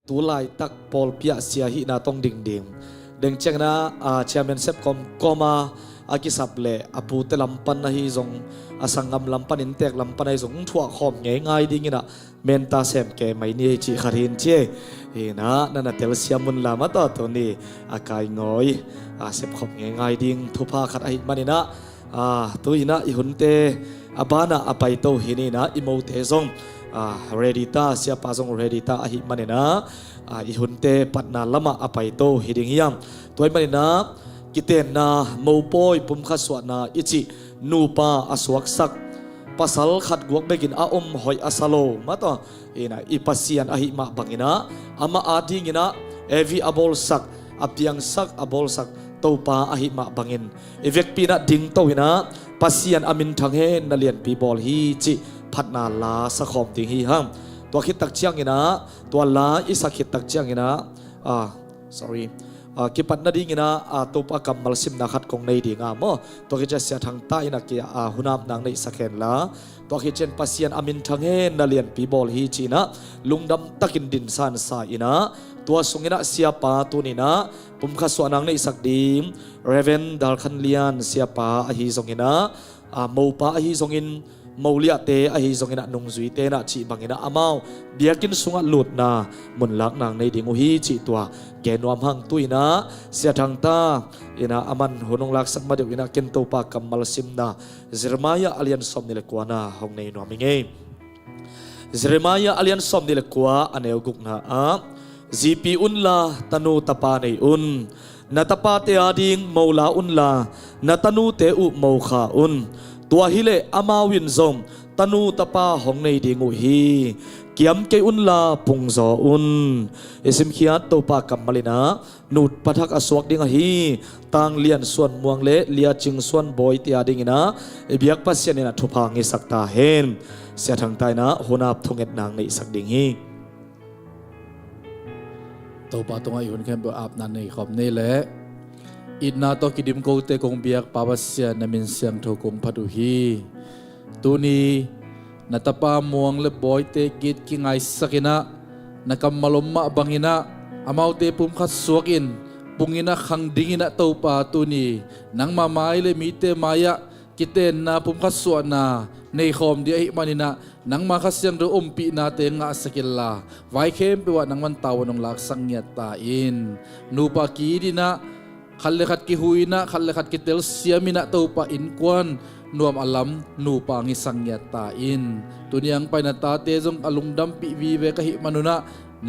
ตูไลตักปอลเปียเสียหินาต้องดิ่งดิ่งเด้งเจ้านะเชียร์แมนเซฟคอมก็มาอากิสับเล่อปูเตลำปันนะฮิจงสังกำลำปันอินเตกลำปันนะฮิจงทั่วขอมง่ายดิ่งนะเมนตาเซมแกไม่นี่จีขารินเจนะนั่นน่ะเตลเซียมุนลามาต่อตัวนี้อากายงอยเซฟขอมง่ายดิ่งทุพาขัดไอ้มันนี่นะตัวนี้นะอีหุ่นเตอบานะอภัยโตหินี่นะอิโมเตซงเรดิตาเสียปาซงเรดิตาอหิมันนี่นะอีหุ่นเตปัตนาละมาอภัยโตหิดิ่งยังตัวมันนี่นะกิเตนะมูปอยปุ่มขัดสวนาอิจินูปาอสวกสักภาษาขัดกวกเบกินอาอมหอยอาสโลมาต่อนะอีปัสยันอหิมาบังอินะอามาอาดิงินะเอวีอบอลสักอภิยังสักอบอลสักตัวปาอหิมาบังอินเอเวกปีนะดิ่งตัวนะปัสยันอามินทังเฮนเลียนปีบอลฮีจิพัดนาลาสะขอมดิ่งฮีฮัมตัวคิดตักเจียงอินะตัวลาอิสักคิดตักเจียงอินะsorryคิดปัดนาดิ่งอินะตัวปากำมัลซิมนักขัดคงในดิ่งอ่ะมั้งตัวคิดจะเสียทางใต้นักกี่หุนามนางในสักเห็นละตัวคิดเช่นปัสยันอามินทังเฮนเลียนปีบอลฮีจีนะลุงดำตักินดินสันสายนะตัวสงินะเสียปาตัวนี้นะปุ่มขัดสวนางในสักดิ่งเรเวนดัลคันเลียนเสียปาอหิสงินะมูปาอหิสงินมูเลียเตอหิสงินะนุงจุยเตนะจีบังอินะอามาวเบียกินสุงะหลุดนะมุนลักนางในดิ่งอุฮีจีตัวแกนวมหังตุยนะเสียทางตาอินะอามันหุนงลักสักมาเดียวอินะกินตัวปากำมัลซิมนะเจเรมายาอเลียนสมนิเลกวานะหงในนวมิงเอเจเรมายาอเลียนสมนิเลกวาอันเอวกุกนะจีปีอุนลาตนูตปาในอุนนาตปาเตอาดิงมูลาอุนลานาตนูเตอุมูขาอุนตัวฮิเลอามาวินซงตนูตปาหงในดิงอุฮีเกียมเกอุนลาปุงซออุนเอซิมขียตโตปากัมมาลินะนูดปะทักอสวกดิงฮีตังเลียนส่วนมวงเลเลียจิงส่วนบอยเตียดิงนะเอเบียกปัสเซนินะทุพางิสักตาเฮนเสียทางใต้นะหุนาบทงเอ็ดนางในสักดิงฮีตัวปาตรงอายุนแค่แบบอาบนันในขอบนี่แหละอินนาโตกิดิมโกเตกงเบียกปาวัสเซียนามินเซียงโทกงพัดุฮีตัวนี้นาตปามวงเลบอยเตกิดกิงไอสักินะนักมาลมมาบังอินะอามาวเตปุ่มขัดสวกินปุงอินะขังดิงินะตัวปาตัวนี้นังมาไม้เลยมีเตมายะกิเตนนาปุ่มขัดสวนาในขอมดีไอมานินะนังมาขัดเสียงเรือปีนาเตงะสกิลลาไว้เข้มไปว่านังมันตาวนงลักสังเงียตาอินนูปากีดีนะขัดเลขัดกิหุยนะขัดเลขัดกิเตลเสียมินะตัวปาอินกวนนวมอลัมนูปางิสังเงียตาอินตัวนี้ยังไปนาตาเตจงอลุงดำปีวีเวกหิมานุนะ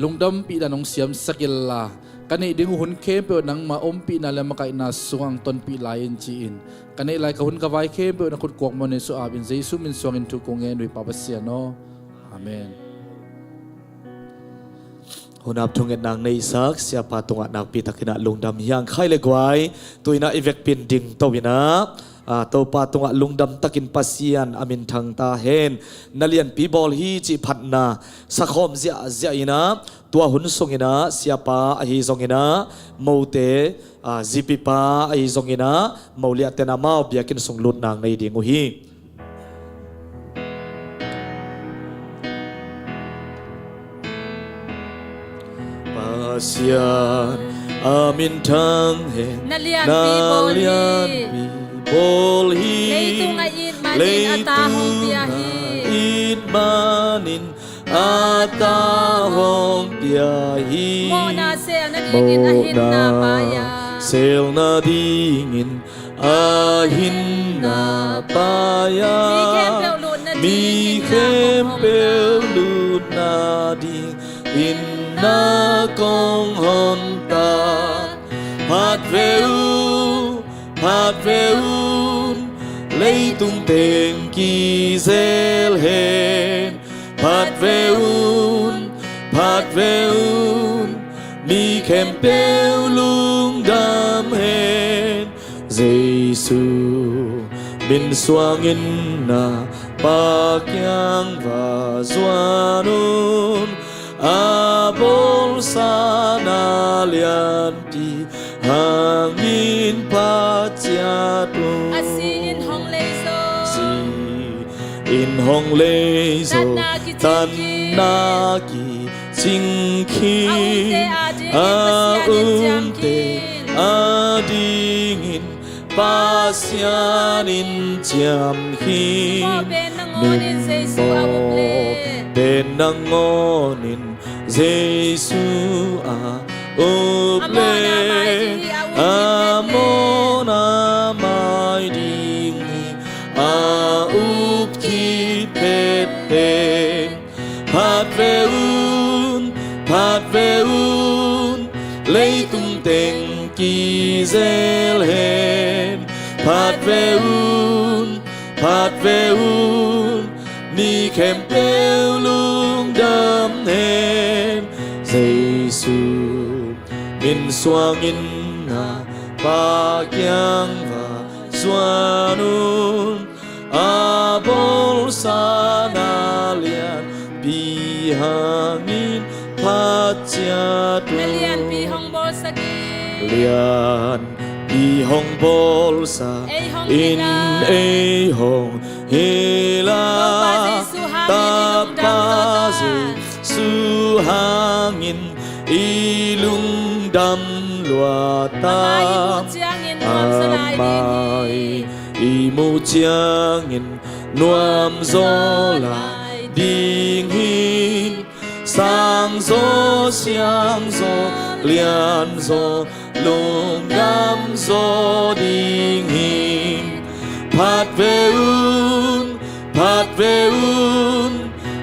ลุงดำปีดานงเสียมสกิลลากันนี้ดึงหุ่นเข้มไปว่านังมาปีนาเลมกายนาสวงตนปีลายจีอินกันนี้ไล่กับหุ่นกับไว้เข้มไปว่านักขุดกวกมันในสุอาบินเจสุมินสวงอินทุกงเงินด้วยปาปัสเซียโนอาเมนหุนับทงเงินนางในสักเสียปาตงนักปีตะกินะลุงดำยังใครเล็กไว้ตัวน่ะอีเวกปินดิ่งตัวนะตัวปาตงลุงดำตะกินปัสยันอามินทางตาเฮนนัเลียนปีบอลฮีจีพัดนาสักคมเสียอินะตัวหุ่นทรงอินะเสียปาอหิทรงอินะมูเตจีปีปาอหิทรงอินะมูเลียเตนามาเบียกินทรงลุนนางในดิ่งอุฮีเสียนอามินทางเฮนาเลียนปีบอลฮีเลยตุงอินมานินอาตาฮงเปียฮีอินมานินอาตาฮงเปียฮีโมนาเซลนาดิงินอาหินนาปายาเซลนาดิงินอาหินนาปายามีเข้มเปลลูนาดิอินนาคงฮอนตาพัดเวลเลยตุงเตงกีเซลเฮนพัดเวลมีเข้มเปลลุงดำเฮนเจสุบินสวงอินนาปากยังวาจวานุนabol sana lianti hangin pachatu si in hong lezo tan nagi chính khi te adingin pasianin jam khi nimmo benangonin Giêsu uple amona mai dingi upki pete pat veun lấy tung tên kỳ zel hen pat veun ni kem pel lung đam hen Giêsu min soangin na pakyang va suanun abol sanalian bihangin patjatu Melian bihong bolsagi lian bihong bolsa in ei hong hela tapazi suhangin ilung dam luata amai imu chiangin nuam zola dinghin sang gió xiang gió lian gió lung đam gió đình hình phát về un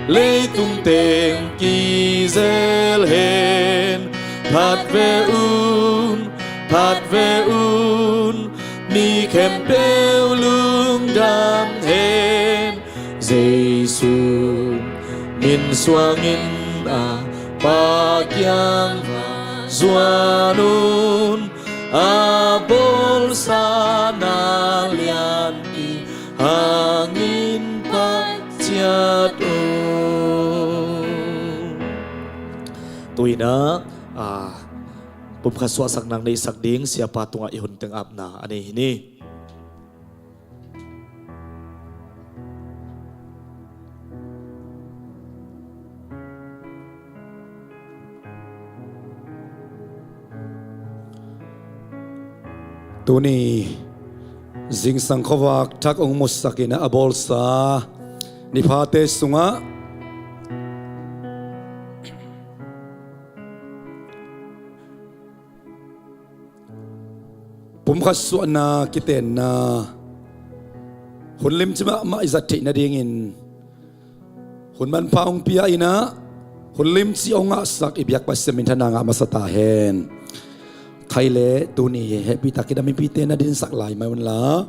lấy tung tên kỳ zel hen phát về un ni kem bêu lung đam hen Giêsu min soangin pakyang zuanun abol sana lian ki hangin patjatu tui na pumkhaswa sak nang nei sak ding siapa tunga ihun teng apna ani hini Tuni zing sang khowak thak ong musakina abolsa nipate sunga pumkhasu na kiten na hunlim chima ma izati na dingin hunman paung pia ina hunlim chi onga sak ibyak pasemin thana nga masatahen Khaile tuni happy takidami pite na din saklay mayun la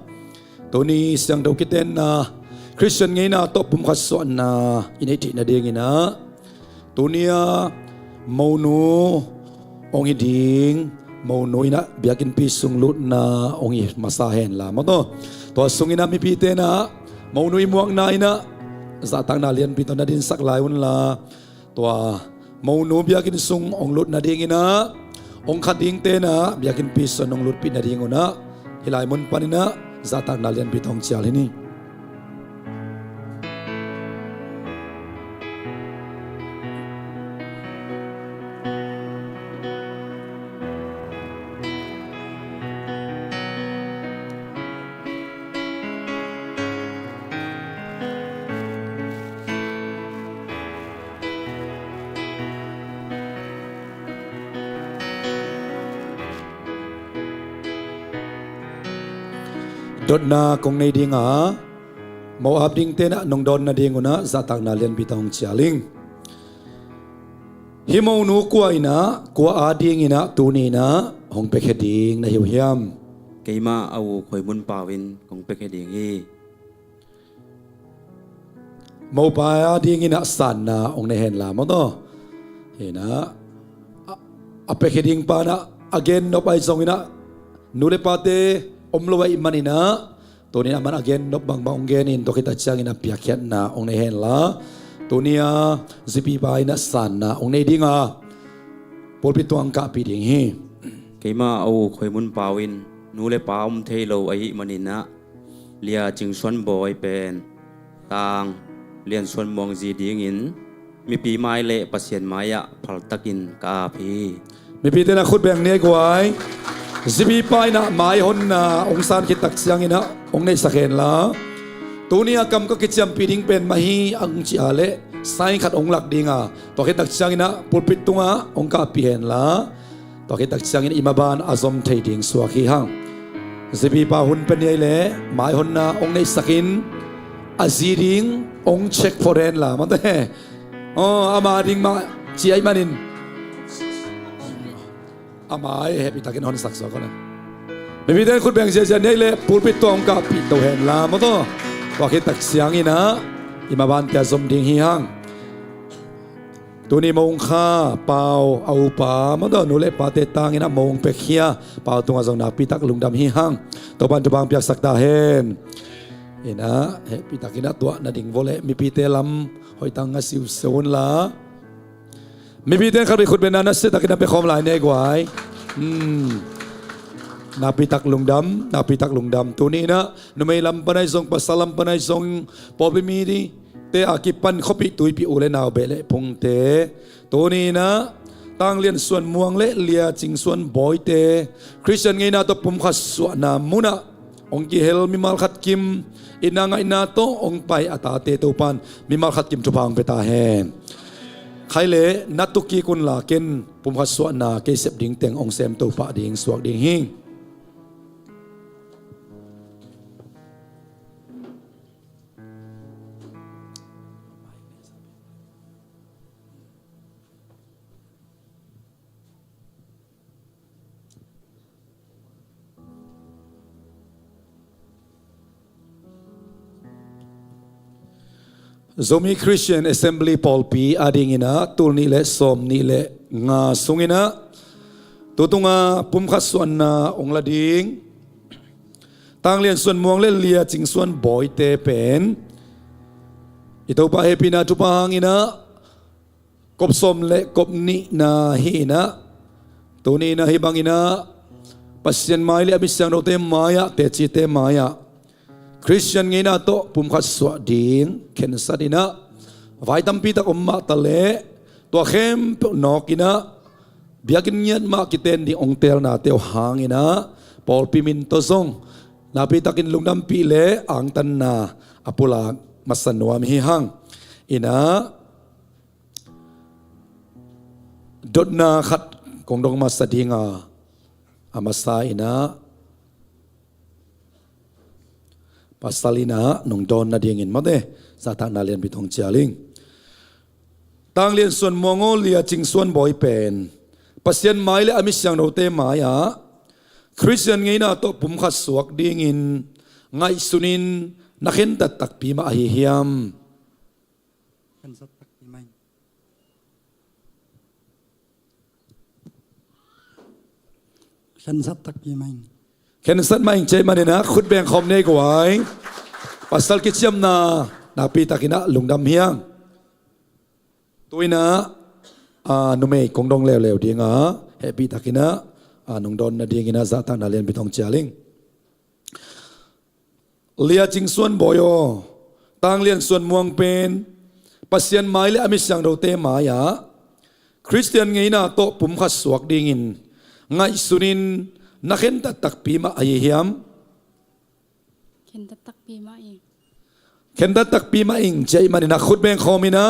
tuni siyang daw kiten na Christian ngay na to pumkhason na initi na ding ina tunia maunu ong iding maunu ina biyakin pisung lut na ong masahen la mo to sungina mi pite na maunu imuang na ina zatang na lian pito na din saklay un la to maunu biyakin sung ong lut na ding ina Ong kading tena biyakin piso nong lutpit na ringo na hilay mon panina zatang nalian pitong sial ini. Dot na kong nay ding mau abding tena nong don na ding una zatang na lian bitong chialing himau nu kuwa ina kuwa ading ina tuni na hong pekheding na hiam keima au khoi mun pawin kong pekheding hi mau pa ading ina san na ong nehen la mo to hina apekheding pa na again no pa isong ina nule pate omlowai manina tuni naman again no bang maunggenin to kita chang ina piakyat na ong nehen la tunia zipi bai na san na ong nei dinga polpituang ka pi ding hi keima au khoi mun pawin nule paum theilo ai manina lia ching swan boy pen tang lian swan mong ji ding in มีปีไม้เละปัสเซียนไม้อะพลตะกินกาพี มีปีเตนะขุดแบ่งเนี้ยกวยสิบีไปนะหมายหนนะองศาคิดตักเสียงอินะองในสักเห็นละตัวนี้กำก็กิจมปีดิ้งเป็นมาฮีอังจีอาเลไซขัดองหลักดิ้งอ่ะตัวคิดตักเสียงอินะปุปิตุงอ่ะองกาปีเห็นละตัวคิดตักเสียงอินอิมาบานอาซอมไทยดิ้งสวากีหังสิบีปาหุนเป็นยัยเล่หมายหนนะองในสักินอาซีดิ้งองเช็คฟอร์เรนละมันเต้อ๋ออามาดิ้งมาจีไอมานินอามาเฮปิตากินฮอนสักสวก่อนนะไม่มีเดินคุณแบ่งเสียเนี่ยเลยปูปิดตัวองกับปิดตัวเห็นละมั้งตัวว่าคิดตักเสียงอินะอิมาบานเตียสมดิ่งหิฮังตัวนี้มงค่าเปล่าเอาป่ามั้งตัวหนูเล็บป่าเตตังอินะมงเปกเฮียเปล่าตัวงาจงนาปิตักลุงดำหิฮังตัวบันตัวบางเปียกสักตาเห็นอินะเฮปิตากินตัวนาดิ่งโวเลมีปีเตลัมหอยตังกสิวโซนละไม่มีเดินขับไปขุดเป็นนาเสตักกินไปคอมหลายเนี่ยกว่านาปิตักลุงดำนาปิตักลุงดำตัวนี้นะนไม่ลำปนัยทรงปัสสลัมปนัยทรงพอไปมีดีเตอากิปันเขาปิตุยปิอุเลนาวเบเลพงเตตัวนี้นะตั้งเลียนส่วนม่วงเละเลียจิงส่วนบอยเตคริสเตียนไงนะตัวปุ่มขัดส่วนนามุนะองกิเฮลมีมาลขัดกิมอินางไงนาโตองไปอัตาเตตัวปันมีมาลขัดกิมจุพังเปตาแหนใครเละนัตุกีกุนลาเกนปุ่มขัดส่วนนาเกษบดิ่งเต็งองเซมตัวปะดิ่งสวกดิ่งหิงZomi Christian Assembly Paul P adingina tulni le somni le nga sungina tutunga pumkha suanna onglading tanglian suan muang le lia ching suan boy te pen ito pa happy na tupangina kop som le kop ni na hina tuni na hibangina pasien mai le abisang no te maya te chi te maya Christian ngay na to pumkhat swa ding ken sadina vai tampi ta umma tale to khem no kina biakin nyat ma kiten di ongtel na teo hangina Paul pimin to song napitakin lungnam pi le ang tan na apula masanwam hi hang ina dot na khat kong dong masadinga amasa ina Pastalina nung don na dingin mo de sa tang na lian bitong chialing tang lian suan mongo lia ching suan boy pen pasien mai le amis yang no te maya Christian ngai na to pum khat suak dingin ngai sunin nakhen tat tak pi ma hi hiam kan sat tak pi mai kan sat tak pi maiเห็นสัตว์มาอิงใจมาเนี่ยนะขุดแบ่งคอมเนี่ยก็ไว้ปัสสัลกิจยมนาปีตากินะลุงดำเฮียงตัวนะนุเมย์คงดองเลวๆดีงะเฮปีตากินะนุงดอนนาดีกินะจะตั้งนาเลียนไปทองเจียลิงเลียจิงส่วนบอยตั้งเลียนส่วนม่วงเป็นปัสเซียนไม้และอมิสังเราเตมายาคริสเตียนไงนะโตปุ่มขัดสวกดิ่งินไงสุนินนักเห็นตัดตักปีมาไอเฮียมเข็นตะตักปีมาเอง เห็นตัดตักปีมาเองใจมันนักขุดแบงคอมินะ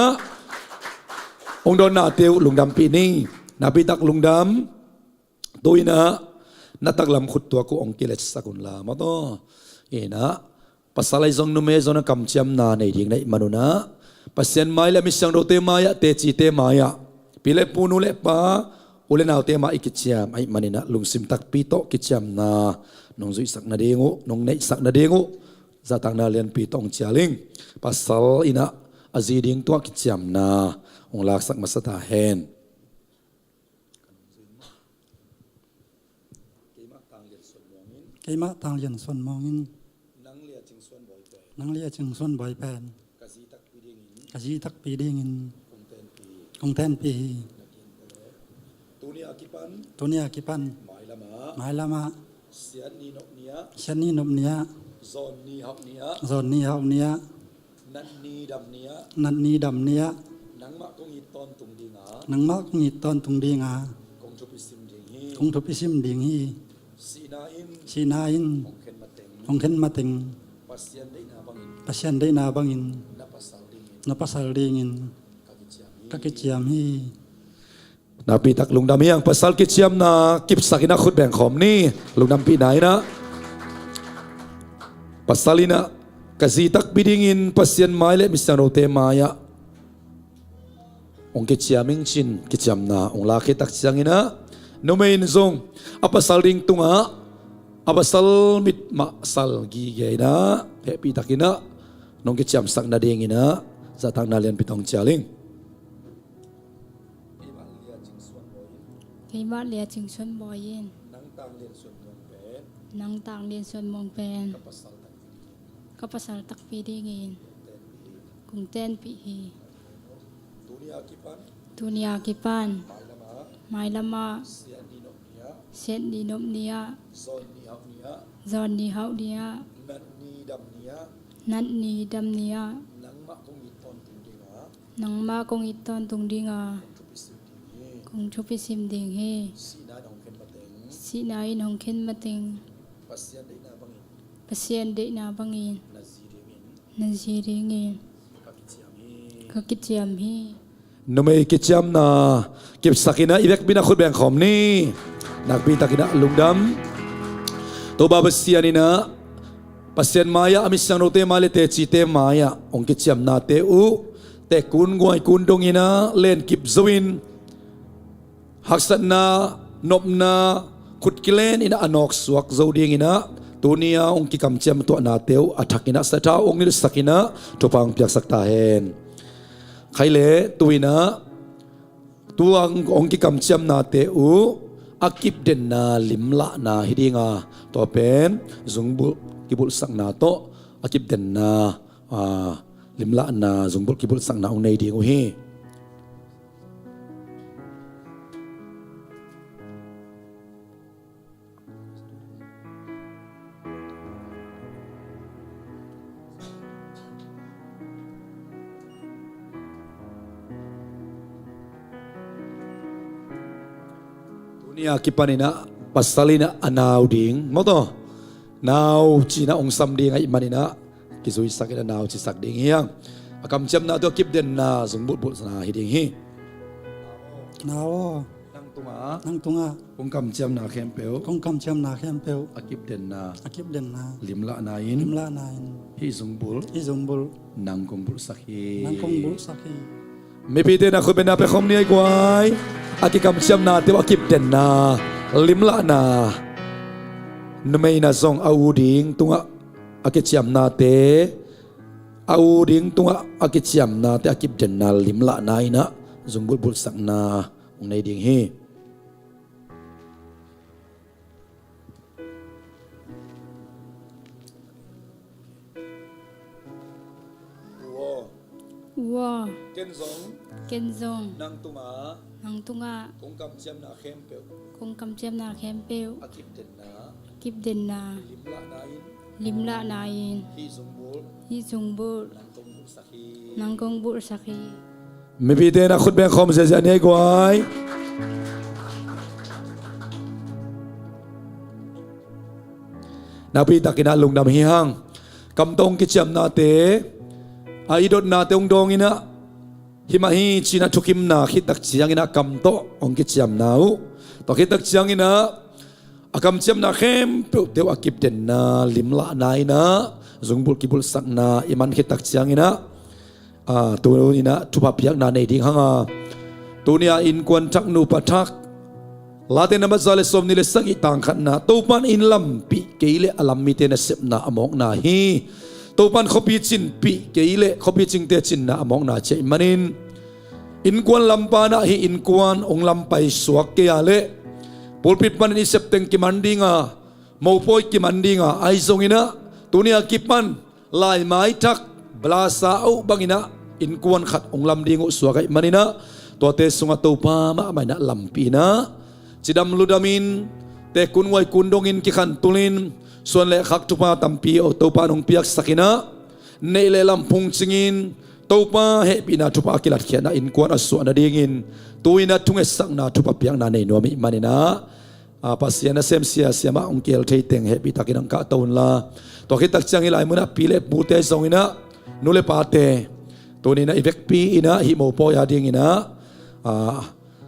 องค์โดนนาเตียวลุงดำปีนี้นาปีตักลุงดำตัวนะนัตักลำขุดตัวกูองกิเลสสกุลลามาโตนะภาษาไลซงนุเมซงนักำเชียมนาในดิ่งในมนุนะภาษาไม้และมิสังโรเตมายะเตจิเตมายะปีเล็ปูนุเล็ปะอุเลนเอาเตมาอิกิจามไอ้มันนี่นะลุงซิมตักปีโตกิจามนานงจุยสักนาเดงุนงเนสักนาเดงุจะตั้งนาเลียนปีตองเจียลิงปัสสาวอินะอาจีดิงตัวกิจามนาองลักสักมาสตาเฮนcái mã tăng liền xuân mong in nắng lia chừng xuân bồi bèn cái gì tắc pi đi in công ten piตัวนี้กี่ปันหมายละมาเสียนี่นบเนี้ยโซนนี้หอกเนี้ยนันนี้ดำเนี้ย นังมะกงอีตอนตุงดีงา นังมะกงอีตอนตุงดีงาก งทุปิสิมดิงฮี กงทุปิซิมดิงฮี สีนาอิน ชีนาอิน องเข็นมาเต็ง องเข็นมาเต็ง ปัสยันได้นาบังอิน ปัสยันได้นาบังอิน นับปัสสาวดิงอิน นับปัสสาวดิงอิน กากิเจียมี กะกิเจียมฮี นาปีตักลุงดำยังปัสสาวกิเจียมนากิบสักินาขุดแบ่งขอมนี่ลุงดำปีไหนนะปัสสาลินะกะซีตักบิดิงอินปัสยันไม้เละมิสานโรเตมายะองกิเจียมิงชินกิเจียมนาองลาเคตักจังอินะโนเมนซงอปัสสาลิงตุงะอปัสสาลมิดมาสัลกีเกนะเฮปีตักินะนองกิเจียมสักนาเดงอินะจะทางนาเลียนปิตองเจลิง Khi bát lìa chừng xuân bò yên นังตางเรียนส่วนเมืองเป็น Nang tang liên xuân mong pen ปัสสาวะ Có pasal tak pi đi nghìn Cùng tên bị hi ตุนีอากิปัน Dunia kipan หมายละมา Mai lama เสียนีนกเนีย Set di nop nia โซนนีอับเนีย Giòn di hậu nia นันนีดำเนีย Nat ni dam nia นังมะคงมีตอนตุงดีงา Nang ma kong iton tung di nga ทุปิสิมดีเฮ Kung chupi sim ding he สีนาดองเข็นมาเต็ง Si na in hong ken mating ปัสยันได้นาบังอิน Pasien de na bangin นาซีเรมิน Naziri ngin กักิเจียมี Kakitiam hi นเมกิจยมนาเก็บสักินะอีเล็กบินาขุดแบ่งขอมนี่นักบิตักินะลุงดำตัวบาบเสียนี่นะปัสยันมายะอามิสังโรเตมาเลเตจิเตมายะองกิจยมนาเตอุแต่กุนกวยกุนดงอินะเล่นกิบซวินหักสันนานบนาขุดกิเลนอินะอนอกสวกโจดีงินะตัวนี้องกิกำเจียมตัวนาเตวอัฐกินะสตาองนิลสักินะตัวปังเปียกสักตาเฮนใครเล่ตัวนะตัวองกิกำเจียมนาเตวอากิบเดนนาลิมละนาฮิดิงาตัวเป็นซุงบุกิบุลสักนาโตอากิบเดนนาลิมละนาซุงบุกิบุลสักนาองในดีงูฮีนี่อากิปานินะปัสสาลินะอนาวดิ่งมอตอนาวจีนะองซัมดิ่งไอ้มันนี่นะกิสุยสักนะนาวจีสักดิ่งเฮียงอากำจำนะตัวกิบเดนนาสมบูรณ์บุษนาฮิดิ่งฮี นาว นั่งตุงะ นังตุงะ องกำจำนาเข้มเปียว กงกำเจียมนาแคมเปล อากิบเดนนา อากิบเด่นนา ลิมละนาอิน ลิมลานายน ฮิสมบูรณ์ อิซุมบุล นางกงบุษสักฮี นังกงบุลสักฮี ไม่พิจารณาคนเป็นนาไปคอมนี่ไอ้กวายอากิกำจำนาเทวากิบเดนนาลิมละนานไม่น่าส่งอาวูดิงตุงะอากิจำนาเตอาวูดิงตุงะอากิจำนาเตอากิบเดนนาลิมละนายนะสมบูรณ์บุษสักนาองในดิ่งฮีWa เกนซง Ken zong นางตุงะ Nang tunga คงกำจำนาเข้มเปียว Kung kam chem na khem peu อากิบเดนนา Kip den na ลิมละนาย Lim la na in ฮีสมบูรณ์ Hi zung bu นางกงบุษสักฮี Nang kong bu sakhi ไม่พิจารณาคนเป็นคอมเสียนี่ไอ้กวายนาพีตักินาลุงดำฮิฮังกำตงกิจมนาเตไอดดนาเตองดงอินะฮิมาฮีชินาทุกิมนาคิดตักเชียงอินะกำโตองกิจมนาวต่อคิดตักเชียงอินะอากำเชียมนาเข้มเปียวเทวากิบเดนนาลิมละนายนะซุงบุลกิบุลสักนาอิมันคิดตักเชียงอินะตัวนี้นะทุบเปียกนาในดิ่งฮังตัวนี้อินกวนทักนูปะทักลาเตนนับซาเลสอมนิเลสักอีต่างขันนะตัวปันอินลำปีเกยเลอลัมมิเตนเสพนาอมองนาฮีตัวปันเขาปีจินปีเกยเลเขาปีจิงเตจินนาอมองนาเจมันินอินกวนลำปานะฮีอินกวนองลำไปสวกเกียเลปุลปิดปันอิเสพเต็งกิมันดิงาโมโปยกิมันดิงาไอซงอินะตัวนี้กิปันลายไม้ทักบลาซาอุบังอินะอินกวนขัดองลำดิงอุสวกไอมันินะตัวเตสุงตัวปามะไม่นะลำปีนะจิดำลุดามินแต่คุณไว้คุณดงอินกิขันตุลินส่วนเละขักทุปาตัมปีโอตัวปานองเปียกสักินะในเละลำพุงจิงิน tàu pa hệ bị na thupa kilat khian na in quan asu na dingin tui na tung esak na thupa piang na nei nomi manina pasian na sem sia siama ongkel thei teng he bi takin ka taun la to khitak chang ilai muna pile pute songina nule pate tuni na ivek pi ina hi mo po ya ding ina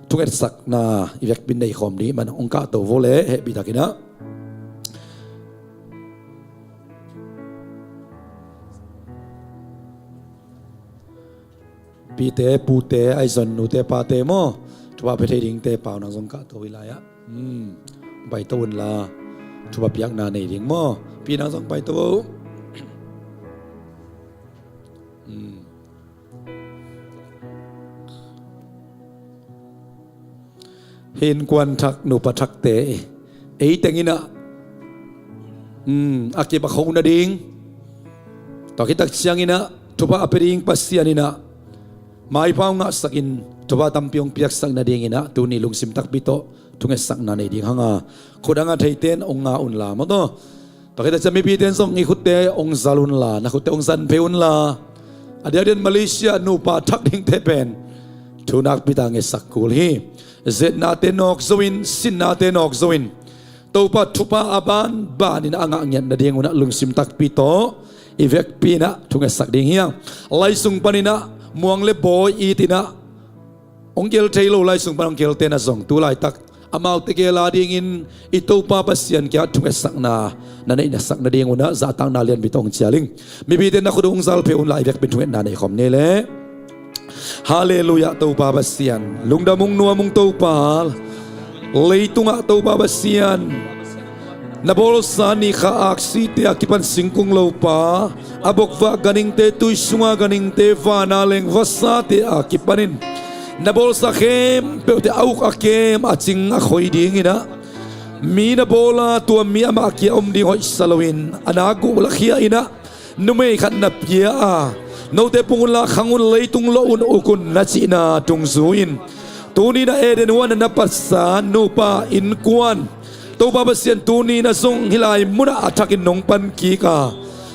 tung esak na ivek bin nei khom ni man ongka to vole he bi takina pite pute ai zon nu te pa te mo thupa pe thei ding te pau nang zong ka to wilaya bai tawun la thupa piak na nei ding mo pi nang zong bai to hin kwan thak nu pa thak te ei tengina akip a khong na ding to kitak chiang ina thupa apering pasianina mai pau nga sakin thupa tampiong piak sak na ding ina tu ni lungsim tak bito tunge sak na nei ding hanga khudanga theiten onga unla mo to to kita chami pi ten song i khutte ong zalun la na khutte ong san peun la adiaden Malaysia nu pa thak ding te pen thunak pitang e sakul hi zet na te nok zoin sin na te nok zoin to pa thupa aban banin anga ngen na ding una lungsim tak pito ivek pina tunge sak ding hiang laisung panina muang le boy itina ongkel thailo laisung pan ongkel te na zong tu lai tak amau te ke la ding in ito pa pasian kya tunge sak na nei na sak na ding una za tang na lian bitong chialing mi bi te na khudung zal pe un lai ivek bin tunge na nei khom ne le haleluya tau pa basian lungdamung nuamung tau pa leitunga tau pa basian nabol sani kha aksi te akipan singkung lo pa abokwa ganing te tuisunga ganing te va na leng vasa te akipanin nabol sa khem pe te auk akem aching a khoi ding ina mi na bola tua mi ama kia om ding hoi salawin anagu la khia ina numei khat na pia a no te pungun la khangun leitung lo un ukun na chi na tung zuin tuni na eden wan na passa nu pa in kwan to pa basian tuni na song hilai muna athakin nong pan ki ka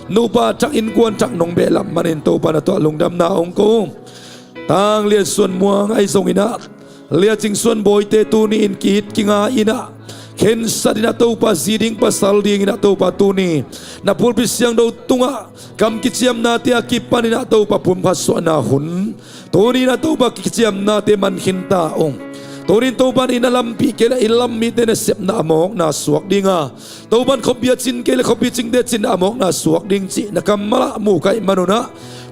nu pa thak in kwan thak nong be lam manin to pa na to lungdam na ong ko tang lian suan muang ai song ina lia ching suan boy te tuni in kit kinga ina khen sadina to pa ziding pasal ding ina to pa tuni na pulpis yang do tunga kam kichiam na te akipan ina to pa pum phaso na hun tuni na to pa kichiam na te man khinta ong torin to ban ina lampi kela ilam mi te na sep na amok na suak dinga to ban khopia chin kela khopi ching de chin amok na suak ding chi na kamala mu kai manuna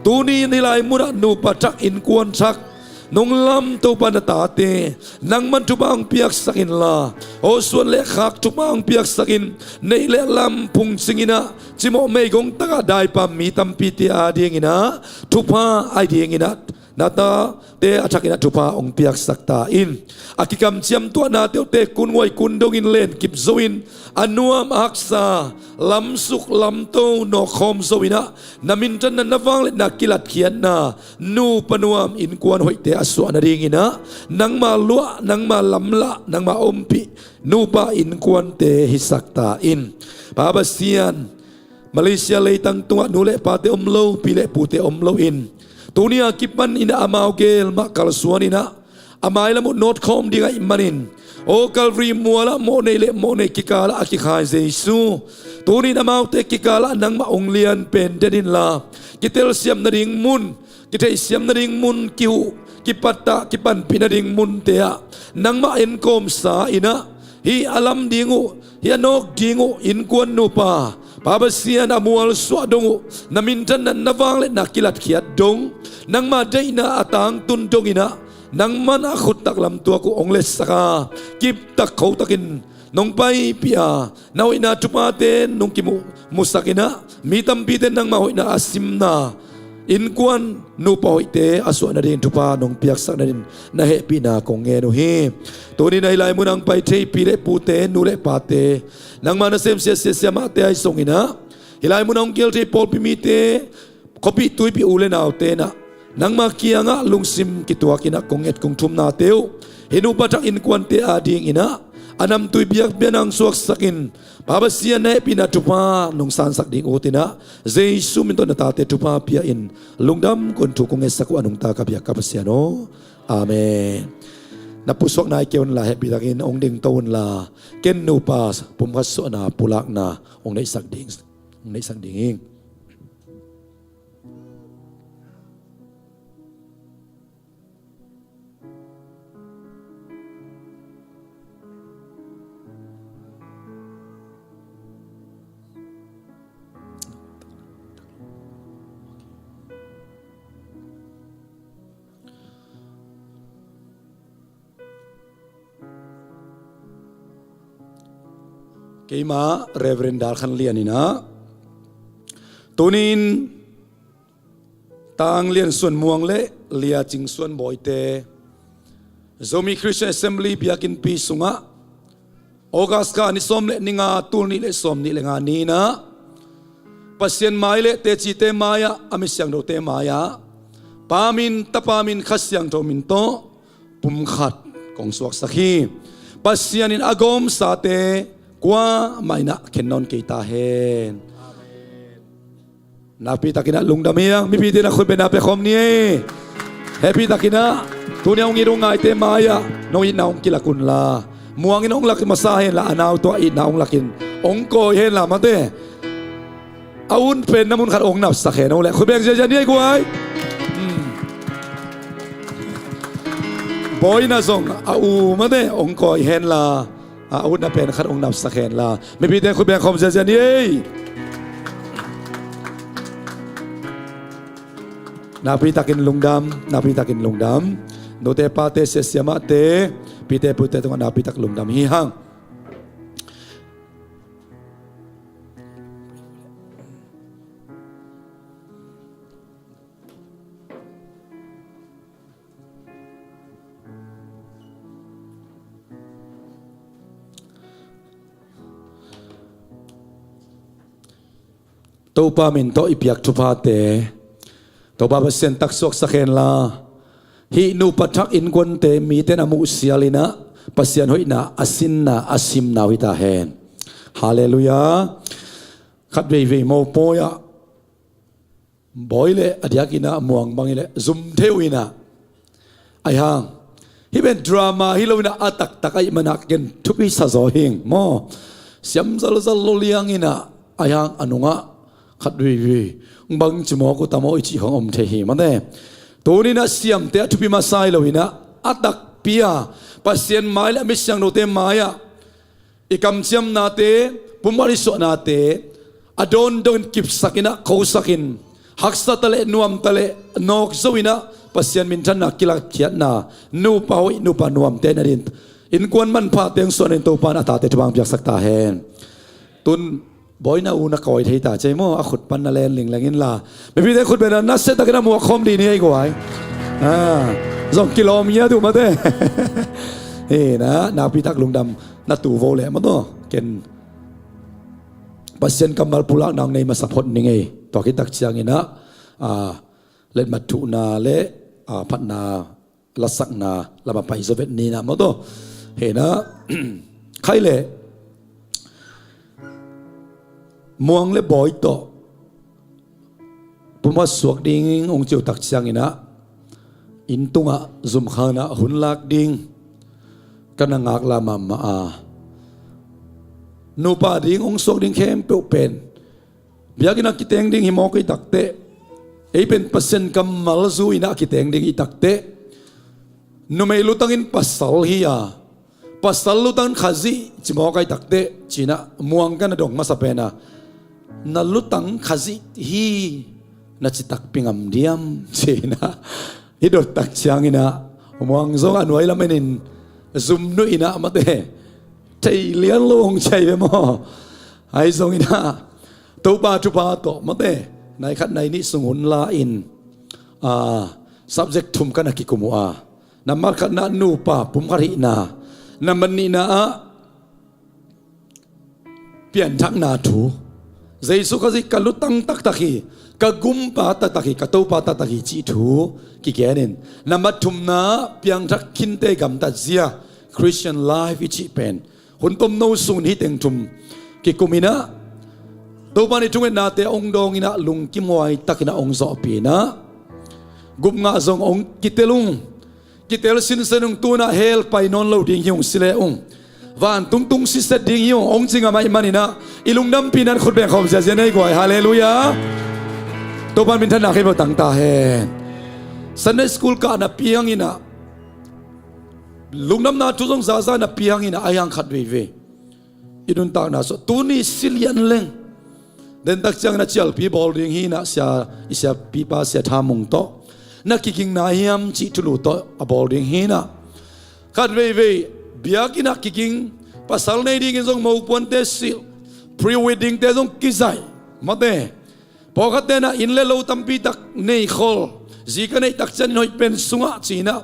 tuni nilai muna nu patak in kuan chak nong lam to panata te nang man tu bang piak sakin la o suan le khak tu bang piak sakin nei le lam pung singina chimo mei gong taka dai pa mi tam pi ti a ding ina tu pa ai ding ina nata te athakina tu pa ong piak sakta in akikam chiam tu na te kun ngoi kun dong in len kip zoin anuam aksa lam suk lam to no khom zoina namin tan na nawang le na kilat khian na nu panuam in kwan hoite asu na ring ina nang ma lua nang ma lamla nang ma ompi nu pa in kwan te hisakta in babasian Malaysia leitang tunga nule pate omlo pile pute omlo in tunia kipan ina amau gel makal suan ina amai lamu not com dinga imanin o kalvri muala mo ne kikala akikhai jesu tuni amau te kikala nang ma onglian pen dedin la kitel siam na ding mun kitei siam na ding mun kiu kipata kipan pinading mun tea nang ma enkom sa ina hi alam dingu hi anok dingu in kuan nu pa babasian amual swadongu namintan na nawang le nakilat khiat dong nang ma dei na atang tun dong ina nang man akhut tak lam tua ku ongles saka kip tak khau takin nong pai pia nawina tupaten nong kimu musakina mitam piten nang mahoina asim na in kuan nu pahoite asu na din tupa nong piak sak na din na he pina kong nge no hi tuni na hilai munang pai thei pile pute nu le pate nang mana sem sia ma te ai songina hilai munang gel thei pol pimite kopi tui pi ule naw te na nang ma kianga lungsim kitua kina konget kong thum na teu hinu patak in kwan te ading ina anam tui biak bianang suak sakin pabasia ne pina tupa nung san sak ding utina Jesu minto na tate tupa pia in lungdam kon tukong esaku anung ta ka biak kabasia no amen napusok na ikion la happy takin ong ding taon la ken no pas pumkaso na pulak na ong na isak ding Kema Reverend Dar Khan Lian ina tunin tang lian suan muang le lia ching suan boite Zomi Christian Assembly biakin pi sunga August ka ni som le ninga tul ni le som ni le nga ni na pasien mai le te chi te maya amisyang do te maya pamin tapamin khasyang to min to pum khat kong suak sakhi pasian in agom sa te qua mai na kenon kita hen napi takina lungdam hiang mi piti na khut be na pe khom ni happy takina tunya ong irung ngai te maya no i naung kilakun la muang inong laki masahen la anaw to i naung lakin ong ko hen la mate aun pen namun khat ong nap sakhe no le khut bek je ni ko ai boy na song au mate ong ko hen laอาวุธนับเป็นขัดองนับสักแห่งละไม่พิจารณาคุณแบงคอมเจนนี่นาพิตักินลุงดำนาพิตักินลุงดำโนเตปาเตเสียมาเตพิเตพุเตตงนาพิตักลุงดำฮิฮังตัวป้ามินโตอิปยักทุพาเตตัวป้าเปเซนตักสวกสักเห็นละฮินูปัทักอินกวนเตมีเตนามุเสียลินะปัสยันหอยนะอาสินนะอาซิมนาวิตาเฮนฮาเลลูยาขัดเวย์โมโปยะบอยเล่อดียกินะม่วงบางเล่ซุมเทวินะไอ้ฮังฮิเป็นดราม่าฮิโลวินะอัตักตักไอ้มันนักเกินทุกวิสาโซหิงโมเสียมซัลซัลโลเลียงอินะไอ้ฮังอนุงะขัดวีบางชั่วโมงก็ตามอิจิของอมเทหิมันเน่ตัวนี้นะเสียมเตะทุบิมาไซโลวินะอัตักเปียปัสยันไม้และมิสังโนเตมายะอีกำเสียมนาเตปุ่มบริสุทธิ์นาเตอดอนโดนกิบสักินะเขาสักินหักสัตเลนวมตเลนอกซวินะปัสยันมินทันนักกิลักเขียนนานูปาวนูปานวมเตนดินอินกวนมันพาเตียงส่วนอินตัวปานอาตาเตทบางเปียกสักตาเฮนตุนบอยน่าอูนักคอยที่ตาใจมั่วขุดปันนาเลนหลิงแรงอินลาไม่พี่ได้ขุดเป็นนัสเซตตะกันมัวคอมดีนี่ไอ้กวย2 กิโลเมตรถูกไหมเต้เฮ้นะนาพิทักษ์ลุงดำนัตูโวเลยมั้งตัวเกณฑ์ปัสเซนกำมัลปุลักนางในมาสัพพนี่ไงตัวคิดตักเชียงอินะเล่นมัทุนาเละพัฒนาลักษณะละมาไปโซเวตนี่นะมั้งตัวเฮ้นะใครเลยม่วงและบอยโตผมว่าสวกดิ้งองค์เจ้าตักเชียงอินะอินตุงะซุมขานะหุ่นลักดิ้งกันงากลามามานูปาดิ้งองสวกดิ้งเข้มเปเป็นเบียกินักกิเตงดิ้งหิมอกอิตักเตไอเป็นเปอร์เซ็นต์กำมัลซูอินะกิเตงดิ้งอิตักเตนูไม่รู้ตั้งอินปัสสัลฮียาปัสสัลรู้ตั้งขจิจิมอกอิตักเตจีนะม่วงกันดงมาสเปนะนัลุตังขจิฮีนัจิตักปิงอัมเดียมจีนะฮิดตักเชียงอินะม่วงซงอันไว้ละไม่นินซุมนุอินะมาเตะใจเลี้ยงลงใจไปมั้งไอ้ซงอินะตัวปาจุปาโตมาเตะในขัดในนี้สงุนลาอินsubject ทุมกันนักกิกุมัวน้ำมันขัดนานูปาปุ่มขัดหินาน้ำมันนี่นะเปลี่ยนทักนาถูเจสุขสิกัลุตังตักตะกีกกุมปาตักตะกีกตัวปาตักตะกีจีถูกิแกนินน้ำมันทุมนาเปลี่ยนทักคินเตกัมตัดเสีย Christian life อิจิเป็น หุ่นต้มโนสุนฮิตเองทุมกิกุมินะตัวปานิจุงเอ็นนาเตองดองอินะลุงกิมวยตักินะองซอปีนะกุมงาซงองกิเตลุงกิเตลสินเซนุงตัวน่ะเฮลไปนอนเล่าดิ่งหิวสิเลองวันตุงตุงสิเสดดิ่งหิวองจิงอามาอิมานินะอิลุงดำปีนั้นคนแบ่งของเสียเสียในกวยฮาเลลูยาตัวปานมินทนาให้เราตั้งตาเฮนซันเดย์สคูลกันนะเพียงอินะลุงดำนาทุสงซาซานะเพียงอินะอายังขัดเวเวอินุนตานะสตัวนี้สิเลียนเลงเดินตักจังนะเชลปีบอลดิ่งหินะเสียอิเสียปีป้าเสียทามุงโตนักกิงนายามจิตุลุโตอบอลดิ่งหินะขัดเวเวเบียกินักกิงภาษาในดิ่งส่งมาอุปนเตสิลพรีเวดดิ้งเตส่งกิใจมาเตพอขัดเตนะอินเลโลตัมปีตักในคอลจีกันในตักจันหน่อยเป็นสุงะจีนะ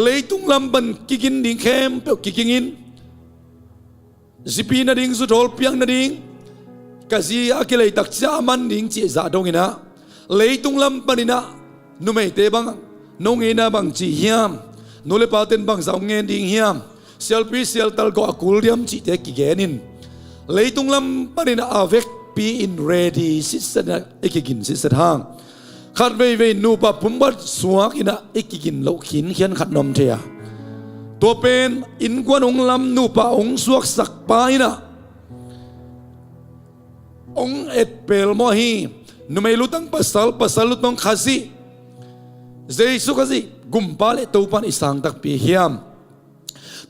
เลยตุงลำบันกิงดิ่งเข้มเปียวกิงอินจีปีนาดิ่งสุดโหลเปียงนาดิ่งกะจีอากิเลยตักจ้ามันดิ่งจีจ่าดงอินะเลยตุงลำบันอินะนุ่มเตบังนงอินะบังจีเฮียมนุเลปาเตนบังสาวเงินดิ่งเฮียมเซลปีเซลตัลก็อากุลเดียมจีเตกิเกนินเลยตุงลำบันอินะอาเวกปีอินเรดีสิสนะเอกิกินสิสทางขัดเวนูปะพุ่มบัดสวกินะเอกิกินโลขินเขียนขัดนมเทียตัวเป็นอินกวนองลำนูปะองสวกสักปายนะองเอ็ดเปลมอฮีนุไม่รู้ตั้งpasalลุต้องขาซีเจสุขาซีกุมปาเลตัวปันอิสังตักปีเฮียม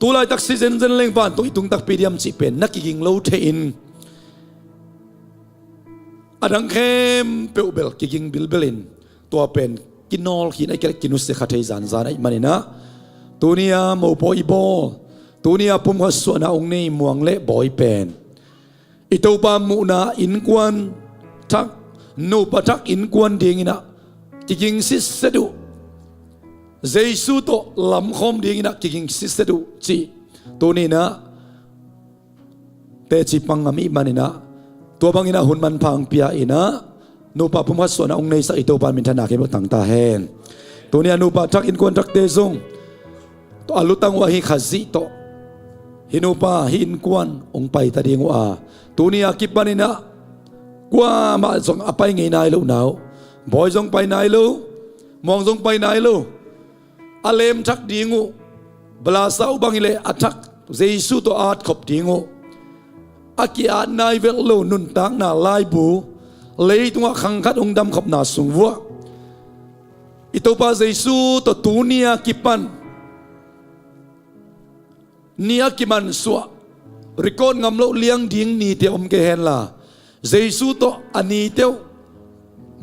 ตัวลายตักซีเซนเซนเลงปานตัวอิตุงตักปีเดียมจีเป็นนักกิงโลเทอินอดังเข้มเปลเบลกิงบิลเบลินตัวเป็นกินนอลขินไอเกลกินุสเซขัดเฮซันซานไอมันนะตัวนี้โมโปอีโบตัวนี้ปุ่มหัวส่วนองนี้มวงเละบอยเป็นอิตัวปามุนาอินกวนทักนูปทักอินกวนดิ่งนะกิงซิสเดดูเจสุโตลำคมดิ่งนะกิงซิสเดดูจีตัวนี้นะเตจิปังอามิมันนะตัวบางอินะหุ่นมันพังเปียอินะนูปะพุ่มหัดส่วนองในสักอิโตปานมินทนาเก็บตั้งตาเฮนตัวนี้นูปะทักอินกวนทักเตซงตัวอลุตังวะฮิขจิโตฮินูปะฮิอินกวนองไปตาดีงวะตัวนี้อากิปานินะกว่ามาจงอภัยไงนายลูกหนาวบอยจงไปนายลูกมองจงไปนายลูกอาเลมทักดีงูบลาสาวบางอิเลอัทักเจสุตัวอาดขบดีงูอากิอาณายเวลโลนุนตังนาลายบูเลยตัวขังคัดองดำขบนาสุงวัวอิตัวปาเจสุตัวตูเนียกิปันเนียกิมันสวะริโกนงำโลเลี้ยงดิ้งนีเตียวอมเกเฮนลาเจสุตัวอันนี้เตียว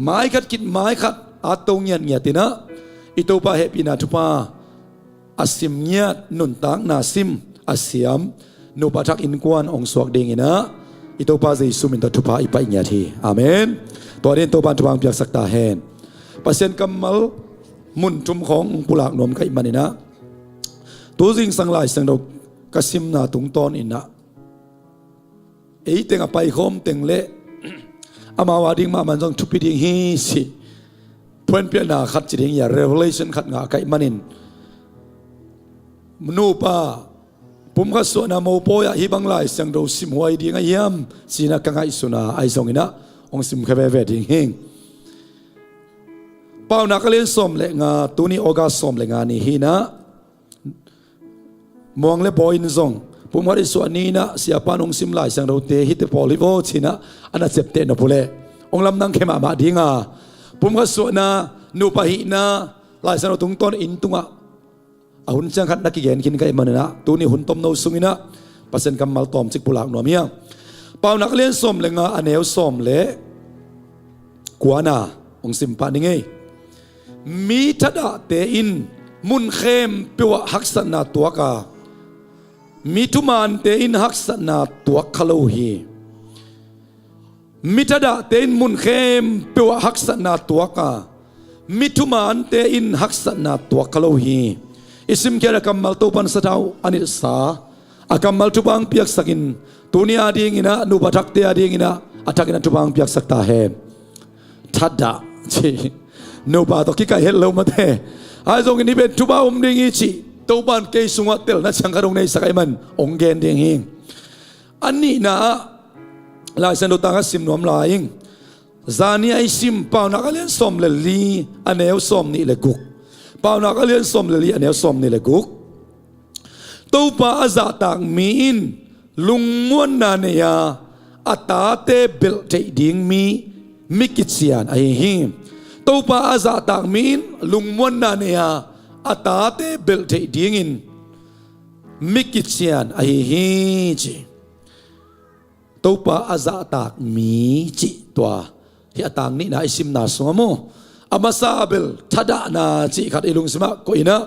ไม้ขัดกินไม้ขัดอาตงเงียนเงียตินะอิตัวปาเฮปินาทุปาอาซิมเงียนุนตังนาซิมอาเซียมนูปะทักอินกวนองสวกเดงินะอิโตปาเจสุมินตทุพาอิปะอิญญาทีอาเมนตัวนี้ตัวปานทุบังเปียกสักตาเฮนปัสเซนกัมมัลมุนทุมของปุลากนมกับอิมันนี่นะตัวสิ่งสังหลายสังดกกสิมนาตุงตอนอินะเอเต็งอไปคมเต็งเละอามาวาดิงมามันต้องทุบดิงฮีสิเพื่อนเปียนาขัดจิงอย่า revelation ขัดงากับอิมันนินนูปาผมก็ส่วนนโมโปยฮิบังไลสังโดสิมหวยดีงายามสีนักกังไอสุนาไอซงอินะองสิมเคเวเวดิงเฮงเป้านักเรียนสมเลงาตัวนี้โอกาสสมเลงานี่ฮีนะมองเลบอยน์ซงผมว่าในส่วนนี้นะเสียปานองสิมไลสังโดเตฮิตพอลิโวชินะอันนั้นเจ็บเตนพูเลองลำนังเข้มาบาดิงาผมก็ส่วนนะนูปะหินะไลสังโดตุงต้นอินตุงะหุ่นจังขัดนักเกียนกินกันมันนะตัวนี้หุ่นต้มโนสุงินะปัสเซนกำมัลตอมจิกปุลากหน่อเมียเป่านักเรียนสมเลงาอเนวสมเลกวานาองสิมปานิงเงมีทัดเตอินมุนเข้มเปียวหักษณะตัวกามีทุมานเตอินหักษณะตัวขลุฮีมีทัดเตอินมุนเข้มเปียวหักษณะตัวกามีทุมานเตอินหักษณะตัวขลุฮีอิสมเกระกัมมัลตุปันสะเทาอันิสาอากัมมัลตุบังเปียกสักินตัวนี้อาดีงินะนูบัทักเตอาดีงินะอาทักินะตุบังเปียกสักตาเฮทัดดะชีนูบาตอกิกาเฮลโลมาเตไอซงอินิเบตุบาอุมดิงิชีตัวบันเกยสุงวัตเตลนัชังกระดงในสักไอมันองเกนเดียงฮิง อันนี้นะลายสันโดตังสิมนวมลายจานี่ไอสิมเปล่านักเรียนสมเลลีอันเอวสมนี่เลกุกเปล่านักเรียนสมเลลีอันเอวสมนี่เลกุกตัวป้าอาจารย์ต่างมีนลุงมวนนาเนียอัตตาเตเบลเทดิ้งมีมิกิเซียนไอหิมตัวป้าอาจารย์ต่างมีนลุงมวนนาเนียอัตตาเตเบลเทดิ้งินมิกิเซียนไอหิจีตัวป้าอาจารย์ต่างมีจีตัวที่ต่างนี้นะไอซิมนาสงโมอามาซาเบลทัดานาจีขัดอิลุงสมาก็อินะ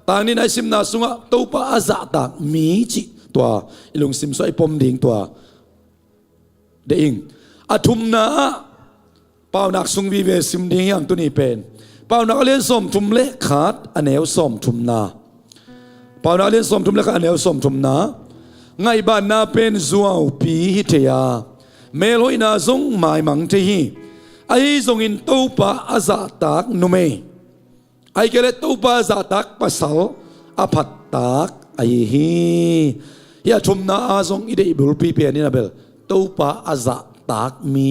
ต่างนี้นะไอซิมนาสงะตัวป้าอาจารย์ต่างมีจีตัวอิลุงซิมสวยปมดิ่งตัวเด้งอาทุมนาเป่านักสุงวีเวซิมดิ่งอย่างตัวนี้เป็นเป่านักเลี้ยนสมทุมเล็กขาดอันเอวสมทุมนาเป่านักเลี้ยนสมทุมเล็กอันเอวสมทุมนาไงบ้านนาเป็นจัวปีฮิเทียเมลอยนาซงหมายมังเทียไอซงอินตัวป้าอาซาตักนุเมไอเกเลตัวป้าอาซาตักปัสสาวอภัตตักไอฮียาทุมนาอาซงอิเดบุลปีเปียนี่นะเบลตัวป้าอาซาตักมี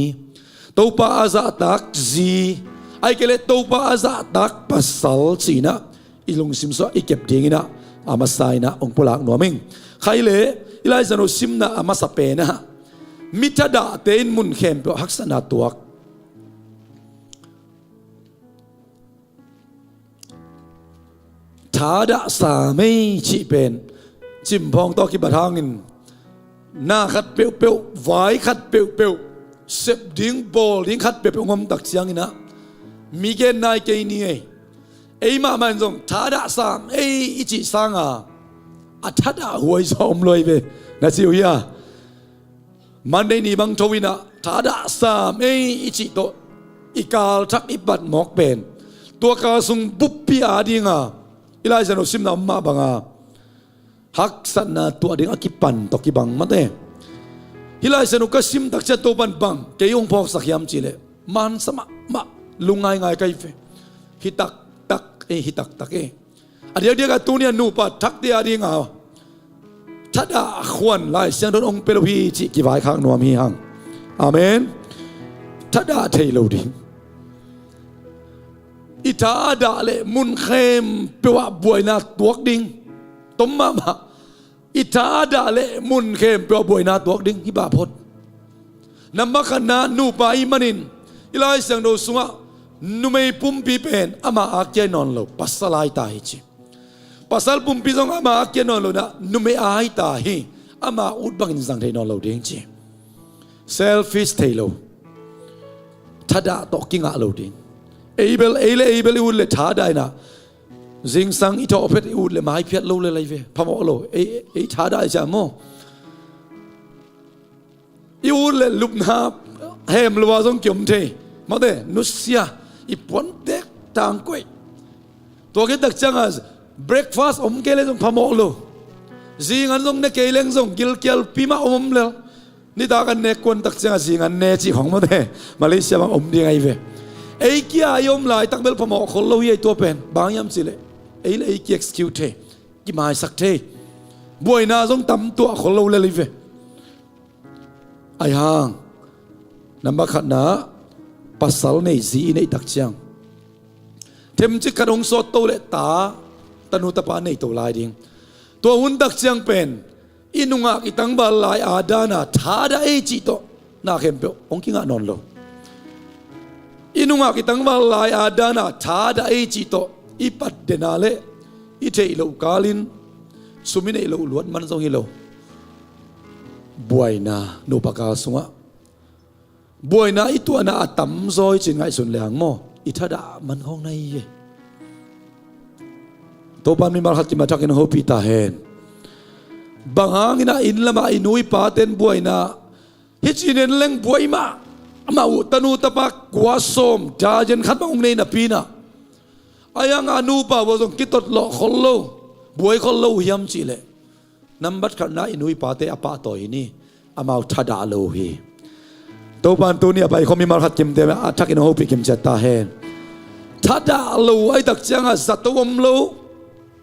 ตัวป้าอาซาตักจีไอเกเลตัวป้าอาซาตักปัสสาวจีนะอิลุงซิมโซอิเก็บดิ่งนะอามาไซนะองค์พลักหนัวมิงใครเลยอิไลซานุซิมนะอามาสเปนะมิตรดาเตนมุนเข้มเปหักษณะตัวท้าดาสาไม่ชีเป็นจิมพองตอกิบะทางินหน้าขัดเปียวเปียวไว้ขัดเปียวเปียวเสพดิ้งบอลดิ้งขัดเปียวเปียวงมตักเสียงนะมีเกณฑ์นายเกณฑ์นี่ไอ้มามันจงท้าดาสามไอ้อิจิสังอาท้าดาหวยสมเลยเว้ยนะสิวเฮียมันได้นี่บังทวินะท้าดาสามไอ้อิจิโตอีกาลทักอิบัดหมอกเป็นตัวกาสุงบุปปีอาดิงอิไลซันโอซิมนามาบังฮักสันนาตัวดิ่งอากิปันตกิบังมาเต้อิไลซันโอก็ซิมตักเจตัวบันบังเกยงพอกสักยามจีเลมันสมะมาลุงไงไงไกเฟฮิตักตักฮิตักตักอันเดียวกันตัวเนี้ยนูปัดทักเดียดิ่งทัดาขวัญไลเสียงโดนองเปโลพีจิกิวายข้างนัวมีหังอาเมนทัดาเทโลดิ่งอิทาดาเลมุนเข้มเปว่าบวยนาตัวดิ่งต้มมาอิทาดาเลมุนเข้มเปว่าบวยนาตัวดิ่งฮิบาพดนำมาขนานูปาอิมันินอิไลเสียงโดสุงะนุไม่ปุ่มปีเป็นอามาอาเกนอนโลปัสสลายตายจิpasal pumpi zong ama akya non lo na nume ai ta hi ama ut bang in sang thei non lo ding chi selfish thei lo thada to kinga lo ding able ut le tha dai na jing sang i to phet ut le mai phet lo le lai ve phamo lo tha dai cha mo i ut le lup na hem lo wa zong kyom thei ma de nu sia i pon tek tang koi to ke tak chang breakfast om kele jong phamo lo zingan jong ne keleng jong gilkel pima om le ni da kan ne kon tak chang zingan ne chi hong ma de malaysia bang om ding ai ve ei kia yom lai tak bel phamo khol lo ye to pen bang yam chile ei le ki excuse the ki mai sak the boi na jong tam to khol lo le ve ai hang namba khat na pasal nei zi nei tak chang them chi kadong so to le taตนุตปาในตัวลายดิ่งตัวหุ่นตักเชียงเป็นอินุงะกิตังบาลายอาดานาทาดาเอจิโตนาเข้มเปียวองคิงะนอนโลอินุงะกิตังบาลายอาดานาทาดาเอจิโตอีปัดเดนาเลอีเทอิโลกาลินสุมิเนอิโลล้วนมันทรงอิโลบวยนาโนปากาสุงะบวยนาอีตัวนาตัมซอยจิงไงสุนเหลียงโมอิทาดามันของในตัวปันมีมาขัดจิมาทักอินโฮปีตาเฮนบางหางอินะอินละมาอินุยปาเต็นบวยนะฮิจิเนนเล็งบวยมาอุตนูตะปักกัวสมจาเจนขัดมาองในนับปีนะอายังอนุปาวะจงกิตตลอขลโลบวยขลโลยำจิเลนับบัดขัดนะอินุยปาเตอปาต่อยนี่อามาทัดาโลฮีตัวปันตัวนี้ไปเขามีมาขัดจิมเตมทักอินโฮปีกิมจัตตาเฮนทัดาโลไอตักจังสัตวมโล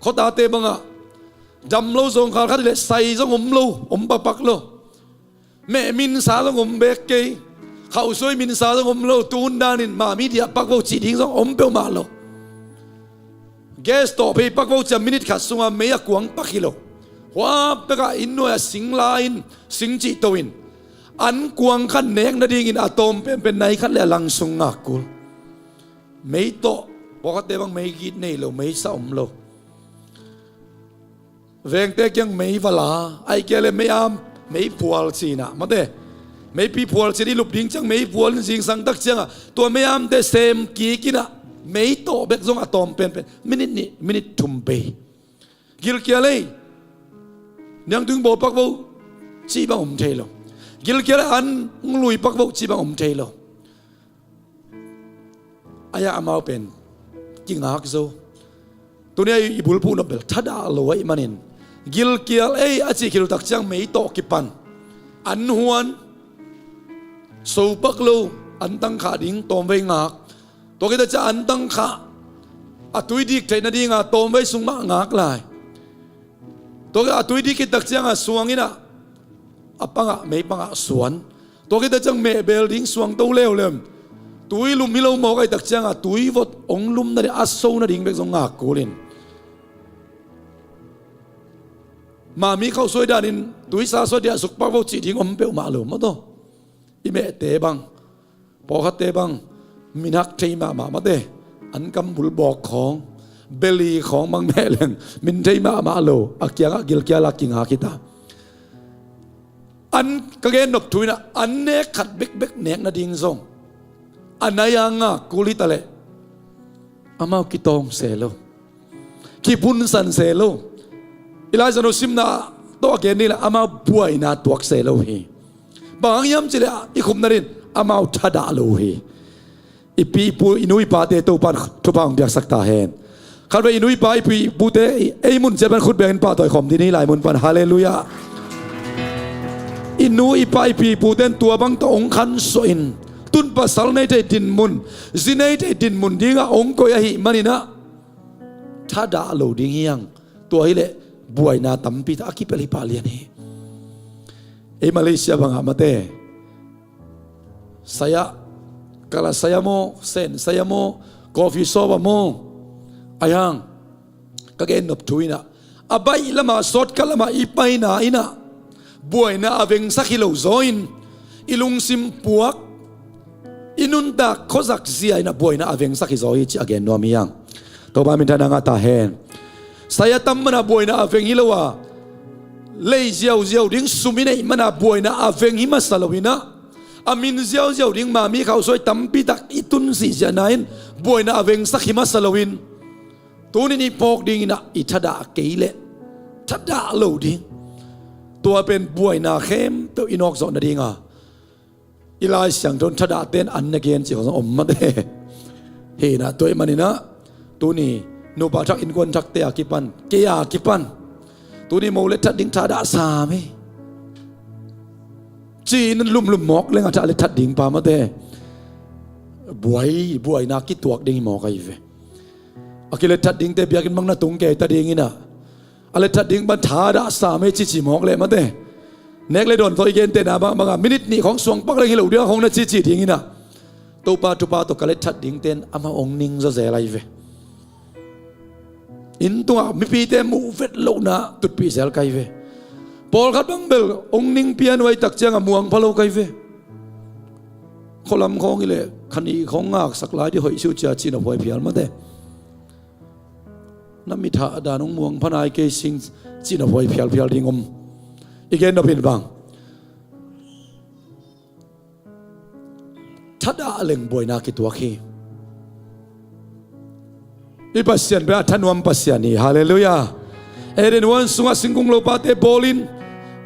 เขาตาเตบังจำโลทรงขาดเลยใส่ทรงอมโลอมปะปักโล แม่มินสาสงมเบกเกยเขาช่วยมินสาสงมโลตูนดานินมามีเดียปักโวจีทิ้งสองอมเปลมาโลเกสโตไปปักโวจะมินิขัดสุงาเมียกวงปักกิโลว่าเปกอินโนยสิงลาอินสิงจิโตอินอันกวงขันเนกนาดีกินอะตอมเป็นในขันเลลังสุงงักกูไม่โตบอกว่าเตบังไม่กินนี่โลไม่สมโลเวงเตยังไม่เวลาไอเกลไม่อามไม่พัวสินะมาเต้ไม่ปีพัวสิที่ลุบดิ้งจังไม่พัวสิงสังตักจังอ่ะตัวไม่อามเตเซมกีกินะไม่โตเบกซงอะตอมเป็นมินินี่มินิทุ่มเปกิลเกเลยยังถึงบอกปักโวจีบังอมเทโลกิลเกลอันลุยปักโวจีบังอมเทโลอายะอามาเป็นจิงหักโซตัวนี้อิบุลพูนเบลทัดาโลไอมันินกิลเกียลอาจิกิลตักจังไม่โตกิปันอันหวนสูปักโลอันตั้งขาดิ้งตอมไว้งักตัวกิตจะอันตั้งขาอัตุยดิกใจนาดิ้งตอมไว้สุงมะงักลายตัวกิอัตุยดิกิตักจังสวงอินะอปังไม่ปังสวนตัวกิตจังเมเบลดิ้งสวงโตเลวเลมตุยลุมมิโลโมกไอตักจังตุยวดองลุมนั่นอัศโซนั่นดิ้งเบกสงงักกูลินมามีเข้าสวยดานินตุยซาสวยเดียสุกปักโวจีทิ้งอมเปลมาลุมมาโตอิเมเตบังพอขัดเตบังมินักใจมาเตอันกำบุลบอกของเบลีของมังแม่เลงมินใจมาโลอักยังกิลเกียลักกิงหาคิตาอันกะเกนนบถุยนะอันเนกขัดเบกเนกนาดิงซงอันนายางกุลิตะเลอามากิตองเซโลกิบุนสันเซโลอิลาจันโอซิมนาตัวเกนนี่แหละอามาบวยนาตัวเซโลเฮบางยามจิเลอีคุมนารินอามาทัดาโลเฮอีปีปูอินุยปาเตตัวปันทุบางเดียกสักตาเฮนคาร์เวอินุยปาอีปีปูเตไอมุนเจ็บเป็นขุดเบนปาต่อยขมที่นี่หลายมุนปันฮาเลลูยาอินุยปาอีปีปูเตนตัวบางตัวองคันสอินตุนปัสสาวในใจดินมุนจินในใจดินมุนดิ้งองก็ยาหิมันนี่นะทัดาโลดิ้งยังตัวฮิเลบวยนาตัมปีตาคิเปลิปาเลียนีมาเลเซียบางอามาเต้saya kalau saya mau sen saya mau coffee shop mau ayang kagak nop tuina abai lama sot kalama ipai na ina buai na aveng sakilo zoin ilung simpuak inunda kozak zia ina buai na aveng sakizoi ci again no miyang to ba min tanang ata hen saya tamna buai na aveng hilawa lei ziau ziau ding sumine mana buai na aveng hima salawina amin ziau ziau ding mami kau soi tampi tak itun si janain buai na aveng sakhima salawin tuni ni pok ding na itada keile tada lo ding tua pen buai na khem to inok zo na dinga ilai siang don tada ten an again chi ko om ma de he na toy manina tuni no ba thak in kon thak te akipan ke ya akipan tuni mo le thad ding tada sa meจีนลุ่มหมอกเลยงาจะอะไรทัดดิ่งปามาเต้บวยนักกิตัวดิ่งหมอกไอ้เว้ยอากิเลทัดดิ่งเตะเบียกินมังนาตุงเกยตัดดิ่งนี่นะอะไรทัดดิ่งบันทาดาสาไม่จีหมอกเลยมาเต้เน็กเลยโดนตัวอีเกนเตะนะบางมินิทนี่ของสวงปักเลยเหล่าเดียวของนาจีดิ่งนี่นะตัวปาตัวกะเลทัดดิ่งเต้นอามาองนิงจะเสียอะไรเว้ยอินตัวมีปีเตมูเวทโลนะตุดปีเสียอะไรเว้ยพอขัดบังเบลองนิ่งเปียนไว้ตักเจียงม่วงพะโลไกเวขลำของอีเล่ขันีของงากสักหลายที่หอยชิวเจียจีนเอาไว้เพียนมาเด้น้ำมิถาดานงม่วงพนายเกชิงจีนเอาไว้เพียลดิ่งมอีกเกนนับเป็นบางทัดอาเล็งบวยนาคิตัวขี้อีปัสเซียนเบอทันวมปัสเซียนีฮาเลลูยาเอเดนวันสุงสิงคงโลปาเตโบลิน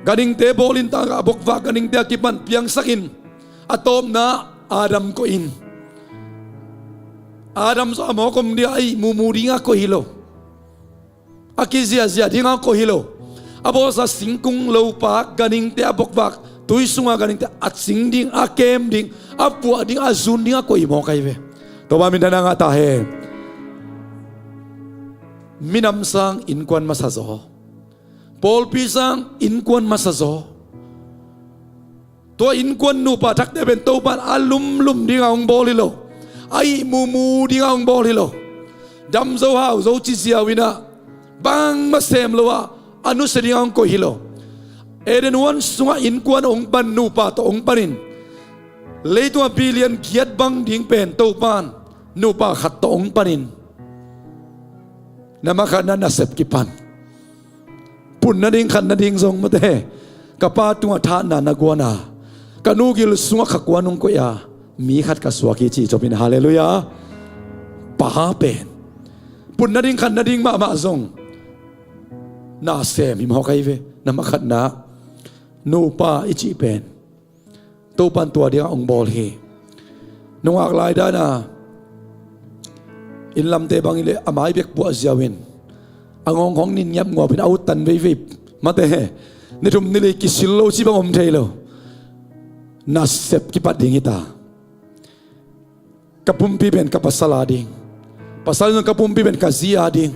กันิงเตโบลินตากบกฟ้ากันิงเตกิปันเพียงสักินอะตอมนาอาดัมก็อินอาดัมสามอกมเดียไอมูดิงาก็ฮิโลอากิซิอาซิอาดิงาก็ฮิโลอาบอสสิงคงโลปากันิงเตบกฟ้าตุยสุงากันิงเตอัดสิงดิงอาเกมดิงอาปัวดิงอาซุนดิงาก็อิโมกไอเวตัวบามินดานางาตาเฮมินำสังอินควันมาซาโซปอลปีสังอินควันมาซาโซ ตัวอินกวนนูปาทักเตเป็นตัวปันอาลุมลุมดิ้งเอาองบอลิโลไอมูดิ้งเอาองบอลิโลดำโซฮาวโซจิเซียวินะบางมาเซมโลวะอนุสดิ้งเอาองโกฮิโลเอเดนวันสุงอินกวนองปันนูปาตัวองปันินเลยตัวบิลเลียนเกียรติบังดิ้งเป็นตัวปันนูปาขัดตัวองปันินนามาขันนั้นน่ะเสพกิปันปุ่นนั่นเองขันนั่นเองทรงมาเตะกับป้าตัวท่านานากวนากันูกิลสุงขักวานุงก็ยามีขัดกับสวากิจิจบินฮาเลลูยาป้าเป็นปุ่นนั่นเองขันนั่นเองมาทรงน่าเสมิมหอกไอเวนามาขัดนานูป้าอิจิเป็นตัวปันตัวเดียวองบอลเฮนงอักลายได้นะอินลำเตบังอิเลอามายเบกบัวเจียวินอ่างของนินยับงัวเป็นเอาตันวิบมาเตะในทุ่มนิเลกิสิโลชิบังอมเทโลนัสเซปกิปัดดิ่งตากับปุ่มปีเป็นกับปัสสลาดิ่งปัสสลากับปุ่มปีเป็นกับซีอาดิ่ง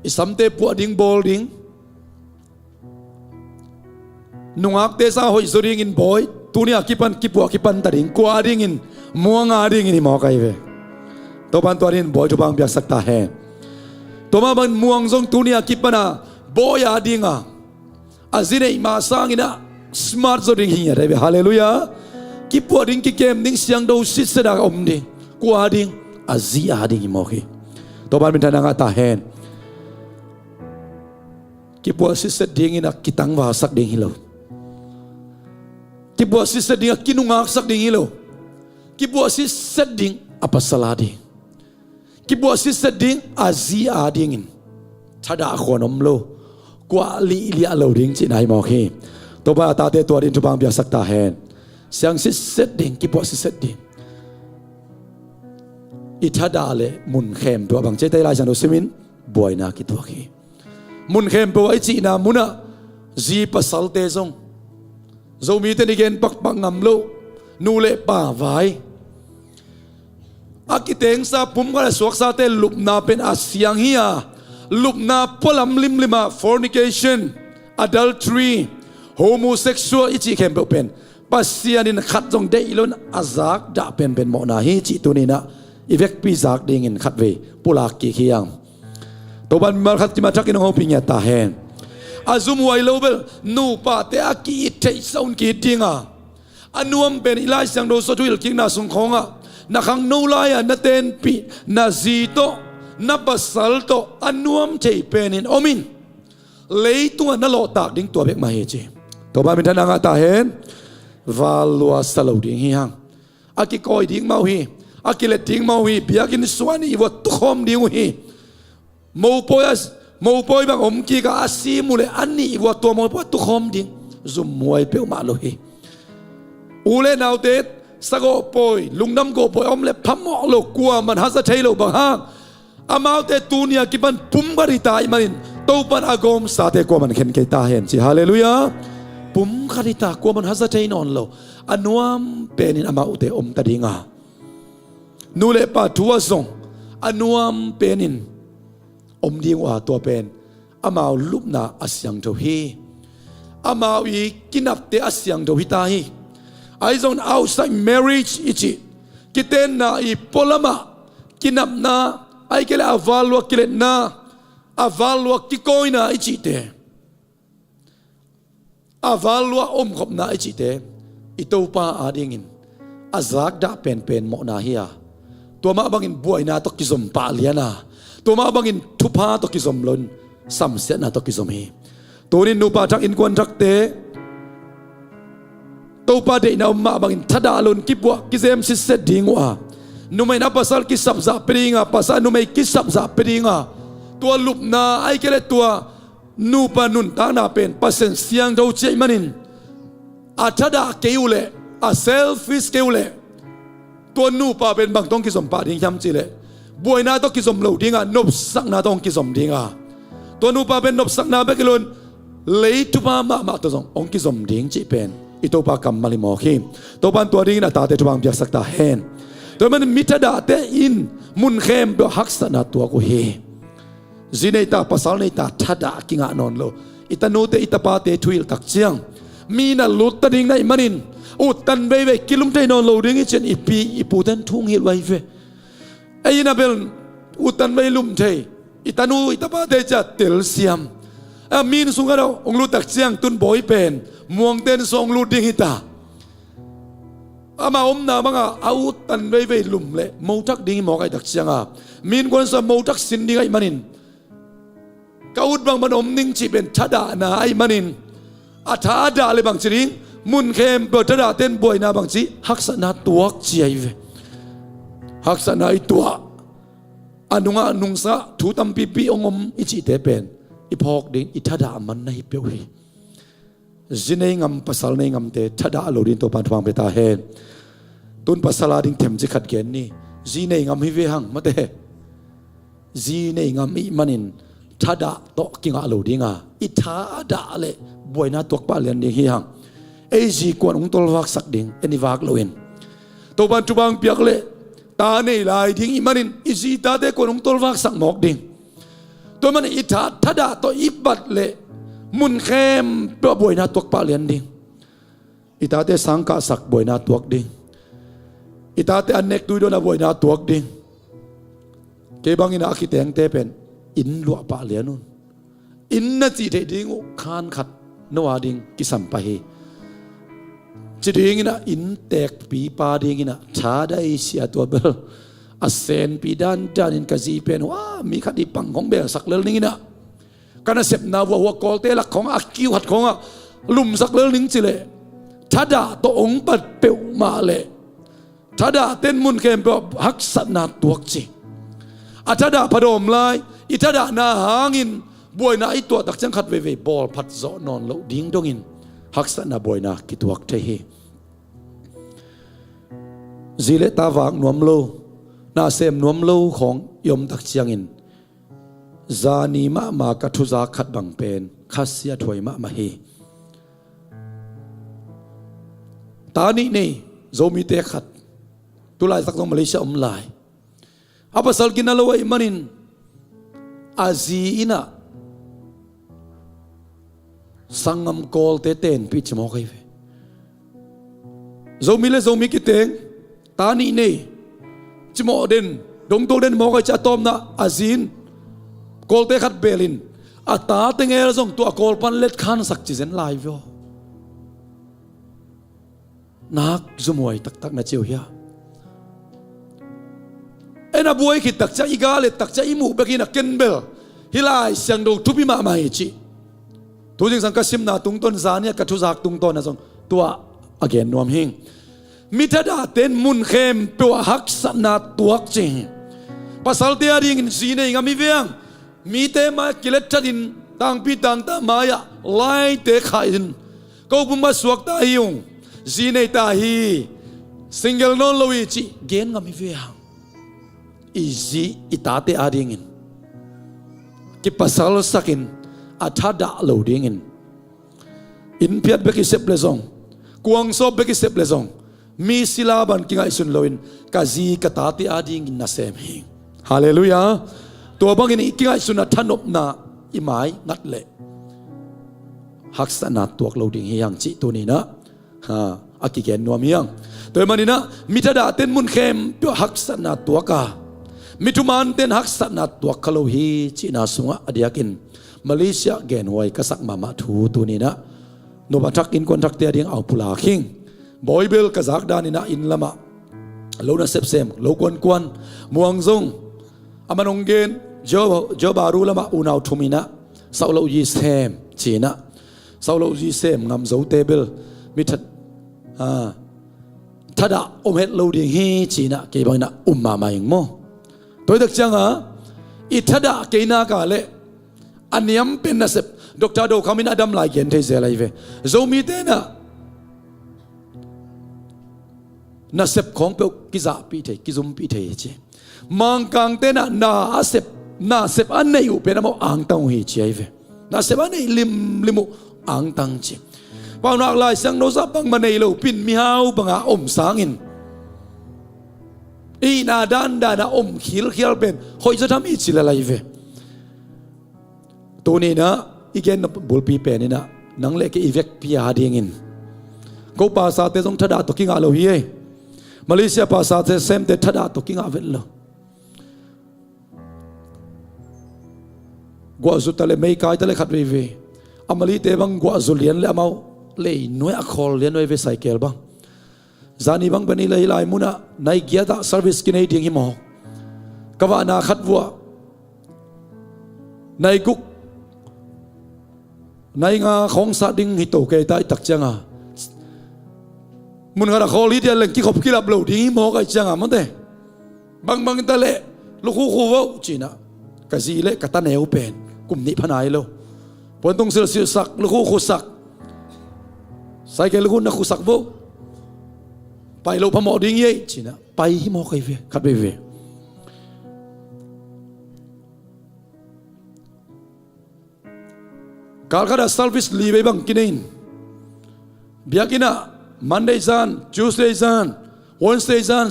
อิสัมเตปัวดิ่งบอลดิ่งนุ่งอักเตซ่าหอยสุดิ่งอินบอยตัวนี้กิปันกิปัวกิปันตัดดิ่งกัวดิ่งอินมัวงาดิ่งอินหมอกไอเวตัวปันตัวนี้บอยตัวบางเบียกสักตาแห่ตัวมาบันม่วงทรงตัวนี้กิปนะบอยอาดิงอ่ะอาจินเอมาสังอินะสมาร์ทโซดิ้งหินอะไรแบบฮาเลลูยากิปวดิ้งกิเกมดิ้งเสียงดูสิสดาอมดิ้งกัวดิ้งอาจีอาดิ้งมอกีตัวบันเป็นทางตาแห่กิปวสิสดิ้งอินะกิตังวาสักดิ้งฮิโลกิปวสิสดิ้งกินุงักสักดิ้งฮิโลกิปวสิสดิ้งapa salah ding kibu asisa ding azia dingin thada khonom lo kwa li alo ding chi nai mo khi to ba ta te to din tu bang bia sakta hen siang si set ding kibu asisa ding i thada le mun khem to bang che tai lai san do simin boy na ki to khi mun khem po ai chi na muna ji pasal te zong zomi te ni gen pak pak ngam lo nu le pa vai akiteng sa pum ka suak sa te lup na pen asyang hiya lup na polam lim lima fornication adultery homosexual ichi kem pen pasian in khat jong de ilon azak da pen mo na hi chi tu ni na ivek pi zak ding in khat ve pulak ki khiang to ban mal khat ti ma thak in ho pi nya ta hen azum wai lobel nu pa te aki te sound ki dinga anuam pen ilai sang do so tuil king na sung khonga na khang no laya na ten pi na zito na basal to anuam chei penin omin leitu na lo tak ding to bek ma he che to ba min thana nga ta hen valua salo ding hi hang aki koi ding mau hi aki le ding mau hi biakin swani wa tu khom ding hi mo poi bang om ki ka asi mule ani wa to mo po tu khom ding zum moi pe ma lo hi ule now te sago poi lungnam go poi om le phamo lo kwa man hasa thailo bang hang amau te tunia ki ban pum bari tai manin to pan agom sa te ko man khen ke ta hen chi hallelujah pum kharita ko man hasa thai non lo anuam penin amau te om ta dinga nule pa thuwa song anuam penin om ding wa to pen amau lupna asyang tho hi amau I kinap te asyang tho hi ta hi I don't outside marriage ichi kiten na I polama kinap na ay kila avalwa kilet na avalwa kikoy na ichi te avalwa khop na ichi te ito pa adingin azak da pen mo na hiya to ma bangin buay na to kizom pa liana to ma bangin thupa to kizom lon samset na to kizom hi tonin nu pa thak in kon thak te to pa de na ma bangin thada lon kipwa kizem si set dingwa numay na pasal kisap za pringa pasal numay kisap za pringa tua lup na ay kele tua nu pa nun ta na pen pasen siang do che manin athada keule a selfish keule tua nu pa pen bang tong kisom pa ding yam chile buai na to kisom lo dinga nop sak na tong kisom dinga tua nu pa pen nop sak na be kelon lei tu pa ma to song ong kisom ding chi pen ito pa kam mali mo khi to ban tua ding na ta te tu bang biak sak ta hen to man mitada te in mun khem do haksa na tua ko he zinei ta pasal nei ta thada kinga non lo itanu te itapa te thuil tak chiang มีน่ะลุดตะดิ่งในมันินอุดตันเวกิลุมใจนอนโลดิ่งเช่นอีปีอีปูตันทุ่งหิดไว้เวไอ้น่ะเป็นอุดตันเวลุมใจอีตานูอีตาบ้าเดจัดเตลเซียมมีนสุงเราองลุตักเชียงตุนบอยเป็นม่วงเต้นทรงลุดดิ่งหิตาอามานาบังอาอุดตันเวลุมเละมูทักดิ่งหมอกไอ้ตักเชียงมีนคนสมูทักสินดิ่งไอ้มันินกอุดบางมันนิ่งจีเป็นชะดานาไอ้มันินอาชาดาเลยบางจริงมุนเข้มเปิดชะดาเต้นบวยนาบางจีฮักษณะตัวเจียเวฮักษณะไอตัวอนุงานุงสะถูตำปีปีองมอิจิเตเป็นอีพอกดิ่งอิชะดามันในเปียวฮีจีเนงำภาษาเนงำเตชะดาโลดินตัวปันทวงเปตาเฮตุนภาษาลาดิ่งเทมจิขัดเกณฑ์นี่จีเนงำฮิเวหังมาเตจีเนงำอิมันินชาดาโตกิงอาโลดิงาอิชาดาเลบวยนาตัวปาเลียนดิฮิฮังเอจีกวนองตอลวักสักดิงเอนิวักโลอินตัวบันจุบังเปียกเลตาเนลายดิงอิมันินอิจีตาเตกวนองตอลวักสักหมอกดิงตัวมันอิชาชาดาโตอิบัดเลมุนเข้มเปียบวยนาตัวปาเลียนดิงอิตาเตสังกาสักบวยนาตัวดิงอิตาเตอันเนกตุยโดนาบวยนาตัวดิงเก็บังอินาคิเตงเตเป็นอินลัวปะเลียนุนอินน่ะจีเดดิงคานขัดนวาดิงกิสัมปะเฮจีดิงนะอินแตกปีปาดิงนะชาได้เสียตัวเบลอาเซนปีดันจานินกะจีเป็นว่ามีคดีปังของเบลสักเลิลนิงนะกันเสพนาวัวกอลเตลักของอักกิวหัดของลุมสักเลิลนิงจิเลชาดาตัวองค์ปัดเปียวมาเลชาดาเต้นมุนเกมเปียวฮักษณะตัวจีอาชาดาพดมลายอิทาดานาหางินบวยนาไอตัวตักจังขัดเวบอลพัดโซนอนแล้วดิ้งดงินฮักษณะบวยนากิตัวเทเฮจีเลตาวางนวมโลนาเซมนวมโลของยมตักจังอินจานีมามากระทุจาขัดบังเป็นขัดเสียถวยมาเฮตานี่นี่โซมีเตขัดตุลายสักต้องมาเลเซียลายapa pasal kina lawa imanin azi ina sangam kol te ten pi chmo kai ve zomi kiteng tani ne chmo den dong to den mo kai cha tom na azin kol te khat belin ata tengel zong tu kol pan let khan sak chi zen lai vyo nak zumoi tak tak na chiu hia ena buai ki takcha igale takcha imu begina kenbel hilai siang do tupi ma mai chi tu jing sang kasim na tung ton zania ka thu zak tung ton na song tua again nuam hing mitada ten mun khem pe hak sana tuak chi pasal te ring in sine ngami veang mi te ma kilet chadin tang pi tang ta maya lai te khain ko buma suak ta hiung sine ta hi single non lowi chi gen ngami veang izi itate adingin ki pasal sakin athada loadingin in piat beki seplezong kuang so beki seplezong mi silaban kinga isun loin kazi katate adingin na sem hi hallelujah to bangin kinga isun na thanop na imai ngatle haksana tuak loading hi yang chi tu ni na ha akigen nuam yang to manina mitada ten mun khem to haksana tuaka mituman ten haksana tua kalau hi Cina sunga adiakin Malaysia genwai kasak mama thu tu ni na no batak in kontrak te ding au pula king boybel kazak dan ina in lama lo na sepsem lo kwan muang zong amanong gen jo baru lama unau thumina saulo yi sem Cina saulo yi sem ngam zo table mithat thada omhet lo ding hi Cina ke bangna umma mai mo tôi được chăng à ít thada cái na cả lệ anh em bên na sep doctor đâu không biết đâm lại kiện thế gì lại về Zomi thế na sep không biết cái gì bị thế cái zoom bị thế chứ mang càng thế na sep anh này u bên nào ang tang hi chứ về na sep anh này limu ang tang chứ bao nạc lại sang nô sa bang mà này lâu pin mi hao bằng à sáng ina dan khil ben hoiจะทำอีสิละไลเวตัวนี้นะอีกแกนบุลปีเป็นนี่นะ นังเล็กอีเวกพิยาดิ่งอินกูภาษาเตจงทัดดาตุกิงอาโลฮีมาเลเซียภาษาเตเซมเตทัดดาตุกิงอาเวลโลกัวจุดทะเลไม่กายทะเลขัดเวเวอามาลีเตบังกัวจุเลียนเลอามาเลยหน่วยอคอลเลียนเวไซเคิลบังจานีบังเป็นเลยลายมุนะในเกียรติเซอร์วิสกินให้ดิ่งหิมอกว่านาขัดวัวในกุกในงาของสัตว์ดิ่งหิโตเกยตายตักจังอ่ะมุนกระคอลีเดียเล่นกี่ขบกี่ลับโลดิ่งหิมอกไอจังอ่ะมันเตบางตะเละลูกคู่ว่าจีน่ะกะซีเละกะตาเนวเป็นกลุ่มนี้พนายโลพอต้องเสือสักลูกคู่สักใส่เกลูกนักคู่สักบ่ไปโลพมอดิ่งยัยจีน่ะไปหิมอกไอเวขัดเวการขัดสวิสลีไปบังกินเองเบียกินะมันเดย์ซันจูสเดย์ซันวันสเดย์ซัน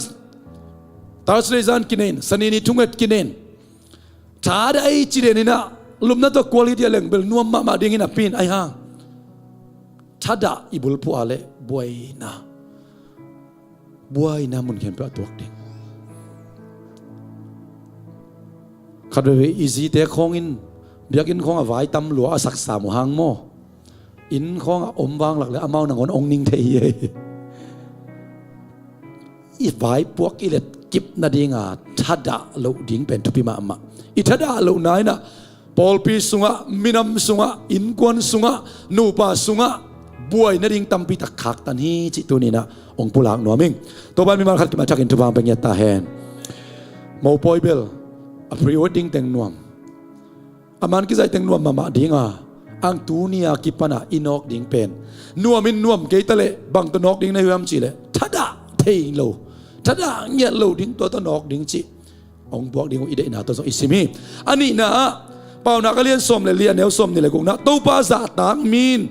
ทัสเดย์ซันกินเองสันนิทุ่งเอ็ดกินเองถ้าได้จีเดนินะลุมนั่นตัวคุณภาพเรื่องเบลนัวมาดิ่งนะปีนไอ้ห่างถ้าได้อิบุลพัวเล่บวยนะมุนเข็มประตัวเด็กขัดไปอีซีเตะของอินเบียกินของอวายตำหลัวสักสามหางโมอินของอมวางหลักเลยอาเมาหนังอนองนิ่งเทียอีวายพวกอิเล็ดกิบนาดีงาทัดดาลูดิ่งเป็นทุพิมามาอีทัดดาลูนายนะปอลปีสุงะมินัมสุงะอินกวนสุงะนูปาสุงะบวยนาดิ่งตั้มปีตะขักตันฮีจิตุนีนะองปุลางนัวมิงตัวบ้านมีมาขัดกิมาจักอินทุบางเป็นยาตาแฮนโมปอยเบลอพริวดิ่งเต็งนวมอามันกิจใจเต็งนวมมาดิ่งอังตูนีอากิปนาอินอกดิ่งเป็นนวมินนวมเกยตะเลบังตัวนอกดิ่งในเฮือมจีเลทัดดาเทงโลทัดดาเงียโลดิ่งตัวตัวนอกดิ่งจีองบวกดิ่งอิเดนาตัวสองอิสิมีอันนี้นะเป่านักเรียนสมเลยเรียนแนวสมนี่เลยกูนะตัวภาษาต่างมีน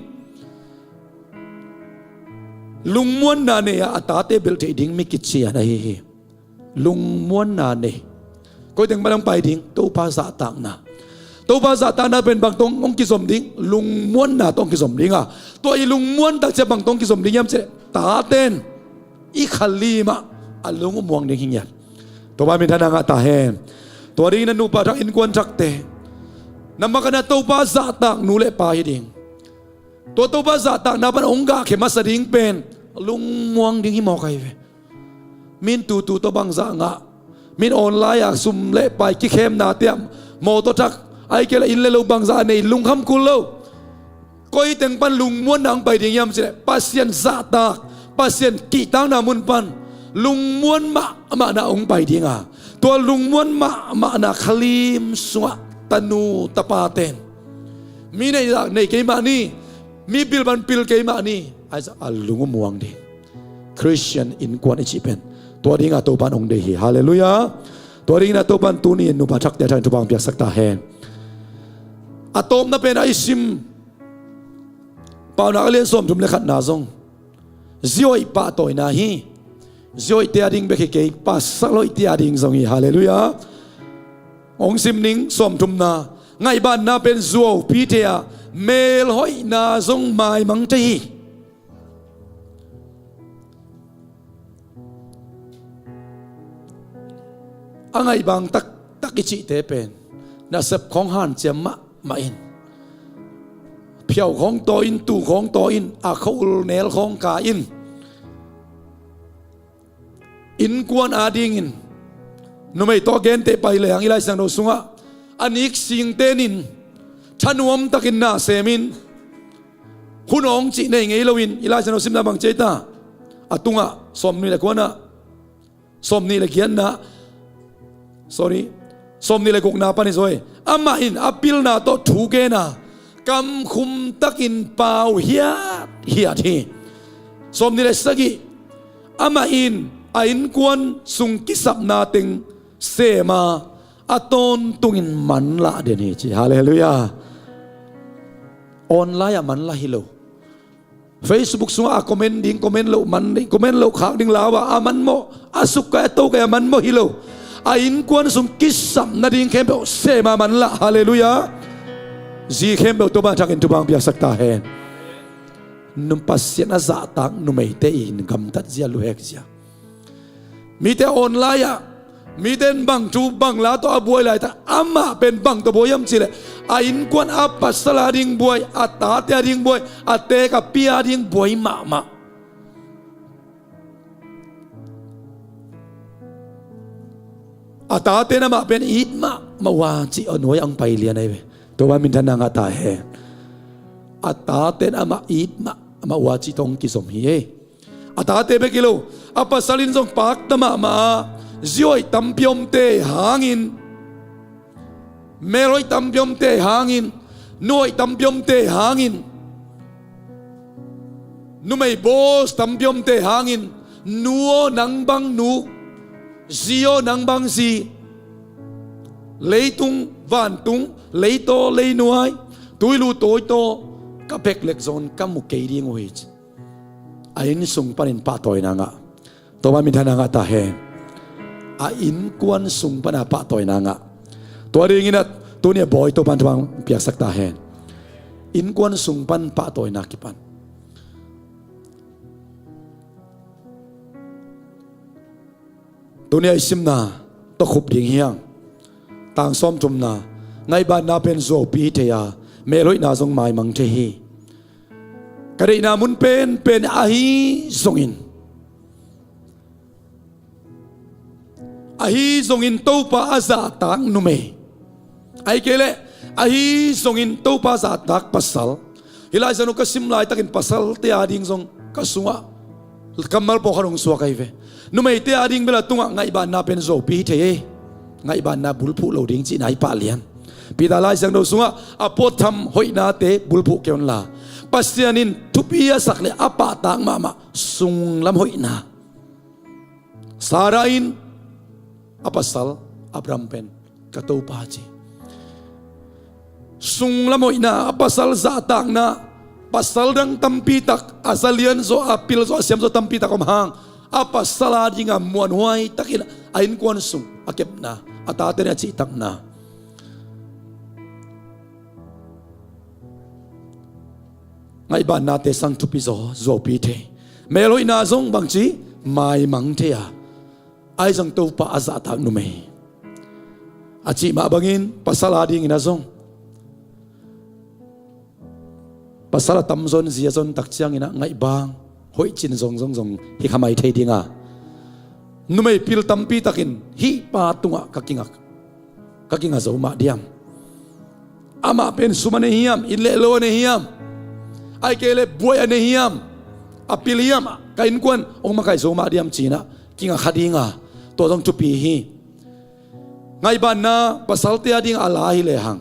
ลุงม้วนนาเนียอัตตาเตเบลเทดิ่งไม่กิจเชียนะเฮลุงม้วนนาเนก็ถึงมาลังไปดิ่งตัวภาษาต่างนะตัวภาษาต่างนั้นเป็นบางตรงองกิสมดิ่งลุงม้วนนาต้องกิสมดิ่งตัวอีลุงม้วนตักจะบางตรงกิสมดิ่งยังจะตาเต้นอีขลีมาอัลลุงม่วงดิ่งหิ้งยัดตัวบ้านมีทนางตาแหนตัวดิ่งนั้นนูปะทักอินกวนจักเตนำมากันตัวภาษาต่างนูเล่ปาหิดิ่งตัวภาษาต่างนับเป็นองค์กาเขมาสดิ่งเป็นลุงม่วงดิ่งหิมอกไอเวมินตูตัวบางสังะมินออนไลน์อยากซุ่มเล่ไปกิเข้มนาเตียมโมตัวทักไอ้เกลอินเลโลบางสังในลุงคำกุลโลก็อีแต่งปันลุงม้วนนางไปดิ่งยามเสด็จปัสยันซาตากปัสยันกีตังนามุนปันลุงม้วนมานาองไปดิ่งตัวลุงม้วนมานาคลีมสวะตนูตปาเตนมีในเกมานีมีปิลบันปิลเกมานีไอ้จะลุงม่วงดิ่งคริสเตียนอินกวนอิจิเป็นตัวดิ่งตัวปันองเดฮีฮาเลลูยาตัวดิ่งตัวปันตูนี่นุปัจักเดียร์ทุบางเปียกสักตาแหนอะตอมนั่นเป็นไอซิมป่าวนักเรียนสมทุมเลขัดนาซงจ่อยป่าตัวนาฮีจ่อยเตียดิ่งเบกเกย์ป่าสักลอยเตียดิ่งซงฮีฮาเลลูยาองซิมนิงสมทุมนาไงบ้านนาเป็นจ่อยพีเทียเมลหอยนาซงไม้มังจีอังไงบางตักอิจิเตเป็นน่าเสพของหันเจียมมาอินเพียวของตัวอินตู่ของตัวอินอาเขาเนลของกาอินกวนอาดิงอินนุ่มไอตัวเกนเตไปเลยอังอิไลสังโดสุงะอันนี้สิงเตนินชนวมตะกินนาเซมินคุณองจีในไงลวินอิไลสังโดซิมนาบังเจตาอตุงะสมนี่แหละกวนนะสมนี่แหละเขียนนะsorry สมนี่เลยกุกนาปานิสวยอามาอินอปิลนาโตถูเกนากำคุมตะกินเปล่าเฮียทีสมนี่เลยสกิอามาอินอินกวนสุงกิสับนาติงเซมาอตอนตุงินมันละเดนี่จีฮาเลลูยาออนไลน์มันละฮิโล Facebook สุงอาคอมเมนต์ดิ้งคอมเมนต์โลมันดิ้งคอมเมนต์โลขากดิ้งลาวามันโมอาสุกกะโตกะมันโมฮิโลอินกวนสุงกิสับนาดิงเข้มเบลเซมามันละฮาเลลูยาจีเข้มเบลตัวบ้านจากอินทุบางเปียสักตาเฮน num pasien aza tak numei te in gam tat zia lu hek zia mi te online ya mi ten bang tu bang la to abuai lai ta ama pen bang to boyam chile a in kwan a pasala ding boy a ta te ding boy a te ka pia ding boy ma a ta te na ma pen it ma wa chi onoi ang pai lian ai ve to ba min than nga ta he a ta te na ma it ma wa chi tong ki som hi a ta te be kilo a pasalin jong pak ta ma zioi tampiom te hangin meroi tampiom te hangin noi tampiom te hangin numei bos tampiom te hangin nuo nang bang nu zio nang bang si leitung van tung leito leinuai tuilu toi to kapek lek zon kamu keiri ngoi ain sung panin pa toy na nga to ba min thana nga ta he a in kwan sung pana pa toy na nga to ring inat to ne boy to pan thang piak sak ta he in kwan sung pan pa toy na ki pan to ne isim na to khup ding hiang tang som tum na ngai ba na pen zo pi the ya me loi na zong mai mang the hi kadai na mun pen ahi zongin ahi zongin to pa aza tak nume ai kele ahi zongin to pa za tak pasal hilai zanu ka sim lai takin pasal te ading zong kasunga kamal po kharong suwa kai ve nume te ading bela tunga ngai ba na pen zo pi the ngai ba na bulphu lo ding chi nai pa lian pi da lai sang do sunga apot tham hoina te bulphu keon la pasianin tupia sakle apa tang mama sung lam hoina sarain apasal abram pen kato paji sung lam hoina apasal za tang na pasal dang tampi tak asalian zo apil zo siam zo tampi tak om hang apasal adinga muan huai takin ain kwan sung akep na atate na chi tak na ngai ban na te sang tu pi zo pi the meloi na zong bang chi mai mang the ya ai jang to pa aza ta nu me achi ma bangin pasala ding ina zong pasala tam zon zia zon tak chiang ina ngai bang hoi chin zong hi khamai the dinga nu me pil tam pi takin hi pa tunga kakinga zo ma diam ama pen sumane hiam ile lo ne hiam ai kele boy ane hiam apiliam kain kwan ong makai zo ma diam china kinga khadinga to jong chupi hi ngai ban na pasal te ading ala hi le hang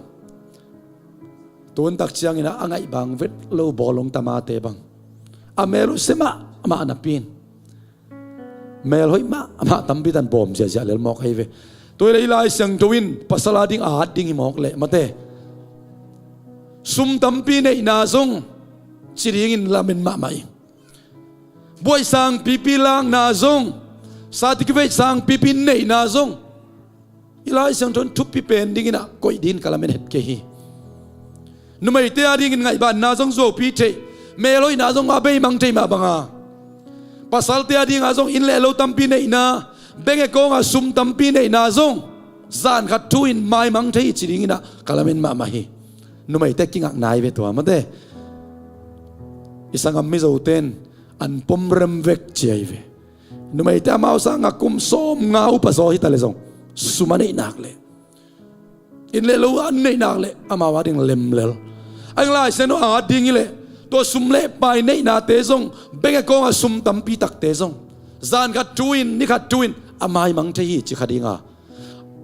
ton tak chiang ina angai bang vet lo bolong tama te bang amelo sema ama anapin mel hoi ma ama tambi tan bom ja lel mok hai ve toy lai lai sang towin pasal ading a ding hi mok le mate sum tampi nei na zong chiringin lamin ma mai boy sang pipi lang na zong certificate sang pipi nei na zong ilai sang ton thup pi pen dingina koi din kalamen het ke hi numai te ading ngai ban na zong zo pi the meloi na zong abe mang te ma banga pasal te ading azong in le lo tampi nei na benge ko nga sum tampi nei na zong zan khat tuin mai mang te chiringina kalamen ma ma hi numai te kinga nai ve to amate isang amizo ten an pomrem vek chiai ve numai ta mau sang akum som ngau pa so hitale song sumane nakle in le lo an nei nakle ama wading lemlel ang lai seno a ding ile to sumle pai nei na te song benge ko a sum tampi tak te song zan khat tuin ni khat tuin amai mang the hi chi khadinga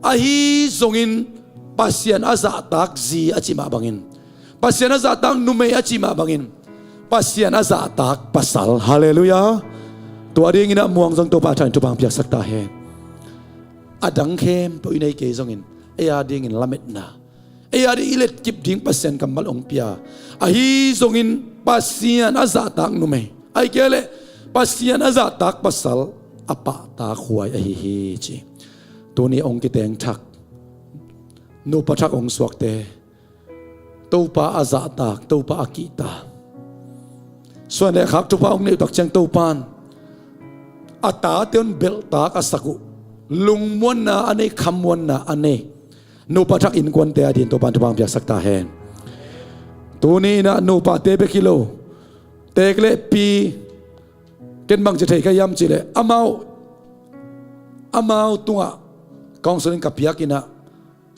a hi zongin pasian aza tak zi achima bangin pasian aza tak numei achima bangin pasian aza tak pasal haleluya tua ding ina muang jong to pa than to bang piak sakta he adang khem to inai ke jong in aya ding in lamet na aya di ilet kip ding pasian kamal ong pia a hi jong in pasian aza tak nume ai kele pasian aza tak pasal apa ta khuai a hi chi to ni ong ki teng thak no pa thak ong suak te to pa aza tak to pa akita ส่วนเด็กขักทุพาองค์นี้ตักเชียงตูปานอัตตาเตียนเบลตากอสักุลุงมวนนาอันนี้คำมวนนาอันนี้นูปะทักอินกวนเตอดินตัวปานทุบางเปียกสักตาแหนตัวนี้นะนูปะเตเบกิโลเตกเลปีเกินบังจะเทกยำจิเลอามาตัวกองสลิงกับเปียกินะ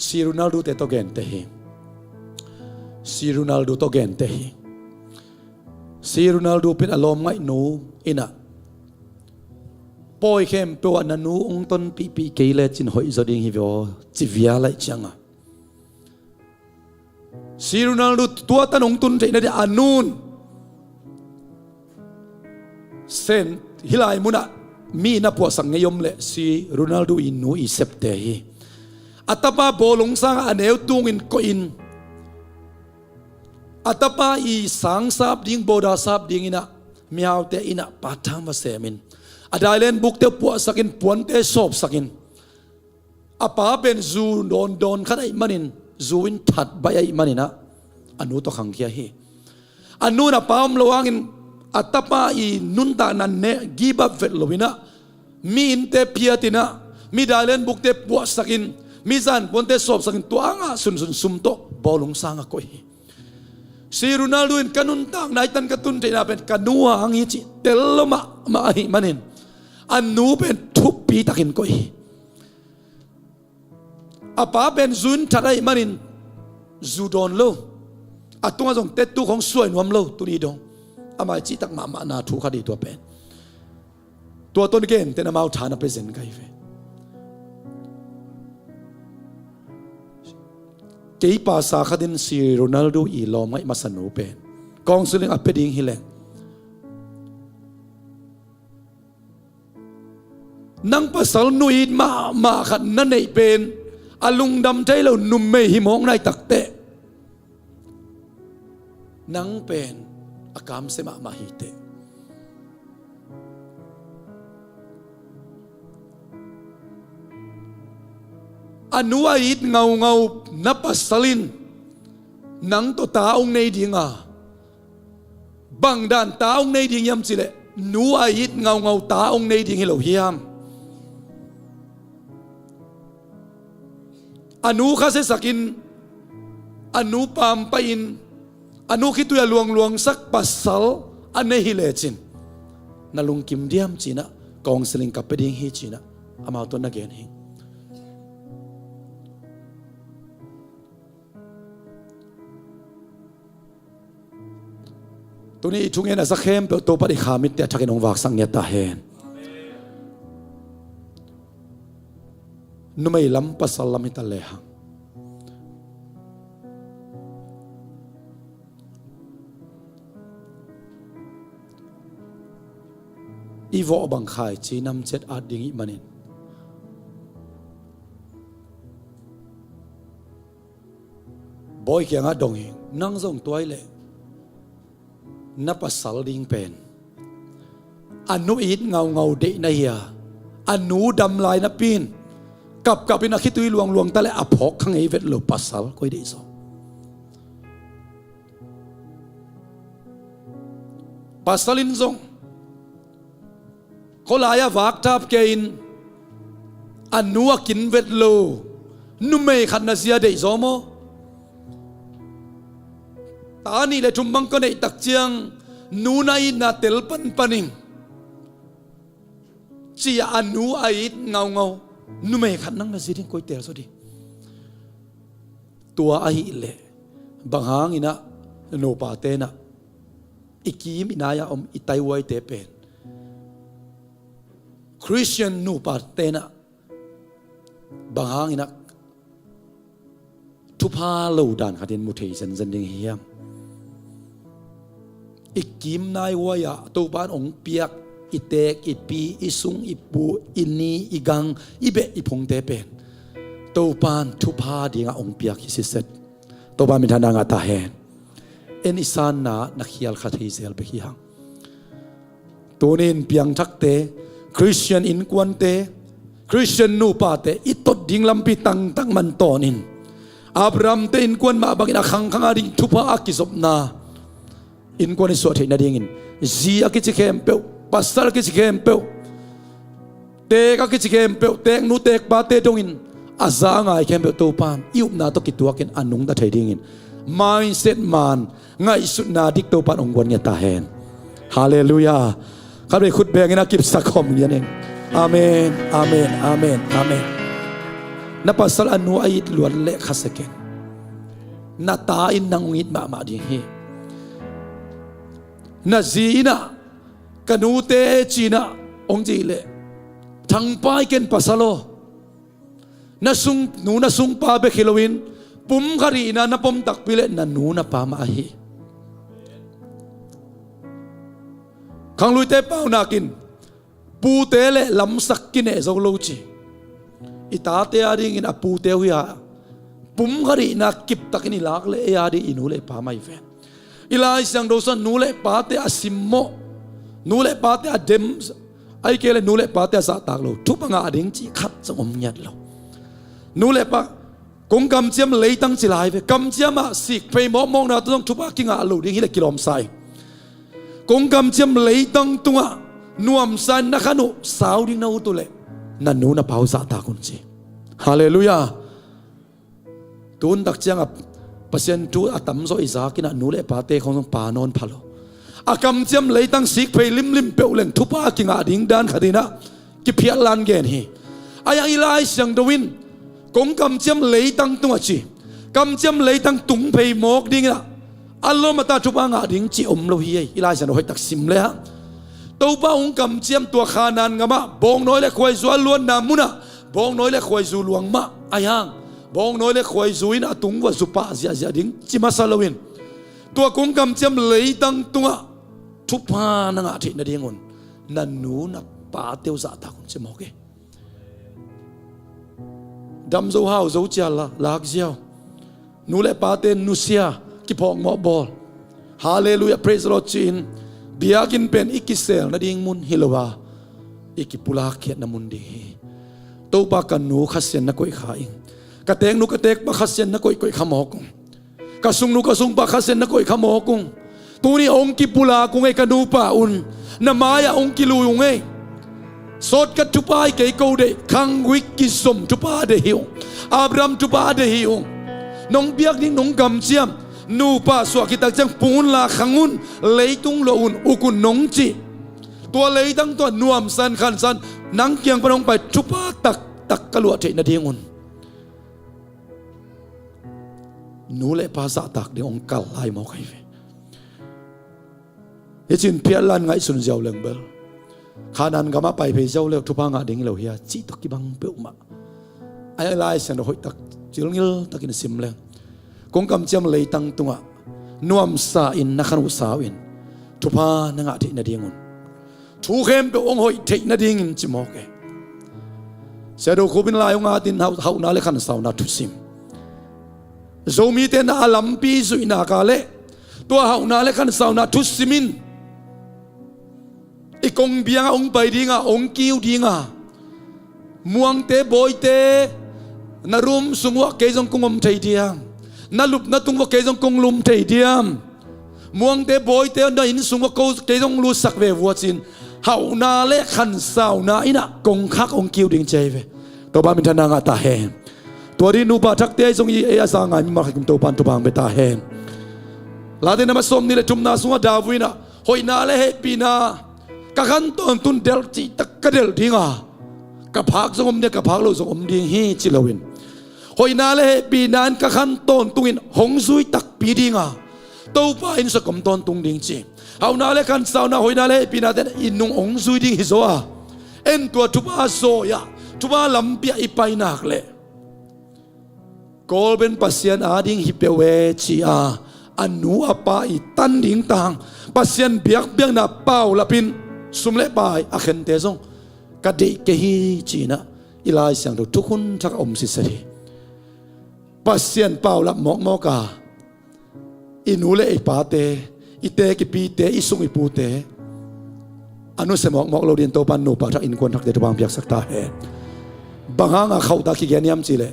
ซีรูนัลดูเตโตเกนเตหิซีรูนัลดูโตเกนเตหิซีรูนัลดูเป็นอารมณ์ไม่หนูอินะปอยเข้มเปว่านันูองต้นปีเกลจินหอยจดิงฮิวจิวิอาไลจังอ่ะซีรูนัลดูตัวตันองตุนใจนั่นอานูนเซนฮิลายมุนะมีนับว่าสังเงยมเลซีรูนัลดูอินูอิเซปเตฮีอัตปาโบลงสังอันเอวตุงอินโกอินอัตปาอีสังซับดิ้งโบดาซับดิ้งอินะมีเอาเตอินะปัทามวเสมินอดาเลนบุกเตปัวสักินปวนเตสอบสักินอป้าเป็นจูโดนขัดไอมันินจูอินทัดใบไอมันินะอนุตัวขังเคียฮีอนุน่ะป้ามระวังอินอัตปาอีนุนตานันเนกีบับเวทโลวินะมีอินเตพิยตินะมีดาเลนบุกเตปัวสักินมีซันปวนเตสอบสักินตัวอ่ะสุนซุมโตบอลงสังกอยซีรูนัลดูอินกันุนตังนายตันกตุนเจนาเป็นกันัวอังฮิจิเตลมาฮิมันินอันนูเป็นทุบปีตักินก้อยอาป้าเป็นจุนทัดไอมันินจูดอนโลอัตตัวจงเตตุของสวยนวมโลตัวนี้ดงอามาจิตักมานาทุกขดีตัวเป็นตัวต้นเกณฑ์เตนามาฐานเป็นเซนไกเฟเกี่ยภาษาขัดินซีโรนัลโดอีลอไม่มาสนุเป็นกองสุลิงอัปเปดิงฮิเลงนังภาษาหนุ่ยมาขันนั่นเองเป็นอลุงดำใจเราหนุ่มไม่หิมองในตักเตะนังเป็นอากามเสมาหิเตอนุวัยเงานับภาษาลินนังตัวตาองในดิ่งบังดานตาองในดิ่งยำสิเลนุวัยเงาตาองในดิ่งให้เราเฮียมอนุข้าเสสกินอนุปามไปอินอนุคิดตัวลวงสักปัสสาวอันนี้ฮิเลจินนาลุงกิมเดียมจีนะกองสลิงกับไปดิ้งฮิจีนะอามาตัวนักเรียนฮิตัวนี้ทุกเงินสักเข้มเปิดตัวปฏิขามิตรแต่ทักนองวักสังเกตตาเห็นนุ่มไม่ล้ำปัสสาวะมิตรเลยฮะอีวอบังขายจีนำเจ็ดอาดิงิมันบอยเกียงอาดงเองนั่งส่งตัวเลยนับปัสสาวะดิ้งเป็นอนุอิดเงาเดนเฮียอนุดำลายนับปีนกับเป็นนักคิดตุยลวงแต่ละอภอกข้างไอเวทโลปัสสาวะก็ได้สองปัสสาวะลินซงเขาลายวักทับเกินอนุกินเวทโลนุ่มไม่ขัดนาเสียได้สมอตานี่เลยทุ่มบังก็ในตักเจียงนูนายนาเตลปันิงจีอนุไอเงานุ่มไม่ขัดนั่งนาเสียดิ้งก๋วยเตี๋ยวสุดีตัวไอเล่บางหางอินะโนปาเตนะอีกีมินายาอิไตไวเตเป็นคริสเตียนนูปาเตนะบางหางอินะทุพาโลดานขัดินมุเทสันดิงเฮียมอีกิมนายวายะตัวบ้านองเปียกอีเตกอีปีอีสุงอีปูอีนีอีกังอีเบอีพงเตเป็นตัวบ้านทุพาดีงาองเปียกฮิสิเซตตัวบ้านมีทานางาตาเฮนเอ็นอิสานนานักเฮียลขัดฮิเซลเบฮิฮังตัวนี้เปียงทักเตคริสเตียนอินกวนเตคริสเตียนนูปาเตอิตดดิงลำปีตังมันตอนินอับรามเตอินกวนมาบังอินาขังอาดิงทุพาอากิศบนาอินกวนในสวดเฮนาดิงิน จีอากิจิเข้มเปวปัสสาวะกิจิเข้มเปวเตกกิจิเข้มเปวเตกนูเตกปาเตตงอินอาซาไงเข้มเปวตัวปานอิบนาตกิตัวกินอันนุงตาไทยดิ้งอินmindset มันไงสุดนาดิกตัวปานองค์วันเนี่ยตาเห็นฮาเลลูยาข้าพเจ้าขุดแบงนะกิบสักคมเนี่ยเองอาเมนอาเมนอาเมนอาเมนนับภาษาอันนูอิดล้วนเละขัสเกนนาตาอินนางอิดมาดีเฮนาจีน่ะกันูเตจีน่ะองจีเละทั้งไปเกนภาษาโลนาซุงนูนาซุงปาเบคิโลวินปุ่มคารีน่ะนับปุ่มตักพิเลนันนูนับปามาฮีขังลุยเตเป้านากินปูเตเลลำสักกินเอซอกโลจีอิตาเตอาดิงินอปูเตหุยาปุ่มคารีน่ะกิบตักนี่ลักเลเออาดิอินูเลปามาอีเวนอิลาอิสังโดสันนูเลปาเตอาซิมโมนูเลปาเตอาเดมไอเกเลนูเลปาเตอาซาตากโลทุบงาดิงจีขัดสมยัดโลนูเลปากงกำเจียมเลยตั้งจิลายไปกำเจียมอ่ะสิกไปมองนาต้องทุบกิงอาลูดิ้งฮิเลกิลอมไซกงกำเจียมเลยตั้งตัวนัวมไซนักขนุสาวดิ้งนาอุตุเลนันนูน่ะเผาซาตาคุณจีฮาเลลูยาตุนตักเจียงอ่ะปัศยันจูอาตัมโซอิซากินะนูเลปาเตของปานอนพะโลอากำเจียมเลยตั้งสิกไปลิมเปวเล่งทุบกิงอาดิ้งด้านคดีนะกิเพียลันเกนฮีอายังอิไลเสียงดวินกงกำเจียมเลยตั้งตัวจีกำเจียมเลยตั้งตุงเพย์มอกดิ้งละอัลลอฮ์มาตาทุบงาดิ้งจีอมโลฮีอิลาจันโอให้ตักซิมเลยฮะตัวป้าองกำเจียมตัวขานันงามะบองน้อยเล็กควายซัวล้วนนามุนะบองน้อยเล็กควายซูลวงมะอายังบองน้อยเล็กควายซูอินอตุงวะสุปะเสียดิ้งจิมาซาลวินตัวกงกำเจียมเลยตั้งตัวทุบพานังอาทิตย์นาดิ้งอนนันนูนับปาเตียวซาตาคุณจะมอกเกดำโซฮาวโซเจียละลากเจียวนูเลปาเตนนูเซียกิพองมอบอลฮาเลลูยา praise the Lord จีนเบียกินเป็นอิกิเซลนาดิงมุนฮิลวาอิกิปุลาเขียนนามุนดีตัวปากันนูขัดเสียนนักอยขาอิงกระเตงนูกระเตกปาขัดเสียนนักอยขมอกงกระซุงนูกระซุงปาขัดเสียนนักอยขมอกงตัวนี้องกิปุลากงไอกันนูปาอุนนามายาองกิลูยงไอสดกัทุปายเกยโกเดคังวิกิสมทุปาเดหิวอับรามทุปาเดหิวน้องเบียกนี่น้องกำเจียมนูปาสวากิตักจังปูนลาขังอุนเลยตุงโลอุนอุกุนน้องจีตัวเลยตั้งตัวนวมสันขันสันนังเกียงพนองไปทุปาตักกลัวเจนาเดียงอุนนูเลภาษาตักเดียองกัลไลมอกไอเวเฮจินเพียลันไงสุนเจ้าเลิงเบลขานันก็มาไปเพเจ้าเลี้ยวทุพางาดิ่งเหล่าเฮียจีตกิบังเปวมาไอ้ลายเสียงเราหอยตักจิลงิลตักินซิมเลงกงกำเจียมเลยตั้งตัวนัวมสาอินนักขนุสาวินทุพานังอาทินาดิ่งุนทูเข้มเปวองหอยเทนาดิ่งจิมอกเกเสด็จคูบินลายองอาตินเฮานาเลขันสาวนาทุซิมโซมีเตนาลัมปีสุอินากาเลตัวเฮานาเลขันสาวนาทุซิมินอีกองเบียงองไปดีงาองคิวดีงาม่วงเตบอยเตนารุมสุงวะเกยจงกงอมไทยเดียมนาลุบนาตุงวะเกยจงกงลุมไทยเดียมม่วงเตบอยเตนาอินสุงวะเกยจงลูสักเววัวจินเฮานาเลขันสาวนาอินะกงคักองคิวดิ่งใจเวตัวบ้านมินทนางาตาเฮมตัวดินูปาทักเตยจงยีเอสางายมิมาขิมตัวปานตัวบางเบตาเฮมลาเดนมาสมนี่เลจุมนาสุงวะดาวินะหอยนาเลเฮปีนากันตอนตุนเดลจีตะกระเดลทิ้งอ่ะกับพักสมเนี่ยกับพักเราสมดิ่งฮีจิลวินหอยนาเลปีนานกันตอนตุงินหงซุยตักปีดิ่งอ่ะตัวป้าอินสกุมตอนตุงดิ่งจีเอานาเลกันสาวนาหอยนาเลปีนาเดนอินนุงหงซุยดิ่งฮิโซอ่ะเอ็นตัวทุบอาโซยะทุบอาลำเปียอีไปนักเลยกอลเป็นปัสยันอาดิ่งฮิเปเวจีอาอันนูอาปาอีตันดิ่งต่างปัสยันเบียกนาเป้าละพินสุมเลปายอาเขนเตซงกะเดเกฮีจีนะอิลายเสียงดูทุกคนทักอมสิสรีปัสยันเป้าละมอกกาอินูเลไอปาเตอิเตกิปีเตอิสุงอิปูเตอนุเสมอกเราเรียนโตปันนูปาทักอินควนทักเดตบางเบียกสักตาเฮบางหางเขาตาขี้แกนิยมจีเล